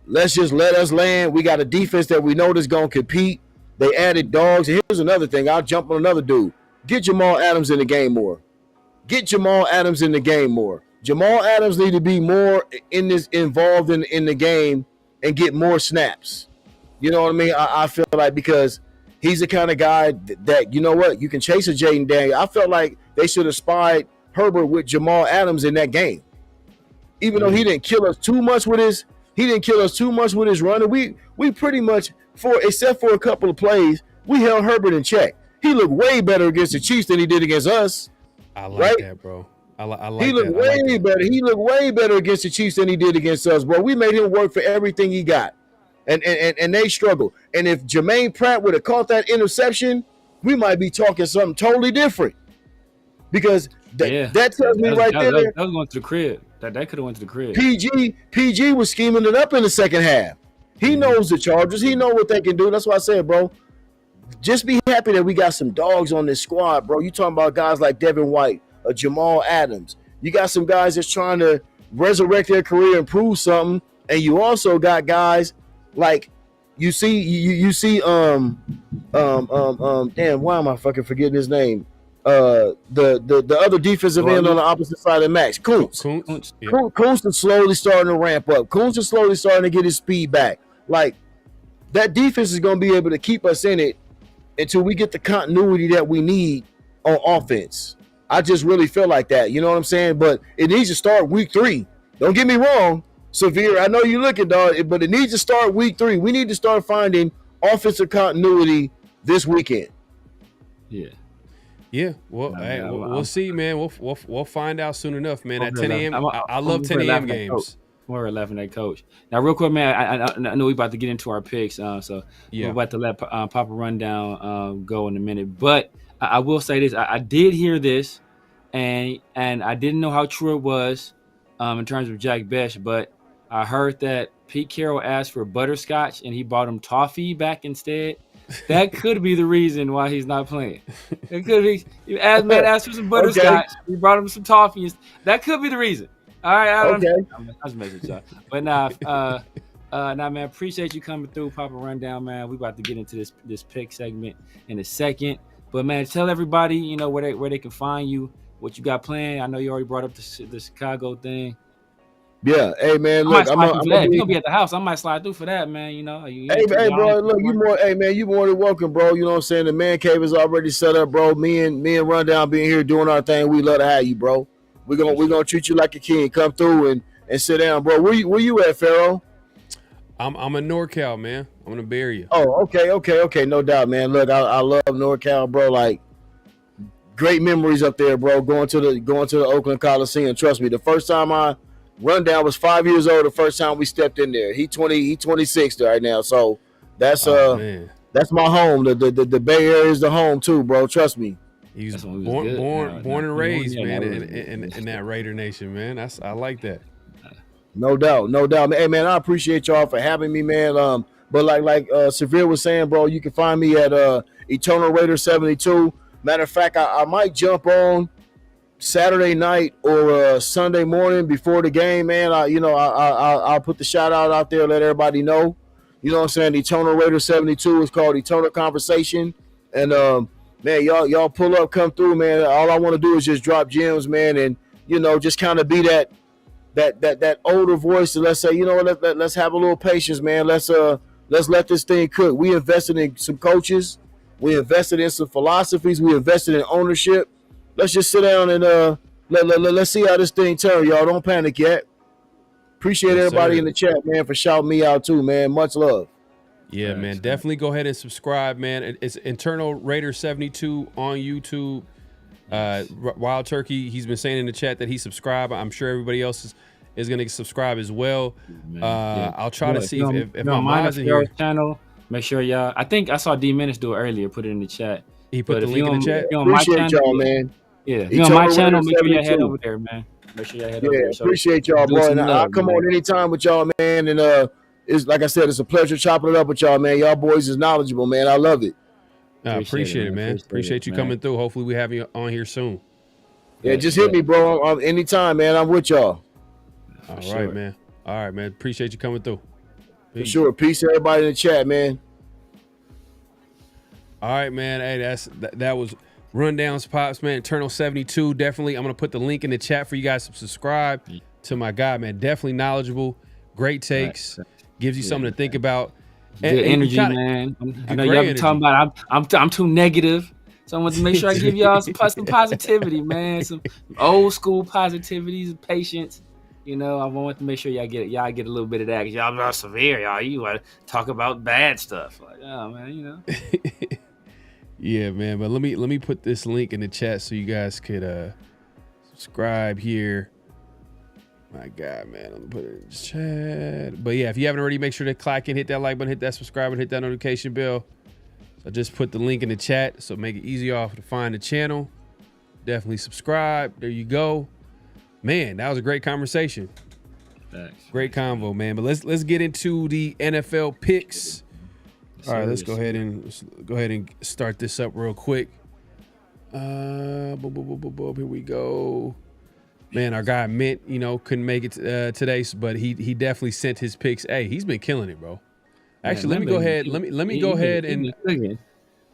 let's just let us land. We got a defense that we know that's going to compete. They added dogs. And here's another thing. I'll jump on another dude. Get Jamal Adams in the game more. Jamal Adams need to be more involved in the game and get more snaps. You know what I mean? I feel like because he's the kind of guy that you know what? You can chase a Jaden Daniels. I felt like they should have spied Herbert with Jamal Adams in that game. Even though he didn't kill us too much with his running. We pretty much, except for a couple of plays, we held Herbert in check. He looked way better against the Chiefs than he did against us. I like that, bro. I like he looked way better. He looked way better against the Chiefs than he did against us, bro. We made him work for everything he got. And they struggled. And if Jermaine Pratt would have caught that interception, we might be talking something totally different. Because that tells me right there. That was going to the crib. That could have went to the crib. PG was scheming it up in the second half. He knows the Chargers. He knows what they can do. That's why I said, bro, just be happy that we got some dogs on this squad, bro. You talking about guys like Devin White, Jamal Adams. You got some guys that's trying to resurrect their career and prove something. And you also got guys like you see damn, why am I fucking forgetting his name? The other defensive end on the opposite side of Max, Kuntz. Kuntz is slowly starting to ramp up. Kuntz is slowly starting to get his speed back. Like that defense is going to be able to keep us in it until we get the continuity that we need on offense. I just really feel like that. You know what I'm saying? But it needs to start week 3. Don't get me wrong, Severe. I know you're looking, dog, but it needs to start week 3. We need to start finding offensive continuity this weekend. Yeah. Yeah, well, we'll see, man. We'll find out soon enough, man. At 10 a.m., I love 10 a.m. games. We're laughing at Coach. Now, real quick, man, I know we're about to get into our picks, so we're about to let Papa Rundown go in a minute. But I will say this. I did hear this, and I didn't know how true it was in terms of Jack Bech, but I heard that Pete Carroll asked for butterscotch, and he bought him toffee back instead. That could be the reason why he's not playing. It could be. Matt asked for some butterscotch. Okay. We brought him some toffee. That could be the reason. All right. I was messing with y'all. But Now, man, appreciate you coming through, Papa Rundown, man. We about to get into this pick segment in a second. But, man, tell everybody, you know, where they can find you, what you got planned. I know you already brought up the Chicago thing. Yeah, hey man, look, I'm if you gonna be at the house, I might slide through for that, man. You know, hey bro, look, you more than welcome, bro. You know what I'm saying? The man cave is already set up, bro. Me and Rundown being here doing our thing. We love to have you, bro. We're gonna treat you like a king. Come through and sit down, bro. Where you at, Pharaoh? I'm in NorCal, man. I'm gonna bury you. Oh, okay, no doubt, man. Look, I love NorCal, bro. Like, great memories up there, bro. Going to the Oakland Coliseum. Trust me, the first time Rundown was 5 years old. The first time we stepped in there, he 26 right now. So that's that's my home. The Bay Area is the home too, bro. Trust me. He was born and raised, man, in that Raider Nation, man. I like that. No doubt. Hey, man, I appreciate y'all for having me, man. But like Severe was saying, bro, you can find me at Eternal Raider 72. Matter of fact, I might jump on Saturday night or Sunday morning before the game, man. I'll put the shout out there, let everybody know. You know what I'm saying? Eternal Raider 72 is called Eternal Conversation. And man, y'all pull up, come through, man. All I want to do is just drop gems, man, and just kind of be that older voice. And let's say, let's have a little patience, man. Let's let this thing cook. We invested in some coaches, we invested in some philosophies, we invested in ownership. Let's just sit down and let's see how this thing turns, y'all. Don't panic yet. Appreciate everybody in the chat, man, for shouting me out too, man. Much love. Yeah, man. Definitely go ahead and subscribe, man. It's Internal Raider 72 on YouTube. Wild Turkey, he's been saying in the chat that he subscribed. I'm sure everybody else is going to subscribe as well. I'll try to see if my mom's in here. Channel, make sure y'all. I think I saw D Menace do it earlier. Put it in the chat. He put the link in the chat. Appreciate y'all, man. Yeah, if you're on my channel, make sure you head over there, man. Make sure you head over there. So appreciate y'all, boy. And I'll come on anytime with y'all, man. And it's like I said, it's a pleasure chopping it up with y'all, man. Y'all boys is knowledgeable, man. I love it. I appreciate it, man. Appreciate you coming through. Hopefully we have you on here soon. Yeah, just hit me, bro. Anytime, man. I'm with y'all. All right, man. All right, man. Appreciate you coming through. For sure. Peace to everybody in the chat, man. All right, man. Hey, that was Rundowns Pops, man. Eternal 72. Definitely, I'm gonna put the link in the chat for you guys to subscribe to my guy, man. Definitely knowledgeable, great takes, gives you something to think about. Good energy, man. I know y'all been talking about I'm too negative, so I want to make sure I give y'all some positivity, man. Some old school positivity, patience. I want to make sure y'all get a little bit of that. Cause y'all are severe, y'all. You want to talk about bad stuff, like, oh man, Yeah, man. But let me put this link in the chat so you guys could subscribe here. My God, man. Let me put it in the chat. But yeah, if you haven't already, make sure to click and hit that like button, hit that subscribe, and hit that notification bell. So just put the link in the chat, so make it easy off to find the channel. Definitely subscribe. There you go. Man, that was a great conversation. Thanks. Great convo, man. But let's get into the NFL picks. All right, let's go ahead and start this up real quick. Here we go. Man, our guy Mint, couldn't make it today, but he definitely sent his picks. Hey, he's been killing it, bro. Actually, let me go ahead. Let me go ahead and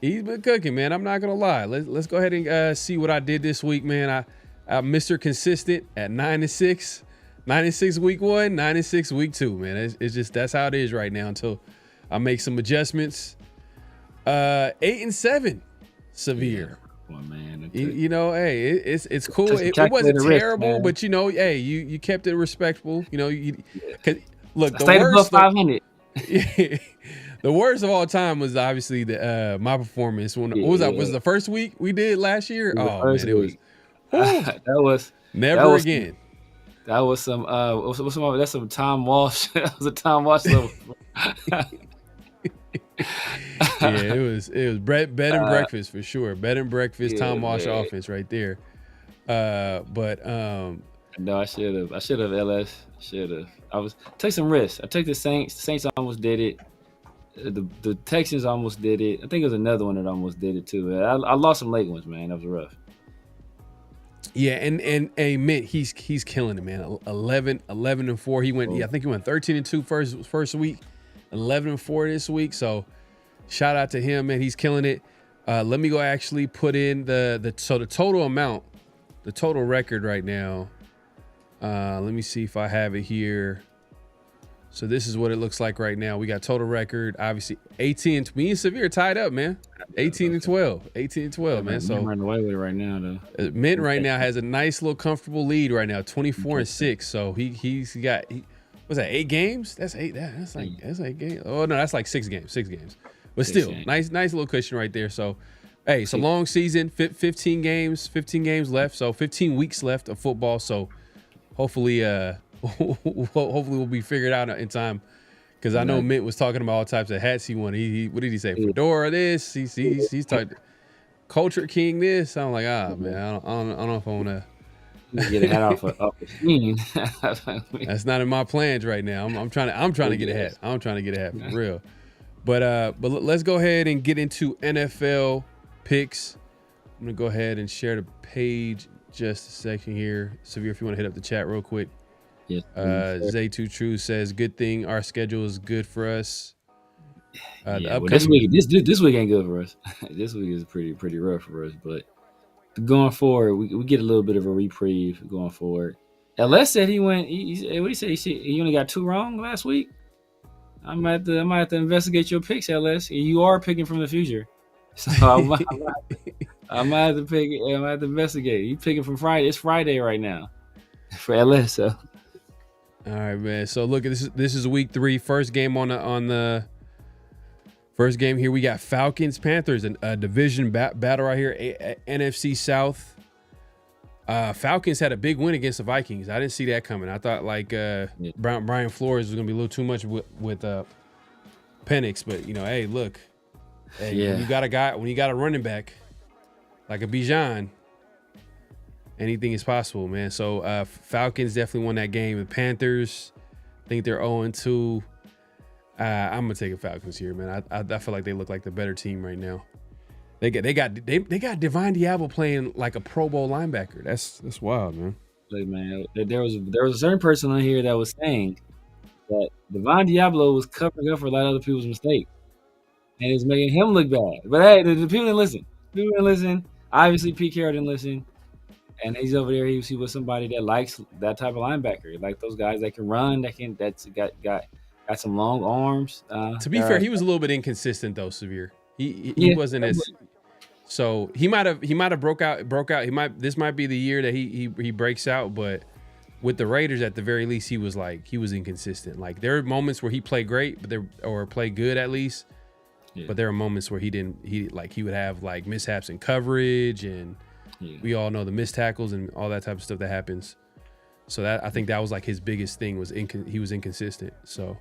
he's been cooking, man. I'm not gonna lie. Let's go ahead and see what I did this week, man. I'm Mr. Consistent at 9-6, 9-6 week 1, 9-6 week 2, man. It's just that's how it is right now until I make some adjustments. 8-7, severe. Well, man, hey, it's cool. It wasn't terrible, but hey, you kept it respectable. Look, the worst 500. The worst of all time was obviously my performance when was the first week we did last year. Oh man, it was that was never again. That was some that's some Tom Walsh. That was a Tom Walsh level. Yeah, it was bed and breakfast for sure. Bed and breakfast, Tom Walsh offense right there. But no, I should have LS. I take some risks. I took the Saints. The Saints almost did it. The Texans almost did it. I think it was another one that almost did it too. I lost some late ones, man. That was rough. Yeah, and Mint, he's killing it, man. 11-4. He went. I think he went 13-2 first week. 11-4 this week. So shout out to him, man. He's killing it. Let me go actually put in the total amount, the total record right now. Let me see if I have it here. So this is what it looks like right now. We got total record, obviously 18. Me and Severe tied up, man. 18-12. 18-12, man. So running away with it right now, though. Mint right now has a nice little comfortable lead right now, 24-6. So he's got what's that? 8 games? That's 8. That's 8 games. Oh no, that's like 6 games. 6 games. But still, nice little cushion right there. So hey, it's a long season. 15 games left. So 15 weeks left of football. So hopefully we'll be figured out in time, because I know Mint was talking about all types of hats he wanted. He what did he say? Fedora this. He's talking Culture King this. I'm like, man, I don't know if I want to get a hat off the machine. That's not in my plans right now. I'm trying to get a hat. I'm trying to get a hat for real. But let's go ahead and get into NFL picks. I'm gonna go ahead and share the page just a second here. Severe, if you want to hit up the chat real quick. Yes. Zay2 True says, good thing our schedule is good for us. This week ain't good for us. This week is pretty rough for us, but going forward, we get a little bit of a reprieve going forward. LS said what did he say? He only got 2 wrong last week. I might have to investigate your picks, LS. You are picking from the future, so I might have to investigate. You picking from Friday? It's Friday right now for LS. So. All right, man. So look, this is week 3, first game on the first game here. We got Falcons Panthers, and a division battle right here. NFC South. Falcons had a big win against the Vikings. I didn't see that coming. I thought Brian Flores was gonna be a little too much with Penix, but hey, look, when you got a running back like a Bijan, anything is possible, man. So Falcons definitely won that game. The Panthers, I think they're 0-2. I'm gonna take the Falcons here, man. I feel like they look like the better team right now. They got Divine Diablo playing like a Pro Bowl linebacker. That's wild, man. Look, man, there was a certain person on here that was saying that Divine Diablo was covering up for a lot of other people's mistakes, and it's making him look bad. But hey, the people didn't listen. People didn't listen. Obviously, Pete Carroll didn't listen. And he's over there. He was somebody that likes that type of linebacker, like those guys that can run, that's got some long arms. To be fair, he was a little bit inconsistent though. Severe. He wasn't as. So he might have broke out. This might be the year that he breaks out. But with the Raiders, at the very least, he was inconsistent. Like there are moments where he played great, or played good at least. Yeah. But there are moments where he didn't. He would have like mishaps in coverage and. Yeah. We all know the missed tackles and all that type of stuff that happens. So I think that was like his biggest thing was he was inconsistent. So,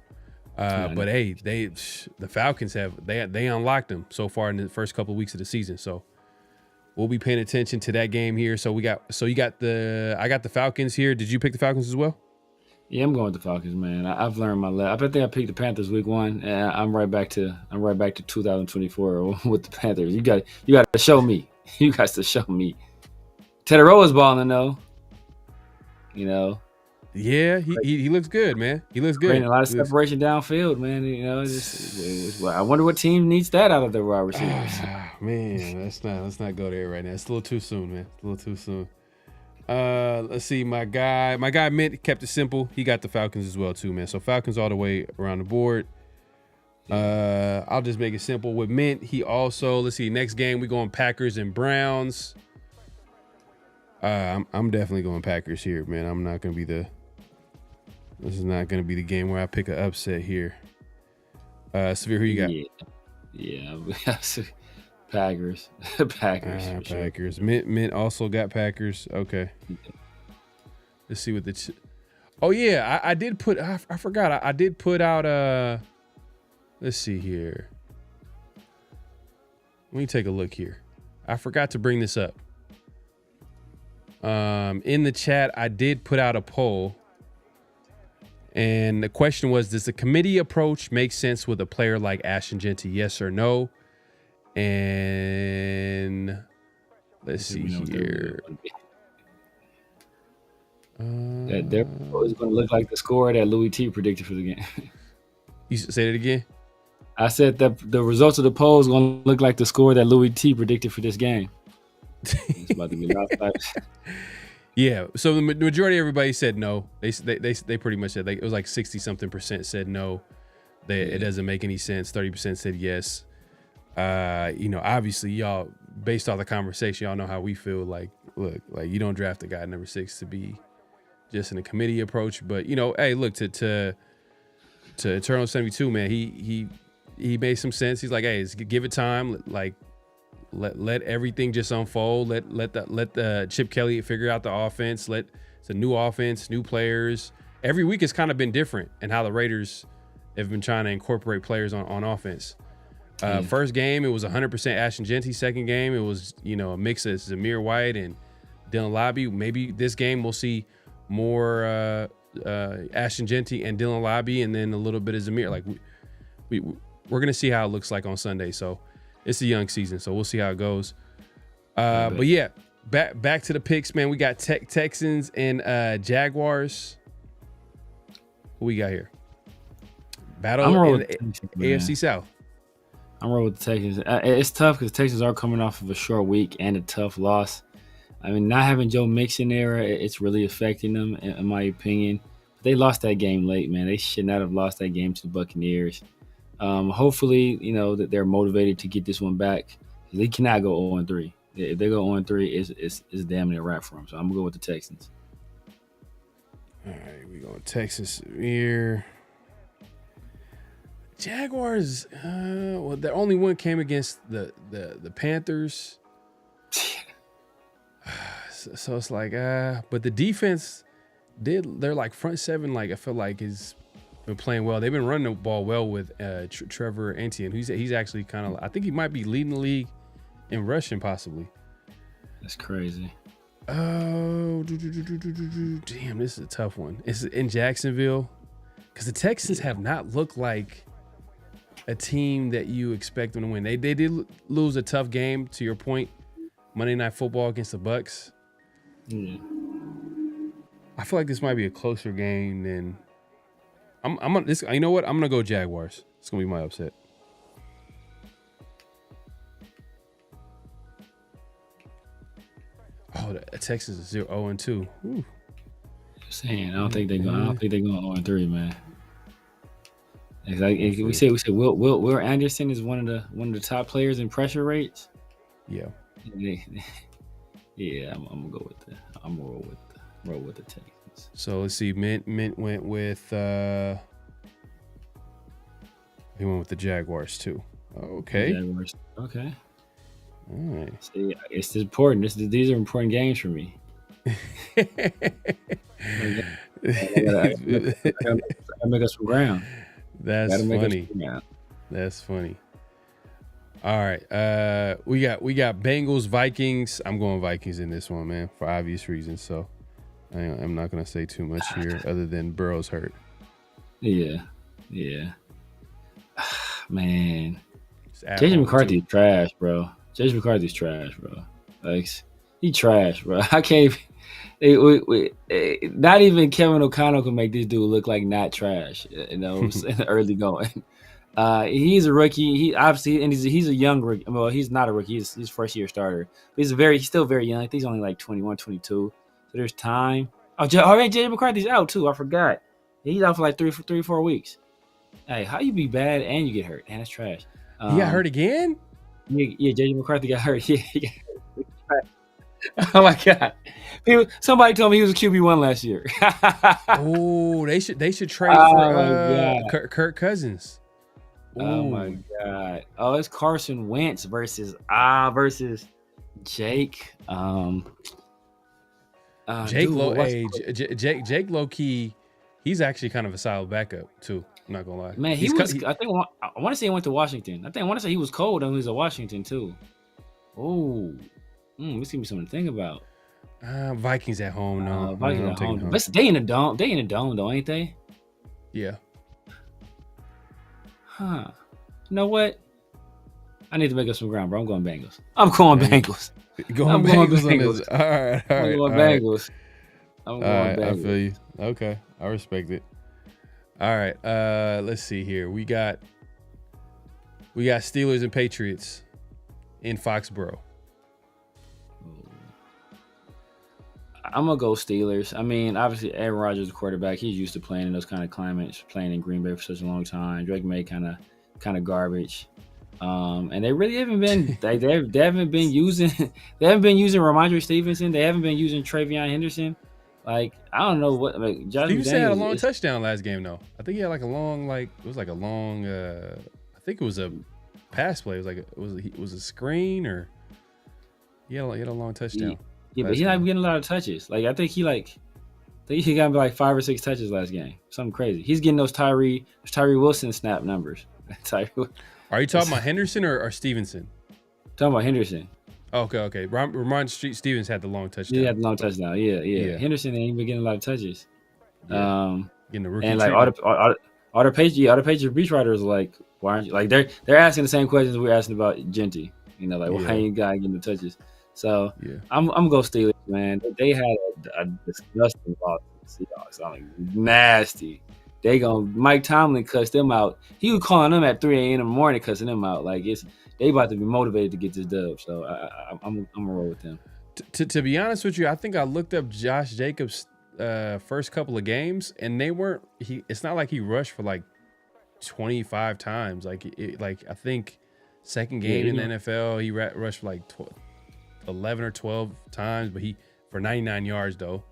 but hey, the Falcons they unlocked him so far in the first couple of weeks of the season. So we'll be paying attention to that game here. So I got the Falcons here. Did you pick the Falcons as well? Yeah, I'm going with the Falcons, man. I've learned my lesson. I think I picked the Panthers week 1, and I'm right back to 2024 with the Panthers. You got to show me. You guys to show me. Teteroa's balling though. Yeah, he looks good, man. He looks good. A lot of separation downfield, man. I wonder what team needs that out of their wide receivers. Man, let's not go there right now. It's a little too soon, man. It's a little too soon. Let's see. My guy Mint kept it simple. He got the Falcons as well too, man. So Falcons all the way around the board. I'll just make it simple with Mint. He also, let's see, next game we going Packers and Browns. I'm definitely going Packers here, man. This is not gonna be the game where I pick an upset here. Severe, who you got? Yeah, Packers. Packers. Mint also got Packers. Okay. Let's see what oh yeah, I did put. I forgot. I did put out. Let's see here. Let me take a look here. I forgot to bring this up. In the chat, I did put out a poll. And the question was, does the committee approach make sense with a player like Ashton Jeanty? Yes or no? And let's see here. that they're always going to look like the score that Louie T predicted for the game. You say that again? I said that the results of the poll is going to look like the score that Louie T predicted for this game. It's about to be Yeah. So the majority of everybody said no. They pretty much said it was like 60-something% said no. It doesn't make any sense. 30% said yes. Obviously y'all, based off the conversation, y'all know how we feel. Like, look, like you don't draft a guy number 6 to be just in a committee approach. But hey, look, to Eternal 72, man, he made some sense. He's like, hey, give it time. Like, let everything just unfold. Let the Chip Kelly figure out the offense. It's a new offense, new players. Every week has kind of been different in how the Raiders have been trying to incorporate players on offense. First game, it was 100% Ashton Jeanty. Second game, it was a mix of Zamir White and Dylan Lobby. Maybe this game we'll see more Ashton Jeanty and Dylan Lobby, and then a little bit of Zamir. Like we're gonna see how it looks like on Sunday. So it's a young season, so we'll see how it goes. But yeah, back to the picks, man. We got Texans and Jaguars. Who we got here? Battle in the AFC South. I'm rolling with the Texans. It's tough because the Texans are coming off of a short week and a tough loss. I mean, not having Joe Mixon there, it's really affecting them, in my opinion. They lost that game late, man. They should not have lost that game to the Buccaneers. Hopefully, that they're motivated to get this one back. They cannot go 0-3. If they go 0-3, it's damn near a wrap for them. So I'm going to go with the Texans. All right, we go Texas here. Jaguars, the only one came against the Panthers. So it's like, but the defense they're like front seven, like I feel like has been playing well. They've been running the ball well with Trevor Etienne. He's actually kind of, I think he might be leading the league in rushing possibly. That's crazy. Oh, damn, this is a tough one. It's in Jacksonville because the Texans have not looked like a team that you expect them to win. They did lose a tough game, to your point, Monday Night Football against the Bucs. Yeah. I feel like this might be a closer game than I'm on this. You know what? I'm gonna go Jaguars. It's gonna be my upset. Oh, the Texans is 0-2. Ooh. Saying, I don't think they're going 0-3, man. Like we say, Will Anderson is one of the top players in pressure rates. Yeah. Yeah, I'm gonna go with roll with the Texans. So let's see. Mint went with he went with the Jaguars too. Okay. Jaguars. Okay. All right. See, it's important. These are important games for me. I gotta make us some ground. That's funny. That's funny. All right. We got Bengals, Vikings. I'm going Vikings in this one, man, for obvious reasons. So I'm not gonna say too much here other than Burrow's hurt. Yeah. Man. JJ McCarthy's trash, bro. JJ McCarthy's trash, bro. Like, he trash, bro. I can't. Not even Kevin O'Connell can make this dude look like not trash. In the early going. He's a rookie. He obviously, and he's a young rookie. Well, he's not a rookie. He's first year starter. But he's still very young. I think he's only like 21, 22. So there's time. Oh, JJ McCarthy's out too. I forgot. He's out for like 3-4 weeks. Hey, how you be bad and you get hurt? Man, that's trash. He got hurt again? Yeah, JJ McCarthy got hurt. Yeah, he got hurt. Oh my God! Somebody told me he was a QB1 last year. Oh, they should trade for Kirk Cousins. Ooh. Oh my God! Oh, it's Carson Wentz versus Jake. Jake low key, he's actually kind of a solid backup too. I'm not gonna lie. Man, I want to say he went to Washington. I want to say he was cold and he was at Washington too. Oh, let's give me something to think about. Vikings at home, no. Vikings at home. But they in the dome. They in the dome though, ain't they? Yeah. Huh. You know what? I need to make up some ground, bro. I'm going Bengals. I'm going Bengals. Going Bengals. All right. I'm going Bengals. I'm All going right, I Bengals. feel you. Okay, I respect it. All right, let's see here. We got Steelers and Patriots in Foxborough. I'm gonna go Steelers. I mean, obviously Aaron Rodgers is the quarterback. He's used to playing in those kind of climates, playing in Green Bay for such a long time. Drake May kind of garbage. And they really haven't been they haven't been using Ramondre Stevenson. They haven't been using Travion Henderson. Like, I don't know what, like, Josh Stevenson had a long McDaniels touchdown last game though. I think he had like a long I think it was a pass play. It was a screen, or he had a long touchdown. Yeah, but he's not getting a lot of touches. Like, I think he got like 5 or 6 touches last game. Something crazy. He's getting those Tyree Wilson snap numbers. Are you talking about Henderson or Stevenson? Talking about Henderson. Okay. Ramon Stevens had the long touchdown. He had the long touchdown. Yeah. Henderson ain't been getting a lot of touches. Yeah. Getting the rookie and like treatment. all the Patriot beach writers like, why aren't you, like, they're asking the same questions we're asking about Jeanty. You know, like, why ain't you guy getting the touches? So I'm gonna go Steelers, man. They had a disgusting loss to the Seahawks. I mean, nasty. Mike Tomlin cussed them out. He was calling them at 3 a.m. in the morning, cussing them out. Like, they about to be motivated to get this dub. So I'm gonna roll with them. To be honest with you, I think I looked up Josh Jacobs' first couple of games, and they weren't. It's not like he rushed for like 25 times. Like I think second game in the NFL, he rushed for like 11 or 12 times, but for 99 yards though.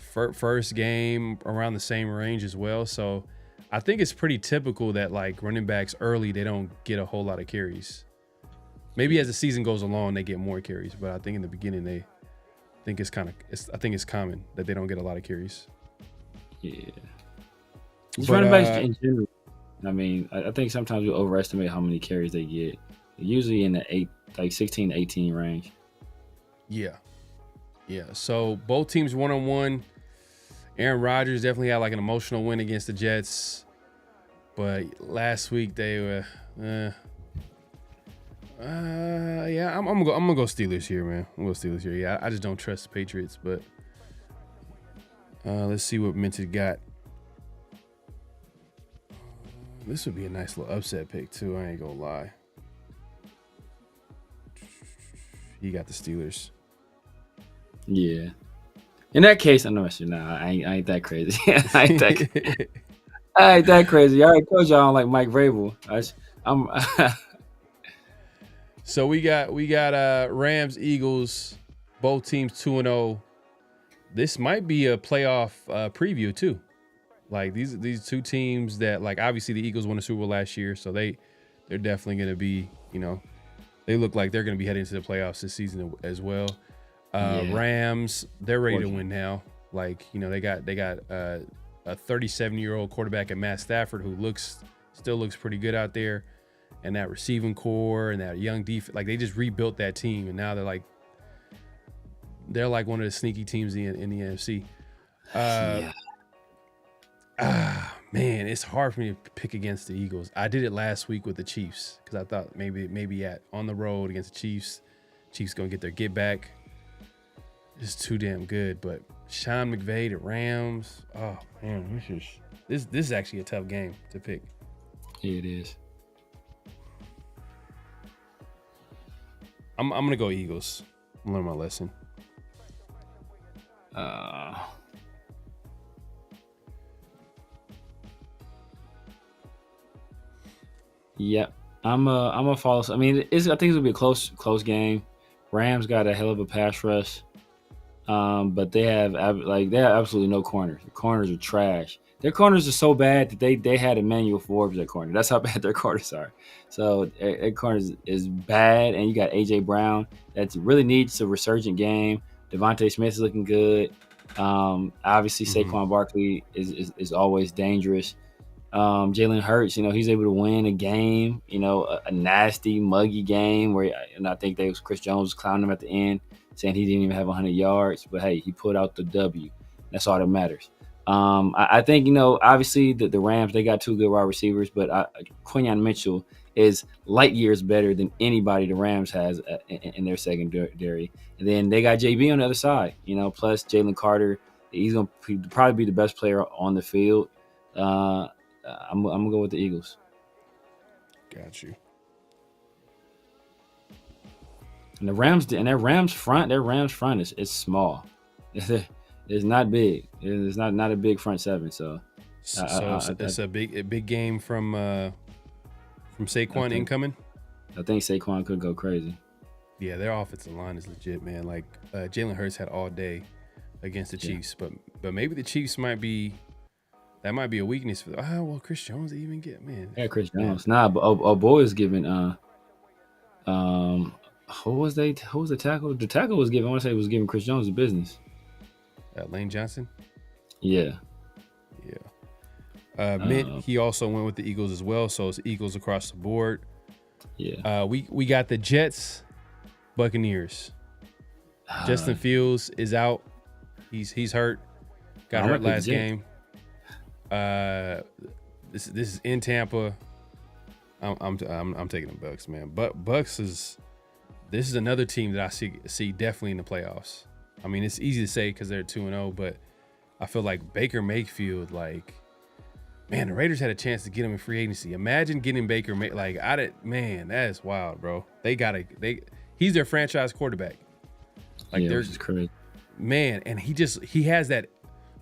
First game around the same range as well. So I think it's pretty typical that like running backs early, they don't get a whole lot of carries. Maybe as the season goes along, they get more carries, but I think in the beginning I think it's common that they don't get a lot of carries. Yeah. Just running backs in general. I mean, I think sometimes we overestimate how many carries they get. Usually in the 16 to 18 range. Yeah. So both teams 1-on-1. Aaron Rodgers definitely had like an emotional win against the Jets, but last week they were. I'm gonna go Steelers here, man. I'm gonna go Steelers here. Yeah, I just don't trust the Patriots, but let's see what Minted got. This would be a nice little upset pick too. I ain't gonna lie. He got the Steelers. Yeah. In that case, I'm not sure. Nah, I ain't that crazy. I ain't that crazy. I already told you I don't like Mike Vrabel. So we got Rams, Eagles, both teams 2-0. This might be a playoff preview too. Like these two teams that, like, obviously the Eagles won the Super Bowl last year, so they're definitely going to be, you know, they look like they're going to be heading into the playoffs this season as well. Rams, they're ready to win now. Like, you know, they got a 37-year-old quarterback in Matt Stafford who still looks pretty good out there, and that receiving core and that young defense. Like, they just rebuilt that team, and now they're like one of the sneaky teams in the NFC. Man, it's hard for me to pick against the Eagles. I did it last week with the Chiefs because I thought maybe on the road against the Chiefs gonna get their get back. It's too damn good. But Sean McVay, the Rams. Oh man, this is actually a tough game to pick. Yeah, it is. I'm gonna go Eagles. I'm learning my lesson. Yep. I'm a follow. I mean, I think it's gonna be a close game. Rams got a hell of a pass rush, but they have absolutely no corners. The corners are trash. Their corners are so bad that they had Emmanuel Forbes at corner. That's how bad their corners are. So their corners is bad, and you got AJ Brown that really needs a resurgent game. Devontae Smith is looking good. Obviously Saquon Barkley is always dangerous. Jalen Hurts, he's able to win a game, a nasty, muggy game and I think Chris Jones was clowning him at the end, saying he didn't even have 100 yards. But hey, he put out the W. That's all that matters. I think, obviously the Rams, they got two good wide receivers, but Quinyon Mitchell is light years better than anybody the Rams has in their secondary. And then they got JB on the other side, plus Jalen Carter. He's going to probably be the best player on the field. I'm going to go with the Eagles. Got you. And their Rams front is small. It's not big. It's not a big front seven. So it's a big game from Saquon incoming. I think Saquon could go crazy. Yeah, their offensive line is legit, man. Like Jalen Hurts had all day against the Chiefs, but maybe the Chiefs might be a weakness for. Well, Chris Jones even get man. Yeah, Chris Jones. Nah, but our boy is giving who was the tackle? The tackle was giving. I want to say was giving Chris Jones the business. Lane Johnson. Yeah. Mint, he also went with the Eagles as well, so it's Eagles across the board. Yeah. We got the Jets, Buccaneers. Justin Fields is out. He's hurt. Got hurt last game. This is in Tampa. I'm taking the Bucs, man. But Bucs this is another team that I see definitely in the playoffs. I mean, it's easy to say because they're 2-0, but I feel like Baker Mayfield, man, the Raiders had a chance to get him in free agency. Imagine getting Baker, man, that is wild, bro. He's their franchise quarterback. Which is crazy. Man, and he has that.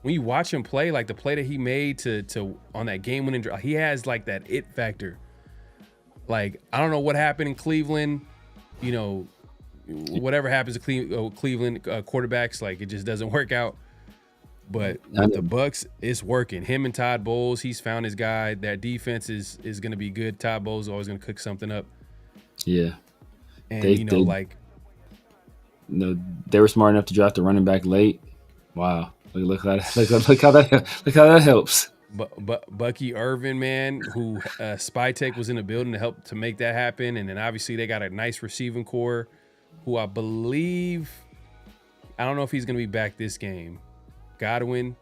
When you watch him play, like the play that he made to on that game-winning drive, he has like that it factor. Like, I don't know what happened in Cleveland, whatever happens to Cleveland quarterbacks, like it just doesn't work out. But with the Bucs, it's working. Him and Todd Bowles, he's found his guy. That defense is going to be good. Todd Bowles is always going to cook something up. Yeah. And, they were smart enough to draft the running back late. Wow. Look how that helps. But Bucky Irvin, man, who Spytek was in the building to help to make that happen. And then obviously they got a nice receiving core who I believe, I don't know if he's going to be back this game. Godwin.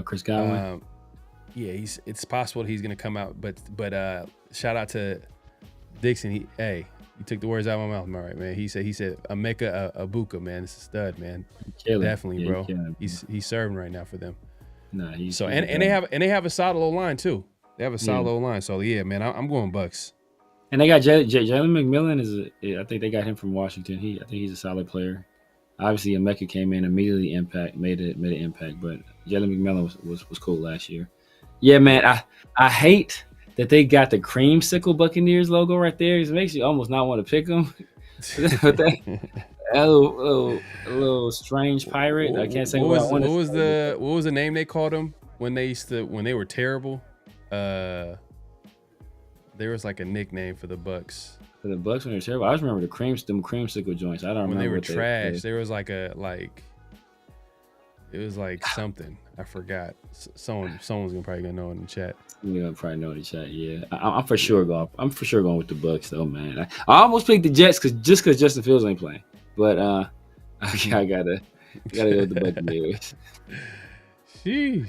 Chris Godwin. It's possible he's going to come out. But shout out to Dixon. He took the words out of my mouth. All right, man. He said Emeka Abuka, man. It's a stud, man. Definitely, bro. He's serving right now for them. Nah, they have a solid old line too. They have a solid old line. So yeah, man, I'm going Bucs. And they got Jalen McMillan I think they got him from Washington. I think he's a solid player. Obviously, Emeka came in immediately made an impact, but Jalen McMillan was cool last year. Yeah, man, I hate that they got the creamsicle Buccaneers logo right there. It makes you almost not want to pick them. A little strange pirate. I can't say what was the name they called them when they were terrible. There was like a nickname for the Bucs. For the Bucs when they were terrible. I just remember them creamsicle joints. I don't remember when they were trash. There was it was like something. I forgot. Someone's probably gonna know in the chat. You're gonna probably know in the chat. Yeah, I'm for sure going. I'm for sure going with the Bucs though, man. I almost picked the Jets because Justin Fields ain't playing. But I gotta go with the Buccaneers. Sheesh.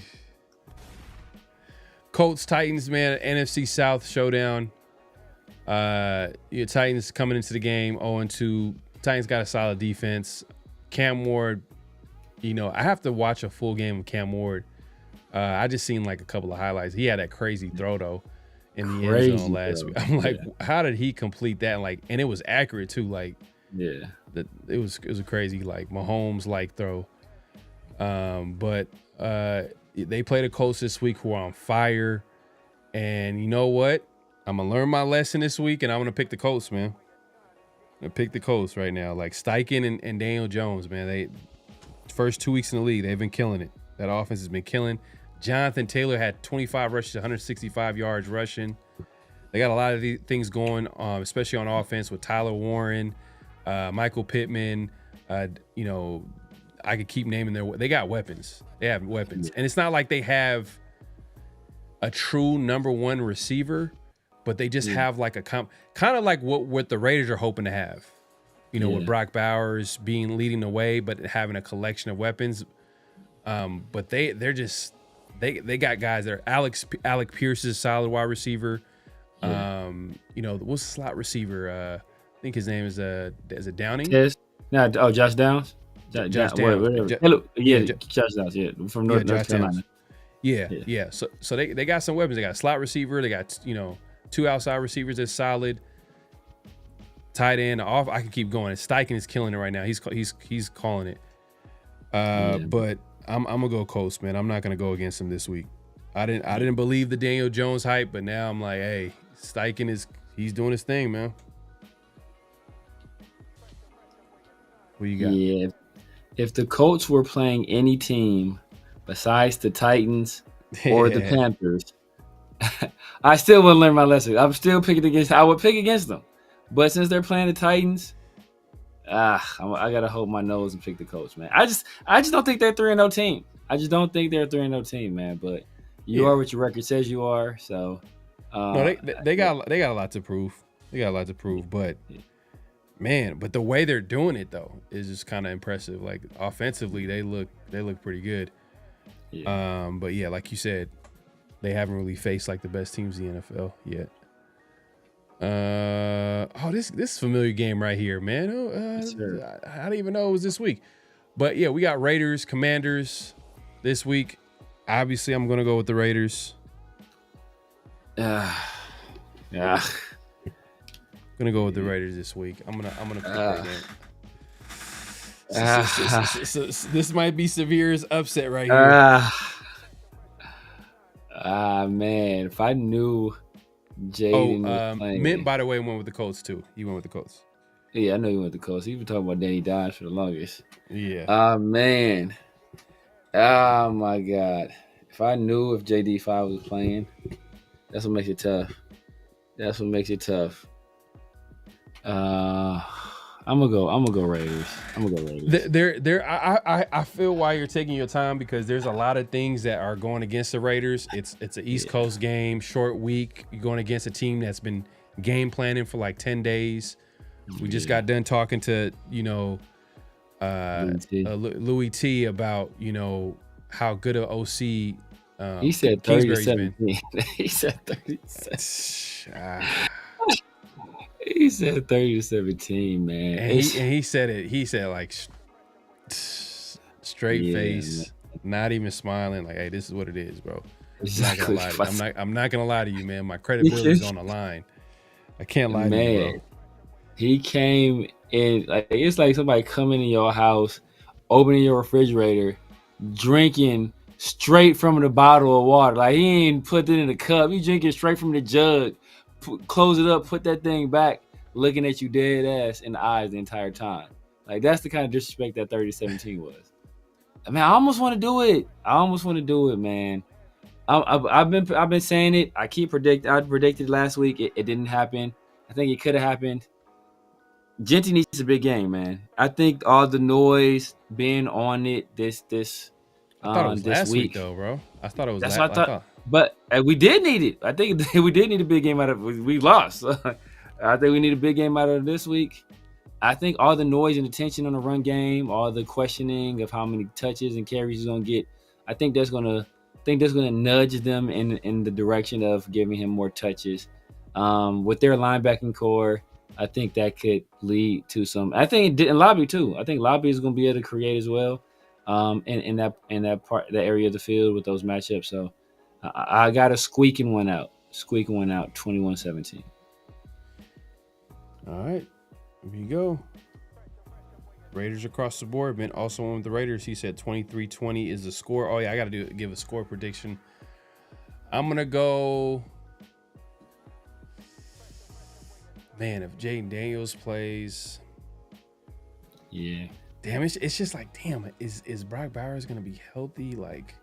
Colts Titans, man, NFC South showdown. Titans coming into the game 0-2. Titans got a solid defense. Cam Ward, I have to watch a full game of Cam Ward. I just seen like a couple of highlights. He had that crazy throw though in the end zone last week. I'm like, how did he complete that? And it was accurate too. Yeah. It was a crazy Mahomes throw. But they play the Colts this week who are on fire. And you know what? I'm gonna learn my lesson this week and I'm gonna pick the Colts, man. I'm gonna pick the Colts right now. Steichen and Daniel Jones, man. They first 2 weeks in the league, they've been killing it. That offense has been killing. Jonathan Taylor had 25 rushes, 165 yards rushing. They got a lot of these things going, especially on offense with Tyler Warren, Michael Pittman. I could keep naming they got weapons. They have weapons. And it's not like they have a true number one receiver, but they just have kind of like what the Raiders are hoping to have. With Brock Bowers leading the way, but having a collection of weapons. But they got guys there. Alec Pierce is a solid wide receiver. Yeah. What's the slot receiver? I think his name is it Downing? Yes. No, Josh Downs. Josh Downs. Downs. Josh Downs. Yeah, from North Carolina. Yeah. So they got some weapons. They got a slot receiver. They got 2 outside receivers that's solid. Tight end off. I can keep going. Steichen is killing it right now. He's calling it. But I'm gonna go Colts, man. I'm not gonna go against him this week. I didn't believe the Daniel Jones hype, but now I'm like, hey, Steichen he's doing his thing, man. What you got? Yeah. If the Colts were playing any team besides the Titans or the Panthers, I still wouldn't learn my lesson. I'm still picking against. I would pick against them, but since they're playing the Titans, I gotta hold my nose and pick the Colts, man. I just don't think they're 3-0 team. I just don't think they're a 3-0 team, man. But you are what your record says you are. So no, they got a lot to prove. They got a lot to prove, but. Man, but the way they're doing it though is just kind of impressive. Like offensively, they look pretty good. Yeah. But yeah, like you said, they haven't really faced like the best teams in the NFL yet. This familiar game right here, man. Sure. I didn't even know it was this week. But yeah, we got Raiders, Commanders this week. Obviously, I'm gonna go with the Raiders. Yeah. Gonna go with the Raiders this week. I'm gonna pick that game. This might be Severe's upset right here. Man, if I knew Jaden was playing. Mint, by the way, went with the Colts too. He went with the Colts. Yeah, I know he went with the Colts. He been talking about Danny Dimes for the longest. Yeah. Man. Oh my God. If I knew if JD5 was playing, that's what makes it tough. I'm gonna go Raiders. I feel why you're taking your time because there's a lot of things that are going against the Raiders. It's an East Coast game, short week. You're going against a team that's been game planning for like 10 days. We just got done talking to Louie T about how good an OC. He said 30-17. He said 37. He said 30-17, man. And he said it. He said like straight face, not even smiling. Like, hey, this is what it is, bro. Exactly. I'm not gonna lie to you, man. My credibility's on the line. I can't lie to you, bro. He came in like it's like somebody coming in your house, opening your refrigerator, drinking straight from the bottle of water. Like he ain't put it in a cup. He drinking straight from the jug. Close it up, put that thing back, looking at you dead ass in the eyes the entire time. Like that's the kind of disrespect that 30-17 was. I mean, I almost want to do it, man. I've been saying it. I predicted last week. It didn't happen. I think it could have happened. Jeanty needs a big game, man. I think all the noise being on it this I thought it was this last week though, bro. I thought it was. That's what I thought. But we did need it. I think we did need a big game out of it. We lost. I think we need a big game out of this week. I think all the noise and attention on the run game, all the questioning of how many touches and carries he's gonna get, I think that's gonna nudge them in the direction of giving him more touches. With their linebacking core, I think that could lead to some. I think it did in Lobby too. I think Lobby is gonna be able to create as well. In that area of the field with those matchups. So. I got a squeaking one out, 21-17. All right, here you go. Raiders across the board. Ben also went with the Raiders. He said 23-20 is the score. Oh yeah, I got to give a score prediction. I'm gonna go. Man, if Jaden Daniels plays, yeah. Damn, it's just like, damn, is Brock Bowers gonna be healthy? Like.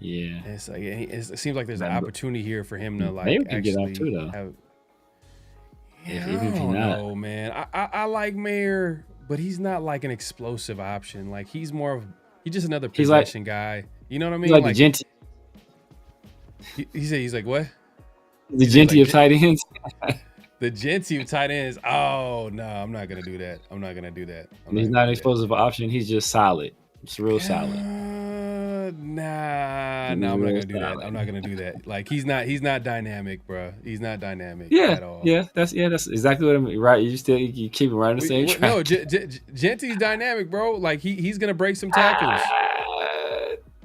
Yeah, it's like it seems like there's an opportunity here for him to like actually get out too, though. I don't know, man. I like Mayer, but he's not like an explosive option. Like he's just another possession guy. You know what I mean? Like the Jeanty. He said he's like what? The Jeanty of tight ends. The Jeanty of tight ends. Oh no, I'm not gonna do that. He's not an explosive option. He's just solid. It's real solid. Nah, I'm not gonna do that. I'm not gonna do that. Like he's not dynamic, bro. He's not dynamic at all. That's exactly what I mean. Right, you keep it right on the same track. No, Jeanty's dynamic, bro. Like he's gonna break some tackles.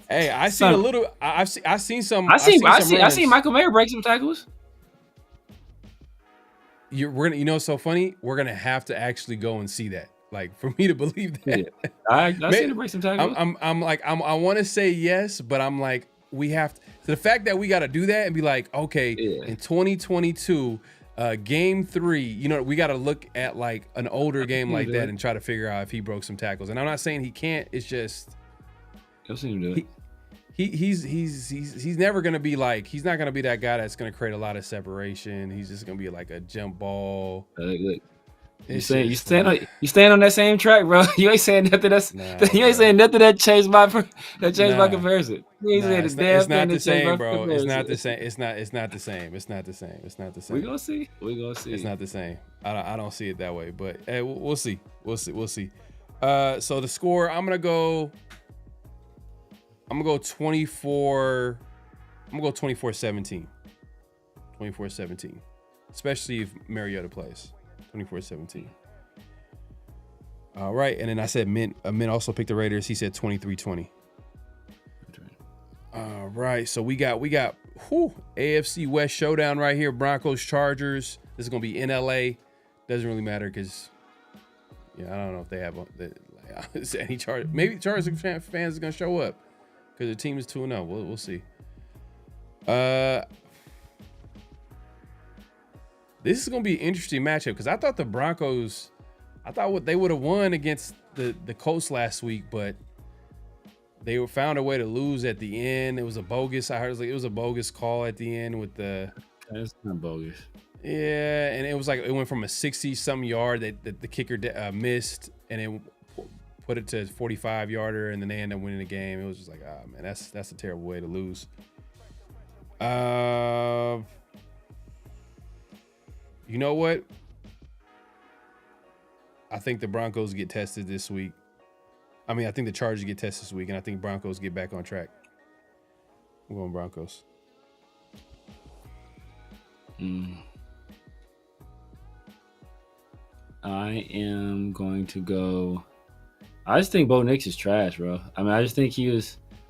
Hey, I seen a little. I've seen some. I seen Michael Mayer break some tackles. So funny. We're gonna have to actually go and see that. Like for me to believe that. Yeah. I seen him break some tackles. I want to say yes, but I'm like, we have to. So the fact that we got to do that and be like, okay, in 2022, game 3, we got to look at like an older game like that and try to figure out if he broke some tackles. And I'm not saying he can't. It's just I've seen him do it. He's never gonna be like, he's not gonna be that guy that's gonna create a lot of separation. He's just gonna be like a jump ball. Look. You stand on that same track, bro. You ain't saying nothing you ain't saying nothing that changed my comparison. It's not the same, bro. It's not the same. It's not the same. It's not the same. We gonna see. It's not the same. I don't see it that way, but hey, we'll see. We'll see. So the score, I'm gonna go 24. I'm gonna go 24-17. 24-17. Especially if Mariota plays. 24-17. All right, and then I said Mint also picked the Raiders. He said 23-20. All right, so we got AFC West showdown right here. Broncos Chargers. This is gonna be in LA. Doesn't really matter because I don't know if they have any Chargers. Maybe Chargers fans are gonna show up because the team is 2-0. We'll see. This is going to be an interesting matchup because I thought the Broncos, they would have won against the Colts last week, but they found a way to lose at the end. It was a bogus. I heard it was a bogus call at the end with the. That's not bogus. Yeah, and it was like it went from a 60-some yard that the kicker missed, and it put it to a 45-yarder, and then they ended up winning the game. It was just like, man, that's a terrible way to lose. You know what? I think the Broncos get tested this week. I think the Chargers get tested this week, and I think Broncos get back on track. I'm going Broncos. I am going to go. I just think Bo Nix is trash, bro. I just think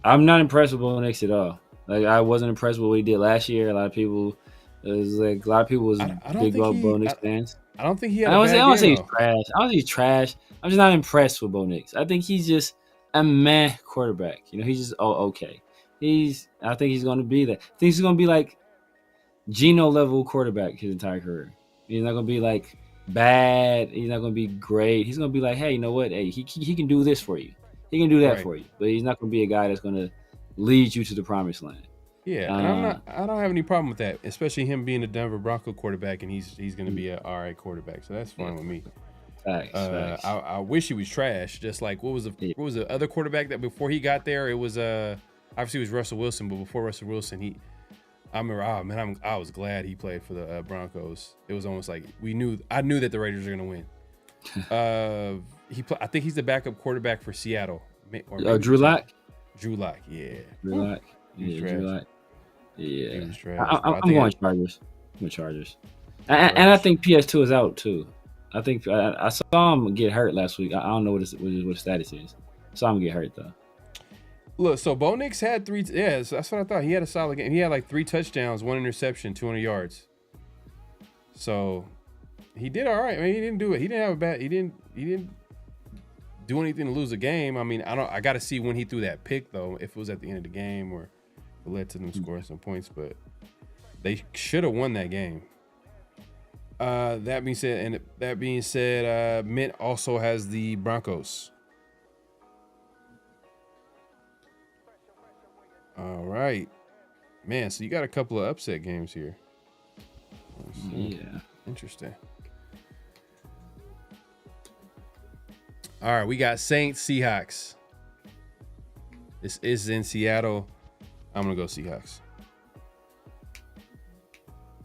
I'm not impressed with Bo Nix at all. Like, I wasn't impressed with what he did last year. A lot of people was big Bo Nix fans. I don't think he had I don't say he's trash. I don't think he's trash. I'm just not impressed with Bo Nix. I think he's just a meh quarterback. He's just okay. I think he's going to be that. I think he's going to be like Geno level quarterback his entire career. He's not going to be like bad. He's not going to be great. He's going to be like, hey, you know what? Hey, he can do this for you. He can do that for you. But he's not going to be a guy that's going to lead you to the promised land. Yeah, and I don't have any problem with that, especially him being a Denver Bronco quarterback, and he's going to be an all right quarterback. So that's fine with me. Facts. I wish he was trash. Just like what was the other quarterback that before he got there? It was obviously it was Russell Wilson, but before Russell Wilson, I remember, I was glad he played for the Broncos. It was almost like I knew that the Raiders were going to win. I think he's the backup quarterback for Seattle. Drew Lock. Drew Lock, yeah. Drew Lock. Drew Lock. Yeah. I'm going Chargers. I'm going Chargers. And I think PS2 is out too. I think I saw him get hurt last week. I don't know what his status is. I saw him get hurt though. Look, so Bo Nix had 3. Yeah, that's what I thought. He had a solid game. He had like 3 touchdowns, 1 interception, 200 yards. So he did all right. I mean, he didn't do it. He didn't have a bad. He didn't do anything to lose a game. I mean, I got to see when he threw that pick though. If it was at the end of the game or it led to them scoring some points, but they should have won that game. That being said, Mint also has the Broncos. All right, man. So you got a couple of upset games here. Yeah, interesting. All right, we got Saints Seahawks. This is in Seattle. I'm gonna go Seahawks.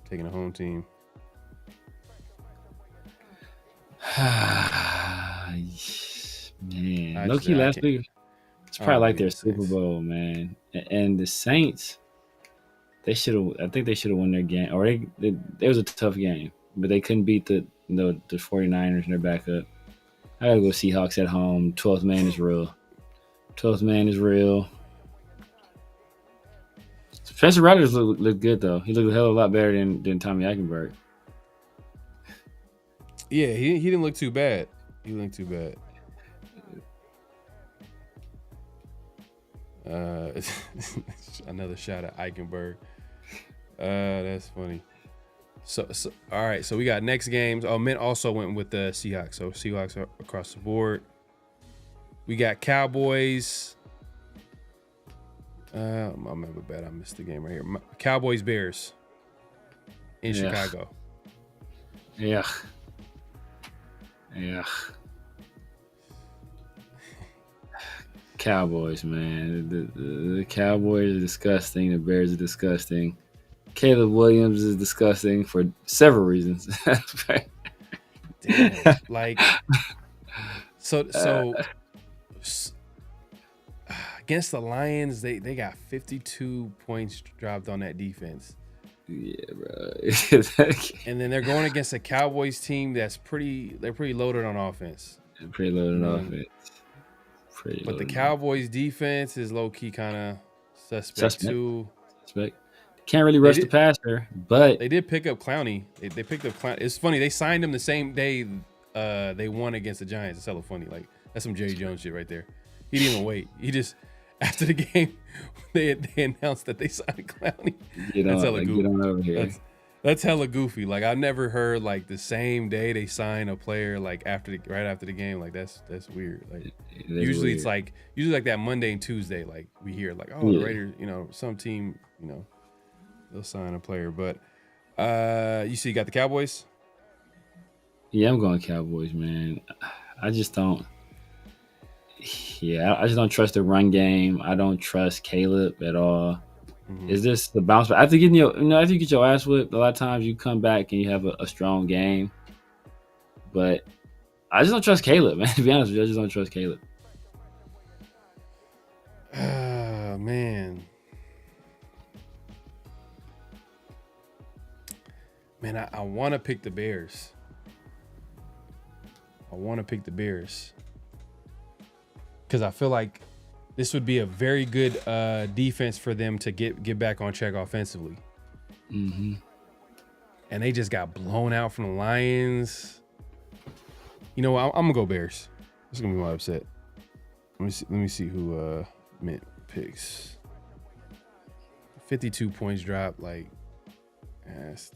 Taking a home team. Man, low-key last week It's probably like their Super Bowl, man. And the Saints, they should have. I think they should have won their game, or it was a tough game, but they couldn't beat the 49ers and their backup. I gotta go Seahawks at home. 12th man is real. 12th man is real. Spencer Rattler looked good though. He looked a hell of a lot better than Tommy Eichenberg. Yeah, he didn't look too bad. He didn't look too bad. Another shot at Eichenberg. That's funny. So all right. So we got next games. Oh, Mint also went with the Seahawks. So Seahawks are across the board. We got Cowboys. I'm bad. I missed the game right here. Cowboys Bears in Chicago. Yeah. Cowboys, man. The Cowboys are disgusting. The Bears are disgusting. Caleb Williams is disgusting for several reasons. Damn, like, so against the Lions, they got 52 points dropped on that defense. Yeah, bro. And then they're going against a Cowboys team that's pretty loaded on offense. Pretty loaded on offense. But the Cowboys defense is low key kind of suspect too. Can't really rush the passer, but they did pick up Clowney. They picked up Clowney. It's funny, they signed him the same day they won against the Giants. It's hella funny. Like, that's some Jerry Jones shit right there. He didn't even wait. He just, after the game, they announced that they signed Clowney. That's hella goofy. Get on over here. That's hella goofy. Like, I've never heard like the same day they sign a player like right after the game. Like, that's weird. Like, usually weird. It's like that Monday and Tuesday. Like, we hear like, oh, the Raiders, some team, they'll sign a player. But you got the Cowboys? Yeah, I'm going Cowboys, man. I just don't. Yeah, I just don't trust the run game. I don't trust Caleb at all. Mm-hmm. Is this the bounce back? After getting after you get your ass whipped, a lot of times you come back and you have a strong game. But I just don't trust Caleb, man. To be honest with you, I just don't trust Caleb. Man, I want to pick the Bears. Because I feel like this would be a very good defense for them to get back on track offensively. Mm-hmm. And they just got blown out from the Lions. I'm gonna go Bears. This is gonna be my upset. Let me see who Mint picks. 52 points drop. Like, that's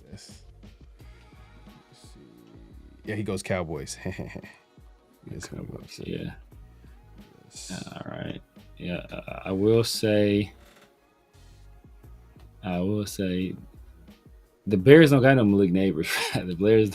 yeah, he goes Cowboys. Yeah. All right. Yeah, I will say the Bears don't got no Malik Neighbors. The Bears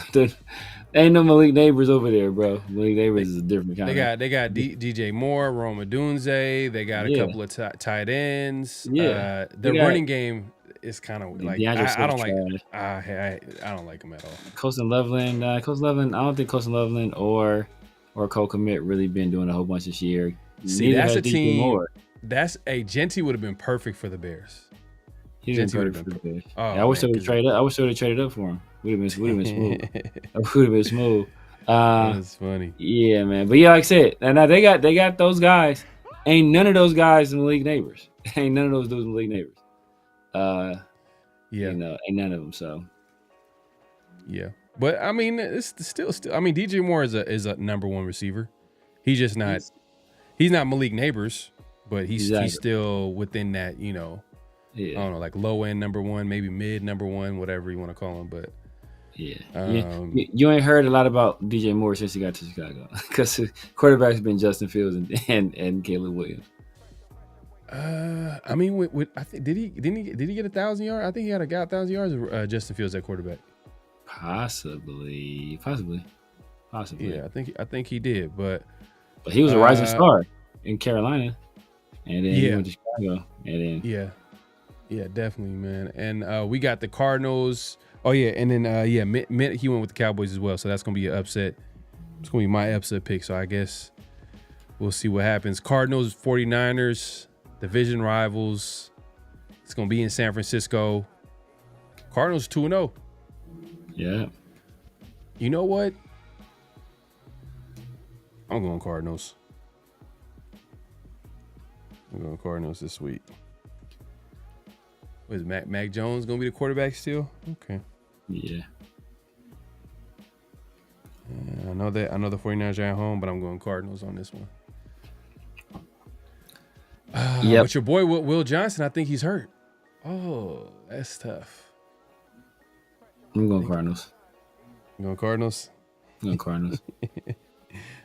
ain't no Malik Neighbors over there, bro. Malik Neighbors is a different kind. They got DJ Moore, Rome Odunze. They got a couple of tight ends. Yeah, the running game is kind of like I don't like him at all. Colston Loveland. I don't think Colston Loveland or Cole Kmet really been doing a whole bunch this year. See, that's a team. Jeanty would have been perfect for the Bears. He would have been perfect for the Bears. Oh, I wish they would have traded up. I wish they would have traded up for him. Would have been smooth. Would have been smooth. That's funny. Yeah, man. But yeah, like I said, now they got those guys. Ain't none of those guys in the league neighbors. Ain't none of those dudes in the league neighbors. Ain't none of them. So. Yeah, but I mean, it's still. I mean, DJ Moore is a number one receiver. He's just not. He's not Malik Neighbors, but he's still within that, I don't know, like low end number one, maybe mid number one, whatever you want to call him. But you ain't heard a lot about DJ Moore since he got to Chicago, because his quarterback's been Justin Fields and Caleb Williams. I mean, I think did he get 1,000 yards? I think he got 1,000 yards of Justin Fields at quarterback. Possibly. Yeah, I think he did, but he was a rising star in Carolina, and then he went to Chicago, and then yeah, definitely, man. And we got the Cardinals. Oh yeah, and then Mitt, he went with the Cowboys as well, so that's gonna be an upset. It's gonna be my upset pick. So I guess We'll see what happens. Cardinals, 49ers, division rivals. It's going to be in San Francisco. Cardinals 2-0. Yeah. You know what? I'm going Cardinals. I'm going Cardinals this week. What is Mac Jones going to be the quarterback still? Okay. Yeah. I know the 49ers are at home, but I'm going Cardinals on this one. But your boy Will Johnson, I think he's hurt. Oh, that's tough. I'm going Cardinals. You going Cardinals? I'm going Cardinals.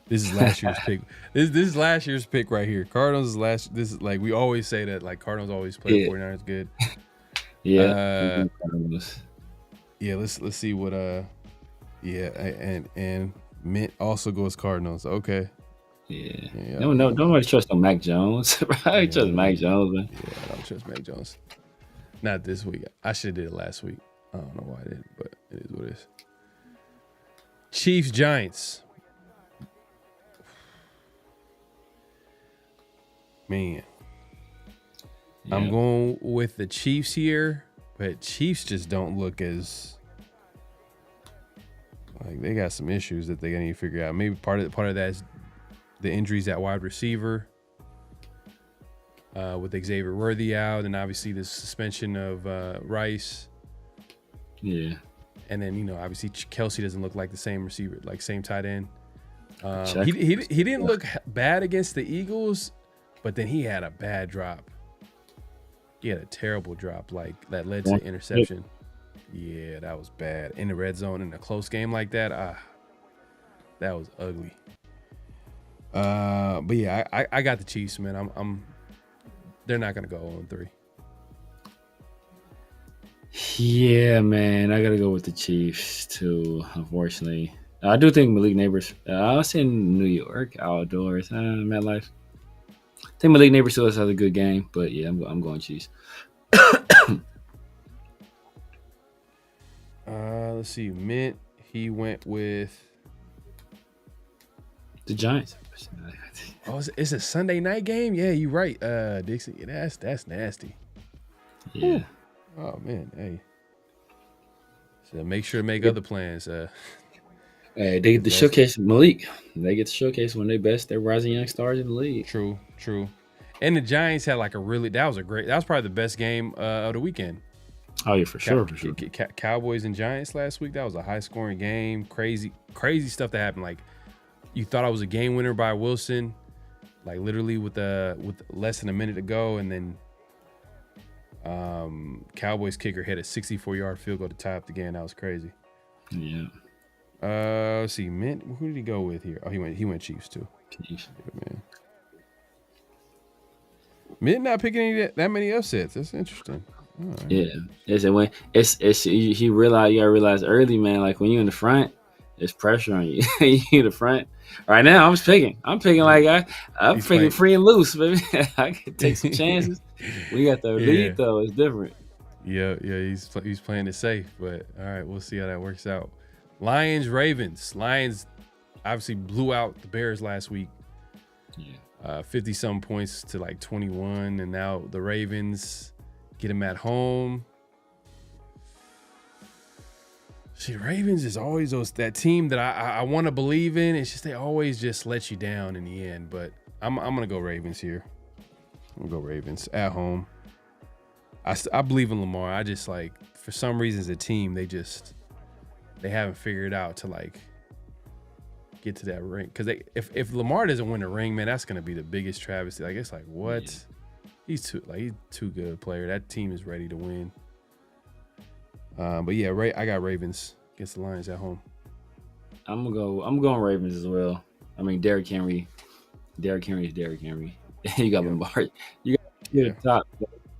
This is last year's pick. This is last year's pick right here. Cardinals is last. This is like we always say that like Cardinals always play 49ers good. Yeah. Yeah. Let's see what and Mint also goes Cardinals. Okay. Yeah. No, nobody trusts on Mac Jones. I trust Mac Jones, man. Yeah, I don't trust Mac Jones. Not this week. I should have did it last week. I don't know why I didn't, but it is what it is. Chiefs Giants. Man. Yeah. I'm going with the Chiefs here, but Chiefs just don't look as like they got some issues that they gotta need to figure out. Maybe part of that is the injuries at wide receiver. With Xavier Worthy out, and obviously the suspension of Rice. Yeah. And then, obviously Kelsey doesn't look like the same receiver, like same tight end. He didn't look bad against the Eagles, but then he had a bad drop. He had a terrible drop, like that led to interception. Yeah, that was bad. In the red zone in a close game like that, that was ugly. But yeah, I got the Chiefs, man. They're not gonna go 0-3. Yeah, man, I gotta go with the Chiefs too. Unfortunately, I do think Malik Neighbors. I was in New York outdoors, MetLife. I think Malik Neighbors still has a good game, but yeah, I'm going Chiefs. Let's see, Mint. He went with the Giants. Oh, it's a Sunday night game? Yeah, you're right, Dixie. Yeah, that's nasty. Yeah. Ooh. Oh, man. Hey. So make sure to make other plans. Hey, they get to showcase Malik. They get to showcase when they're rising young stars in the league. True. And the Giants had like that was probably the best game of the weekend. Oh, yeah, for sure. Cowboys and Giants last week, that was a high-scoring game. Crazy stuff that happened. Like, you thought I was a game winner by Wilson, like literally with less than a minute to go, and then Cowboys kicker hit a 64-yard field goal to tie up the game. That was crazy. Yeah. Let's see, Mint. Who did he go with here? Oh, he went Chiefs too. Chiefs. Yeah, man. Mint not picking that many upsets. That's interesting. Right. Yeah. You gotta realize early, man. Like when you're in the front, there's pressure on you. You in the front. Right now, I'm picking like I'm picking free and loose, baby. I can take some chances. We got the lead though. It's different. Yeah. He's playing it safe, but all right, we'll see how that works out. Lions, Ravens. Lions obviously blew out the Bears last week. Yeah. 50-some points to like 21, and now the Ravens get them at home. See, Ravens is always that team that I want to believe in. It's just they always just let you down in the end. But I'm gonna go Ravens here. I'm gonna go Ravens at home. I believe in Lamar. I just like for some reason as a team they haven't figured out to like get to that ring. Because if Lamar doesn't win the ring, man, that's gonna be the biggest travesty. Like it's like what? Yeah. He's too good a player. That team is ready to win. But yeah, I got Ravens against the Lions at home. I'm going Ravens as well. I mean, Derrick Henry is Derrick Henry. You got Lamar. You got the top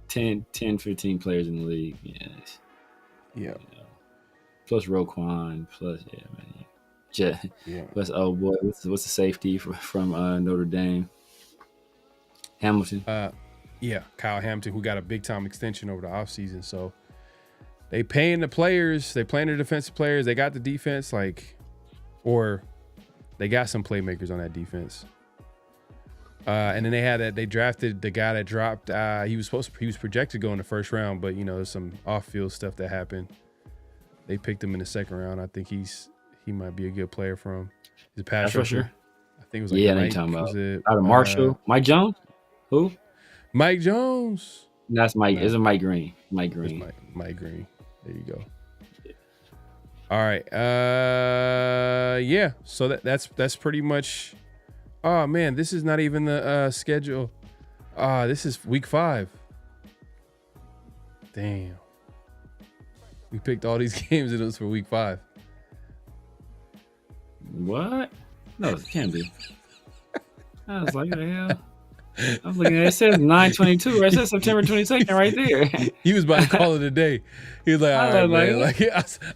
10, 15 players in the league. Yes. Yeah. Plus Roquan. Plus man. Plus what's the safety from Notre Dame? Hamilton. Kyle Hamilton, who got a big time extension over the offseason. So they paying the players, they playing the defensive players, they got the defense, or they got some playmakers on that defense. And then they drafted the guy that dropped. He was projected to go in the first round, but there's some off-field stuff that happened. They picked him in the second round. I think he might be a good player for him. He's a pass rusher. Sure. I think it was like Mike. Talking about out of Marshall. Mike Jones? Who? Mike Jones. That's Mike. It's a Mike Green. Mike Green. Mike Green. There you go. All right. Yeah. So that's pretty much. Oh man, this is not even the schedule. This is week 5. Damn. We picked all these games and it was for week 5. What? No, it can't be. I was like, what the hell? I was looking at it. It says 9/22. Right? It says September 22nd right there. He was about to call it a day. He was like, all right, man. Like,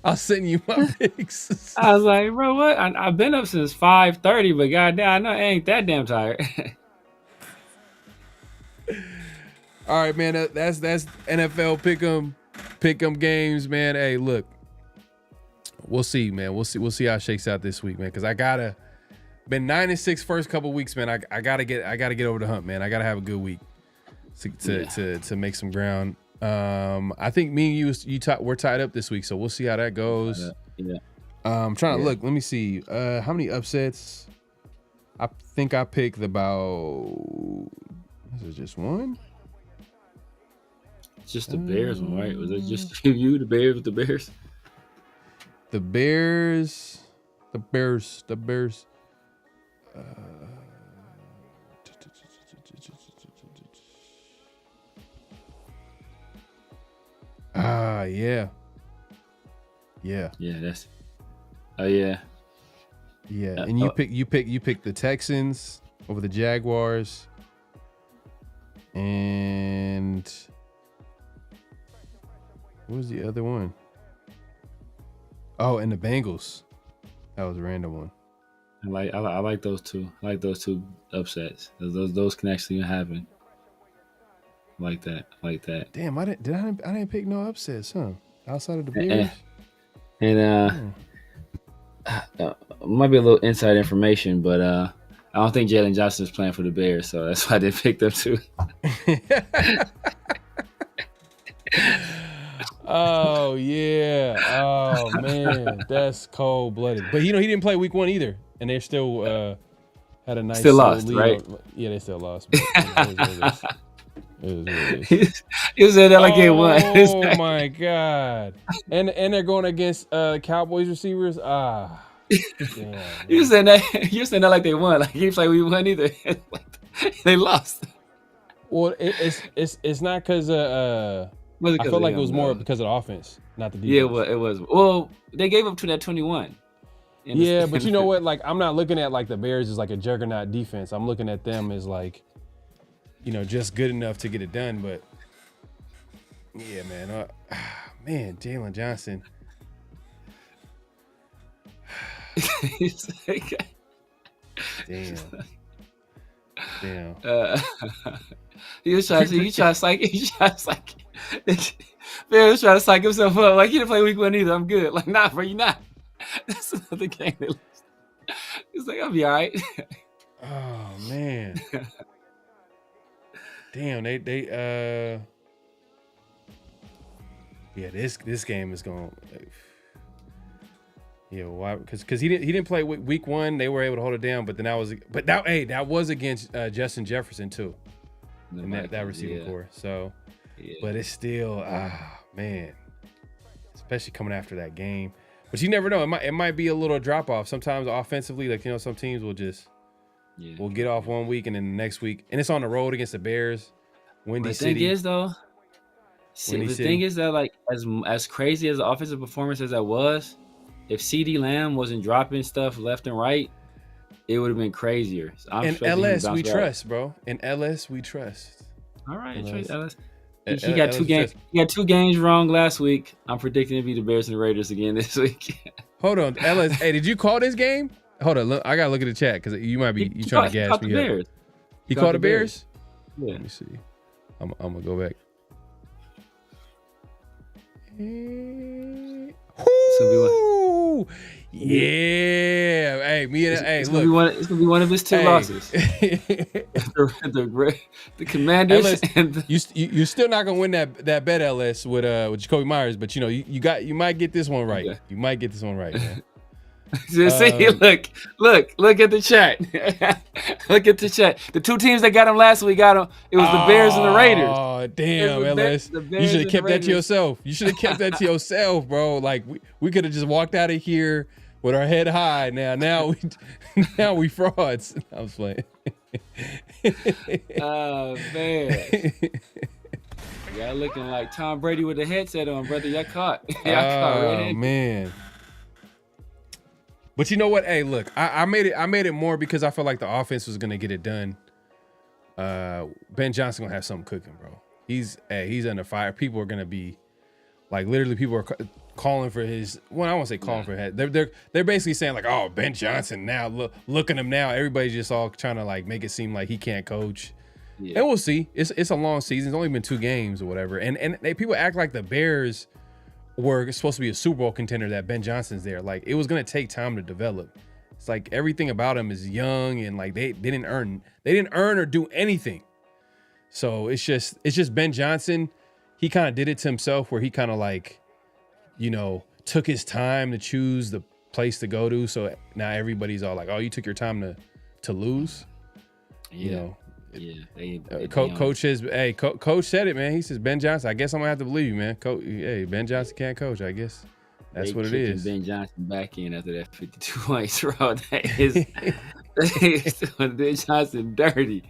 I'll send you my picks. I was like, bro, what? I've been up since 5:30, but goddamn, I know I ain't that damn tired. All right, man. That's NFL pick'em games, man. Hey, look, we'll see, man. We'll see how it shakes out this week, man. Because been 9-6 first couple weeks, man. I gotta get over the hump, man. I gotta have a good week to make some ground. I think me and you we're tied up this week, so we'll see how that goes. Yeah. I'm trying to look. Let me see. How many upsets? I think I picked about. Is it just one? It's just the Bears one, right? Was it just you, the Bears with the Bears? The Bears. Yeah. Yeah, that's. Oh yeah. Yeah, and you pick the Texans over the Jaguars, and what was the other one? Oh, and the Bengals. That was a random one. I like those two. I like those two upsets. Those can actually happen. Like that. Damn, I didn't pick no upsets, huh? Outside of the Bears. Might be a little inside information, but I don't think Jalen Johnson is playing for the Bears, so that's why I didn't pick them too. Oh yeah. Oh man, that's cold blooded. But he didn't play week 1 either, and they're still had a nice still lost, lead. Right? Yeah, they still lost. But, You said that like it won. Oh my god! And they're going against Cowboys receivers. Damn, you said that like they won. Like he played we won either. They lost. Well, it's not because I felt like it was more because of the offense, not the defense. Yeah, it was. Well, they gave up to that 21. Yeah, but you know what? Like I'm not looking at like the Bears as like a juggernaut defense. I'm looking at them as like, just good enough to get it done. But yeah, man, Jalen Johnson. Damn. He was trying to psych. Man was trying to psych himself up. Like, he didn't play week 1 either. I'm good. Like, nah, bro, you not. That's another game they lost. He's like, I'll be all right. Oh man. Damn, they yeah, this game is going. Yeah, why? Because he didn't play week 1. They were able to hold it down, but then that was against Justin Jefferson too, in that receiving core. So, but it's still man, especially coming after that game. But you never know. It might be a little drop off. Sometimes offensively, like some teams will just will get off 1 week and then the next week, and it's on the road against the Bears. Windy City. The thing is though, thing is that like as crazy as the offensive performance as that was, if CeeDee Lamb wasn't dropping stuff left and right, it would have been crazier. In LS we trust, bro. In LS we trust. All right, LS. He got 2 games. He got 2 games wrong last week. I'm predicting to be the Bears and the Raiders again this week. Hold on, LS. Hey, did you call this game? Hold on, look, I gotta look at the chat because you might be trying to gas me up. He called the Bears. Yeah. Let me see. I'm gonna go back. Yeah. Hey, It's look. It's gonna be one of his two losses. the Commanders LS, and you're still not gonna win that bet, LS, with Jacoby Myers, but you might get this one right. Okay. You might get this one right, man. Just see, look at the chat. Look at the chat. The two teams that got him last week got him. It was the Bears and the Raiders. Oh, damn, LS. You should have kept that to yourself. You should have kept that to yourself, bro. Like we could have just walked out of here with our head high. Now we frauds. I was playing. Oh man. Y'all looking like Tom Brady with the headset on, brother. Y'all caught. Oh man. But you know what? Hey, look, I made it more because I felt like the offense was gonna get it done. Ben Johnson gonna have something cooking, bro. He's under fire. People are gonna be like, literally, people are calling for his. Well, I won't say calling for his head. They're basically saying like, oh, Ben Johnson now. Look at him now. Everybody's just all trying to like make it seem like he can't coach. Yeah. And we'll see. It's a long season. It's only been 2 games or whatever. And people act like the Bears were supposed to be a Super Bowl contender, that Ben Johnson's there. Like, it was going to take time to develop. It's like everything about him is young, and like they didn't earn or do anything. So it's just Ben Johnson. He kind of did it to himself, where he kind of like, took his time to choose the place to go to. So now everybody's all like, oh, you took your time to lose. Yeah. Coach said it, man. He says, Ben Johnson, I guess I'm gonna have to believe you, man. Ben Johnson can't coach, I guess. That's what it is. Ben Johnson back in after that 52 points, bro. That is Ben Johnson dirty.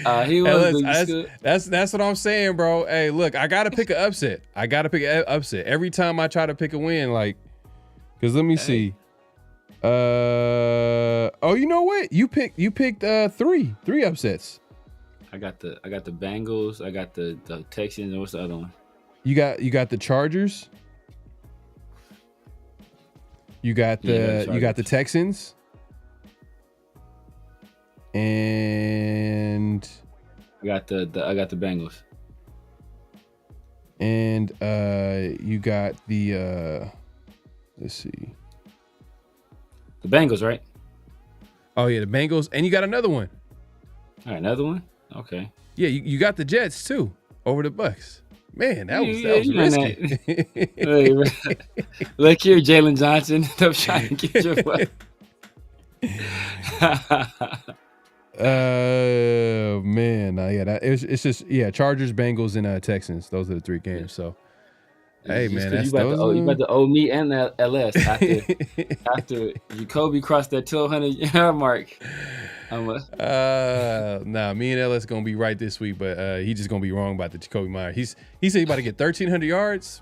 That's what I'm saying, bro. Hey, look, I gotta pick an upset. Every time I try to pick a win, like, because let me see. You know what? You picked 3 upsets. I got the Bengals, I got the Texans, and what's the other one? You got the Chargers. You got the Texans. And I got the Bengals. And you got the let's see. The Bengals, right? Oh yeah, the Bengals, and you got another one. All right, another one. Okay. Yeah, you got the Jets too over the Bucks. Man, that was risky. Look here, Jalen Johnson. I'm trying to get your butt. Man, it's just Chargers, Bengals, and Texans. Those are the 3 games. So, hey man, you about to owe me and LS after Jacoby crossed that 1,200 yard mark. Me and LS gonna be right this week, but he just gonna be wrong about the Jacoby Myers. He said he about to get 1,300 yards.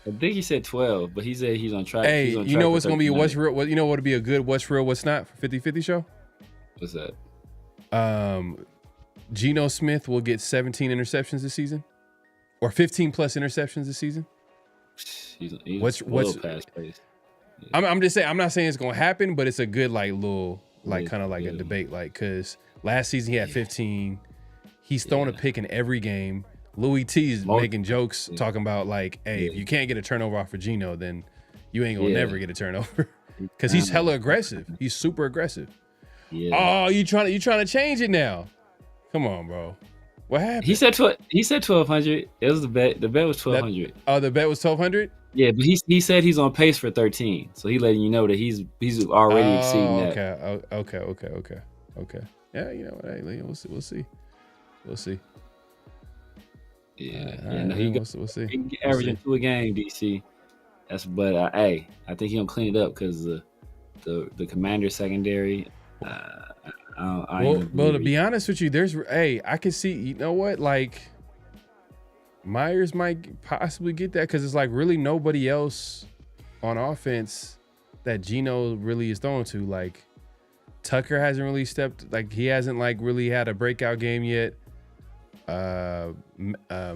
I think he said 12, but he said he's on track. Hey, you know what's gonna be a what's real? You know what'd be a good what's real, what's not for 50-50 show? What's that? Geno Smith will get 17 interceptions this season, or 15 plus interceptions this season. He's what's past pace. Yeah. I'm just saying. I'm not saying it's gonna happen, but it's a good little kind of a debate, because last season he had 15. He's throwing a pick in every game. Louie T is making jokes talking about if you can't get a turnover off for Geno, then you ain't gonna never get a turnover, because he's hella aggressive. He's super aggressive. Yeah. Oh, you trying to change it now? Come on, bro. What happened? He said 1,200. It was the bet. The bet was 1,200. The bet was 1,200. Yeah, but he said he's on pace for 13. So he letting you know that he's already exceeding that. Okay. Yeah, you know what? Hey, we'll see. We'll see. He can get averaging 2 a game, DC. I think he's gonna clean it up because the Commander secondary. To be honest with you, I can see, you know what, Myers might possibly get that, because it's really nobody else on offense that Geno really is throwing to. Tucker hasn't really stepped, he hasn't really had a breakout game yet.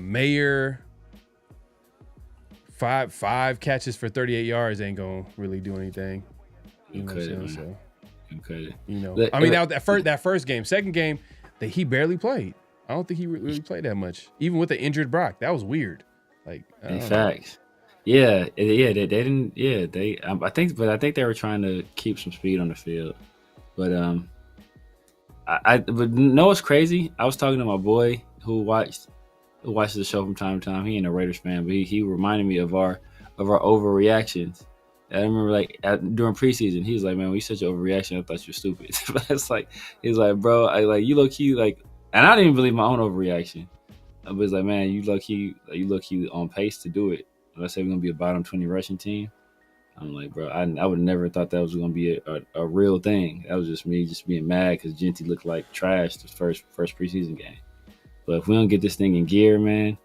Mayer, five catches for 38 yards ain't gonna really do anything. You know what I'm saying? So. Okay. That first game, second game, that he barely played. I don't think he really played that much, even with the injured Brock. That was weird. Facts. They didn't. Yeah, I think they were trying to keep some speed on the field, but but know what's crazy? I was talking to my boy who watches the show from time to time. He ain't a Raiders fan, but he reminded me of our overreactions. I remember during preseason, he was like, "Man, we such an overreaction. I thought you were stupid." It's like he's like, "Bro, you low key and I didn't even believe my own overreaction. I was like, "Man, you low key on pace to do it." Let's say we're gonna be a bottom 20 rushing team. I'm like, bro, I would never thought that was gonna be a real thing. That was just me just being mad because Jeanty looked like trash the first preseason game. But if we don't get this thing in gear, man,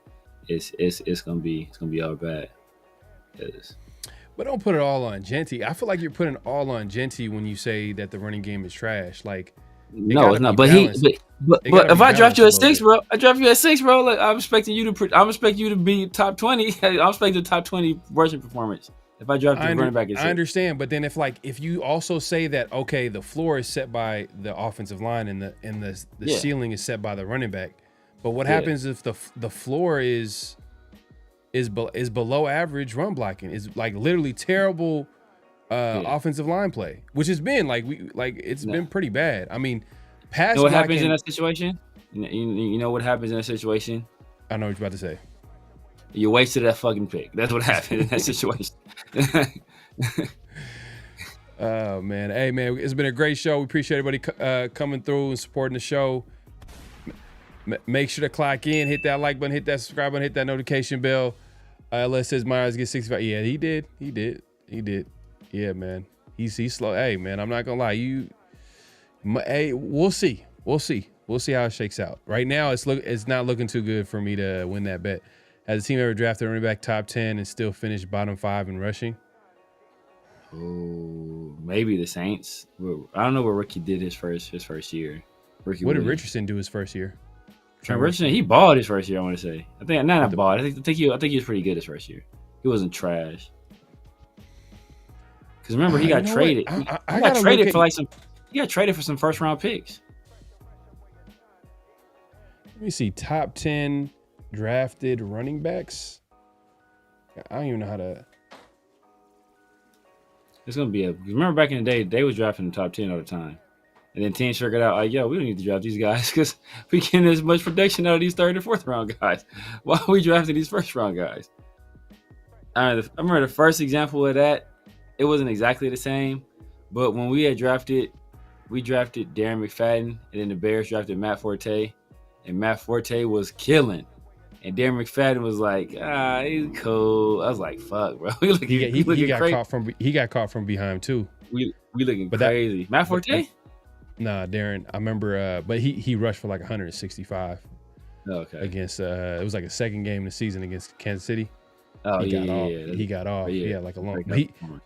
it's gonna be all bad. But don't put it all on Jeanty. I feel like you're putting all on Jeanty when you say that the running game is trash. Like, no, it's not. But if I draft you at 6, bro, Like, I'm expecting you to be top 20. I'm expecting top 20 rushing performance. If I draft you running back at 6. I understand, but then if you also say that, okay, the floor is set by the offensive line and the ceiling is set by the running back, but what happens if the floor is below average run blocking? Is like literally terrible offensive line play, which has been been pretty bad. I mean, pass. You know what happens in that situation? You know what happens in that situation? I know what you're about to say. You wasted that fucking pick. That's what happened in that situation. Oh man, hey man, it's been a great show. We appreciate everybody coming through and supporting the show. Make sure to clock in, hit that like button, hit that subscribe button, hit that notification bell. Les says Myers gets 65. Yeah, he did. Yeah, man, he's slow. Hey man, I'm not gonna lie. Hey, we'll see how it shakes out. Right now, it's not looking too good for me to win that bet. Has the team ever drafted a running back top 10 and still finished bottom 5 in rushing? Oh, maybe the Saints. I don't know what Ricky did his first year. What did Richardson do his first year? Richardson, he balled his first year. I want to say. I think not balled. I think he was pretty good his first year. He wasn't trash. Because remember, he got traded. He got traded for some first round picks. Let me see. Top 10 drafted running backs. I don't even know how to. It's gonna be remember back in the day, they was drafting the top 10 all the time, and then teams figured out, like, yo, we don't need to draft these guys because we getting as much production out of these 3rd and 4th round guys. Why are we drafting these first round guys? I remember the first example of that. It wasn't exactly the same, but when we drafted Darren McFadden, and then the Bears drafted Matt Forte, and Matt Forte was killing. And Darren McFadden was like, he's cool. I was like, fuck, bro. He got caught from behind too. We looking crazy. Matt Forte? Nah, Darren. I remember, but he rushed for like 165. Okay. Against it was like a second game of the season against Kansas City. Oh, he got off. Yeah. He had like a long,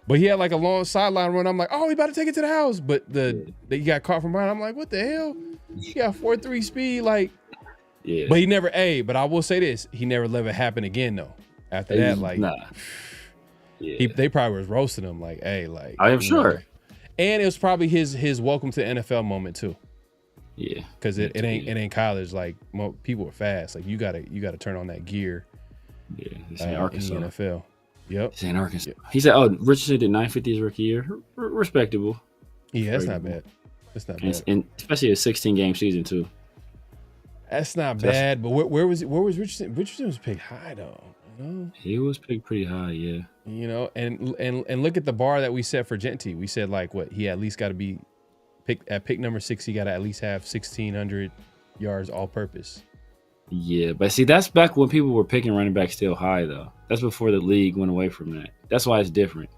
but he had like a long sideline run. I'm like, oh, he about to take it to the house, but he got caught from behind. I'm like, what the hell? He got 4.3 speed, like. Yeah. But he never. But I will say this: he never let it happen again, though. After that, like, they probably was roasting him, like, hey, like. I am sure. And it was probably his welcome to the NFL moment too. Yeah. Because it ain't college. Like, people are fast. Like, you gotta turn on that gear. Yeah, this ain't Arkansas. In the NFL. Yep. This ain't Arkansas. Yep. He said, Richardson did 950 his rookie year. Respectable. Yeah, that's not bad. That's not bad. And especially a 16-game season too. That's not bad. But where was Richardson? Richardson was picked high though. You know? He was picked pretty high, yeah. You know, and look at the bar that we set for Jeanty. We said like what he at least got to be picked at pick number 6. He got to at least have 1,600 yards all purpose. Yeah, but see, that's back when people were picking running back still high, though. That's before the league went away from that. That's why it's different.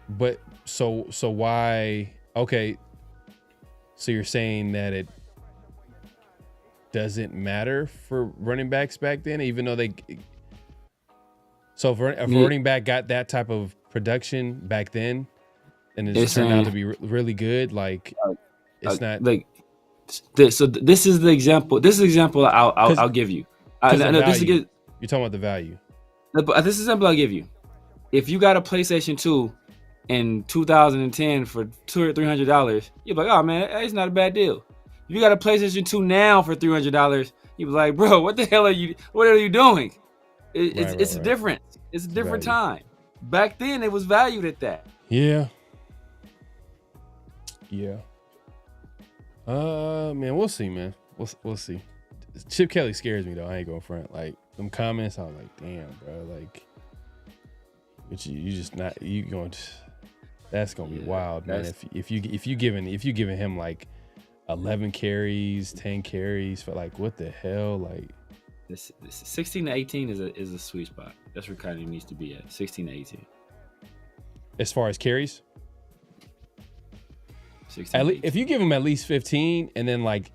But so why? Okay, so you're saying that it doesn't matter for running backs back then, even though they. So if a running back got that type of production back then, and it's turned out to be really good, like it's not like. So this is the example. This is the example I'll give you. I know this is you're talking about the value. But this is the example I'll give you. If you got a PlayStation 2 in 2010 for $200 or $300, you're like, oh man, it's not a bad deal. If you got a PlayStation 2 now for $300, you're like, bro, what the hell are you doing? It's a difference. It's a different time. Back then, it was valued at that. Yeah. Man, we'll see, man. We'll see. Chip Kelly scares me though. I ain't going front. Like them comments, I was like, damn, bro. Like, but you just not you going. That's gonna be wild, man. If you giving him like 11 carries, 10 carries for like what the hell, like. This 16 to 18 is a sweet spot. That's where kind of needs to be at. 16 to 18. As far as carries. 16 if you give him at least 15 and then like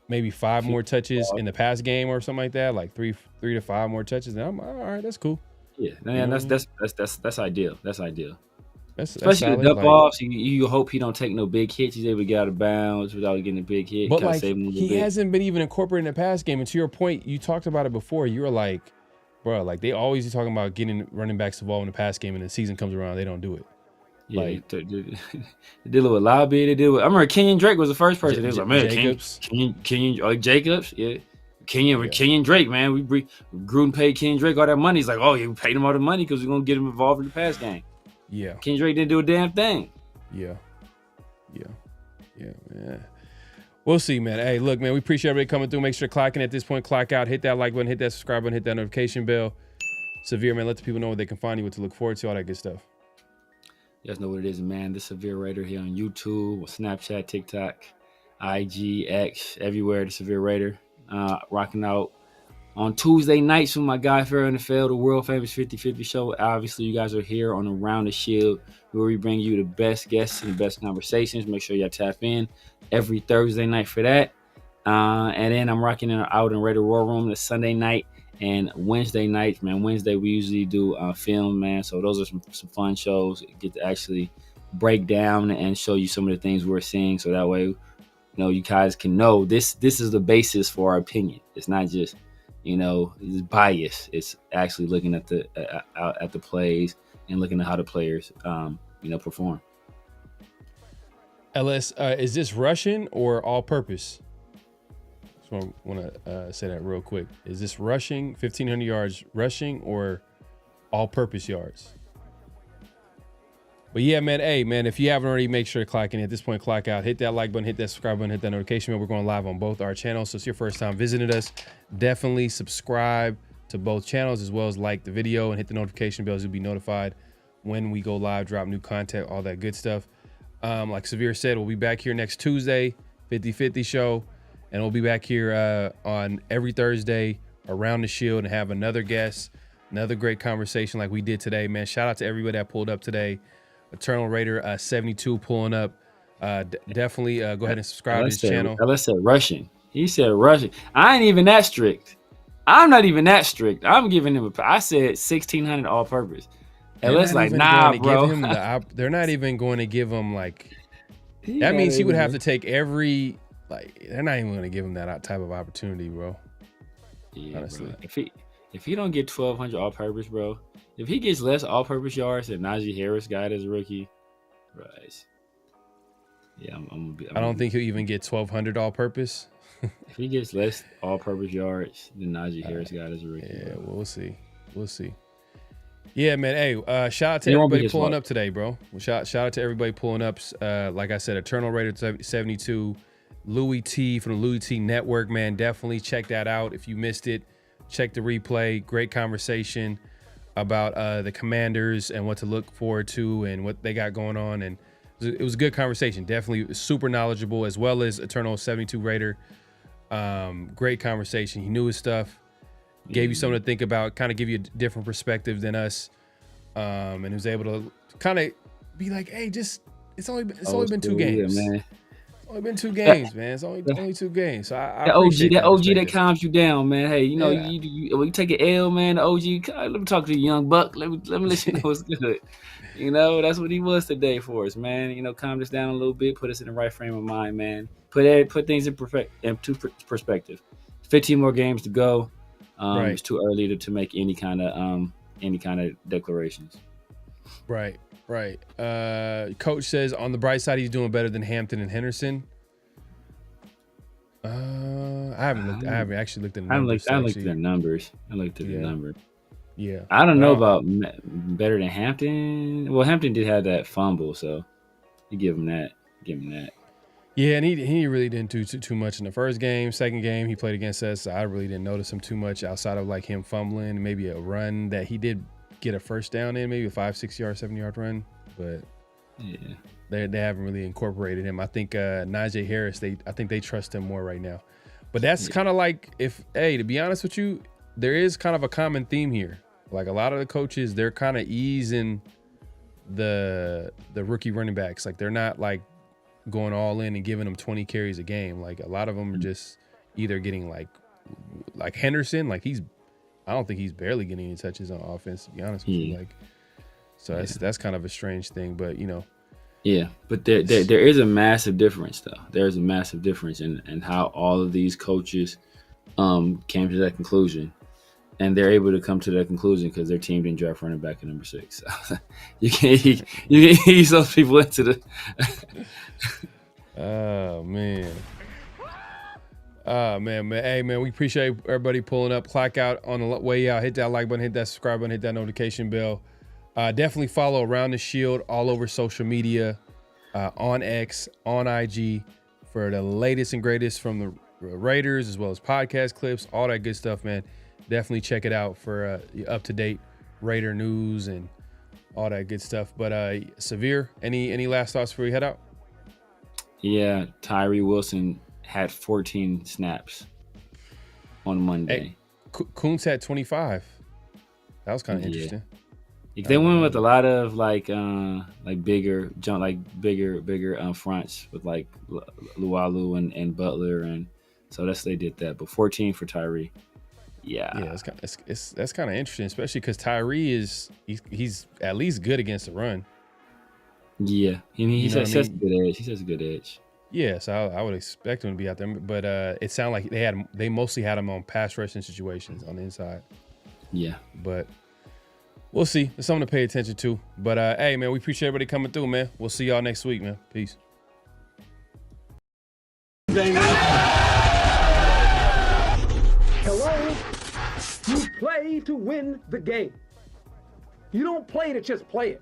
maybe 5 more touches in the pass game or something like that, like 3 to 5 more touches, then I'm all right, that's cool. Yeah, that's ideal. That's ideal. Especially solid, the dump offs, you hope he don't take no big hits. He's able to get out of bounds without getting a big hit. But like he hasn't been even incorporating the pass game. And to your point, you talked about it before. You were like, bro, like they always be talking about getting running backs involved in the pass game, and the season comes around, they don't do it. Yeah, like, they did it with Louie. They did it with, I remember Kenyon Drake was the first person. They was like, man, Jacobs. Kenyon Jacobs, yeah. Kenyon Drake, man. We Gruden paid Kenyon Drake all that money. He's like, oh, yeah, we paid him all the money because we're gonna get him involved in the pass game. Yeah. Kenyon Drake didn't do a damn thing. Yeah, man. We'll see, man. Hey, look, man, we appreciate everybody coming through. Make sure to clock in at this point, clock out, hit that like button, hit that subscribe button, hit that notification bell. Severe, man, let the people know where they can find you, what to look forward to, all that good stuff. You guys know what it is, man. The Severe Raider here on YouTube, Snapchat, TikTok, IG, X, everywhere. The Severe Raider, rocking out on Tuesday nights with my guy PharoahNFL, the world famous 50-50 show. Obviously, you guys are here on Around the Shield, where we bring you the best guests and the best conversations. Make sure y'all tap in every Thursday night for that. And then I'm rocking out in Raider War Room this Sunday night and Wednesday nights, man. Wednesday we usually do film, man. So those are some fun shows. Get to actually break down and show you some of the things we're seeing, so that way, you guys can know this is the basis for our opinion. It's not just it's bias. It's actually looking at the plays and looking at how the players, perform. LS, is this rushing or all-purpose? So I want to say that real quick. Is this rushing, 1,500 yards rushing, or all-purpose yards? But yeah, man, hey, man, if you haven't already, make sure to clock in. At this point, clock out. Hit that like button, hit that subscribe button, hit that notification bell. We're going live on both our channels. So it's your first time visiting us, definitely subscribe to both channels as well as like the video and hit the notification bells. You'll be notified when we go live, drop new content, all that good stuff. Like Severe said, we'll be back here next Tuesday, 50-50 show. And we'll be back here on every Thursday around the Shield and have another guest, another great conversation like we did today, man. Shout out to everybody that pulled up today. Eternal Raider 72 pulling up. Definitely go ahead and subscribe to this channel. LS said rushing. He said rushing. I ain't even that strict. I'm not even that strict. I'm giving him I said 1,600 all purpose. LS like, nah, bro. They're not even going to give him like. That means he would have to take every. Like, they're not even going to give him that type of opportunity, bro. Yeah, honestly. Bro. If he don't get 1,200 all-purpose, bro, if he gets less all-purpose yards than Najee Harris got as a rookie, right? Yeah, I don't think he'll even get 1,200 all-purpose. If he gets less all-purpose yards than Najee Harris got as a rookie, yeah, bro. We'll see. Yeah, man. Hey, shout out to everybody pulling up today, bro. Shout out to everybody pulling up. Like I said, Eternal Raider 72. Louie T from the Louie T Network, man. Definitely check that out. If you missed it, check the replay. Great conversation about the Commanders and what to look forward to and what they got going on. And it was a good conversation. Definitely super knowledgeable, as well as Eternal 72 Raider. Great conversation. He knew his stuff. Gave you something to think about, kind of give you a different perspective than us. And he was able to kind of be like, hey, it's only been 2 games. Yeah, man. Only been 2 games, man. It's only 2 games. So I that OG that calms you down, man. Hey, you when you take an L, man, the OG, let me talk to the young buck. Let me let you know what's good. That's what he was today for us, man. Calm us down a little bit, put us in the right frame of mind, man. Put things in perspective. 15 more games to go. Right. It's too early to make any kind of declarations. Right. Coach says on the bright side, he's doing better than Hampton and Henderson. I haven't looked. I haven't actually looked at the I numbers. looked at the numbers. I looked at the numbers. Yeah. I don't know about better than Hampton. Well, Hampton did have that fumble, so you give him that. Yeah, and he really didn't do too much in the first game. Second game, he played against us. So I really didn't notice him too much outside of like him fumbling, maybe a run that he did get a first down in, maybe a 5, 6 yard, 7 yard run. But yeah, they haven't really incorporated him. I think Najee Harris, I think they trust him more right now. But that's kind of like to be honest with you, there is kind of a common theme here. Like a lot of the coaches, they're kind of easing the rookie running backs. Like they're not like going all in and giving them 20 carries a game. Like a lot of them are just either getting like Henderson, like I don't think he's barely getting any touches on offense, to be honest with you. Like, so that's kind of a strange thing, but you know. Yeah, but there is a massive difference though. There's a massive difference in how all of these coaches came to that conclusion. And they're able to come to that conclusion because their team didn't draft running back at number 6. So you can't ease those people into the. Oh man. Hey man, we appreciate everybody pulling up. Clock out on the way out. Hit that like button, hit that subscribe button, hit that notification bell. Definitely follow Around the Shield all over social media, on X, on IG, for the latest and greatest from the Raiders, as well as podcast clips, all that good stuff, man. Definitely check it out for up-to-date Raider news and all that good stuff. But Severe, any last thoughts before we head out? Yeah, Tyree Wilson had 14 snaps on Monday. Hey, Kuntz had 25. That was kind of interesting. They went with a lot of bigger fronts with like Louie and Butler, and so they did that. But 14 for Tyree. Yeah, that's kind of interesting, especially because Tyree he's at least good against the run. Yeah, he says a good edge. He says a good edge. Yeah, so I would expect him to be out there, but it sounded like they mostly had him on pass rushing situations on the inside. Yeah, but we'll see. It's something to pay attention to. But hey, man, we appreciate everybody coming through, man. We'll see y'all next week, man. Peace. Hello? You play to win the game. You don't play to just play it.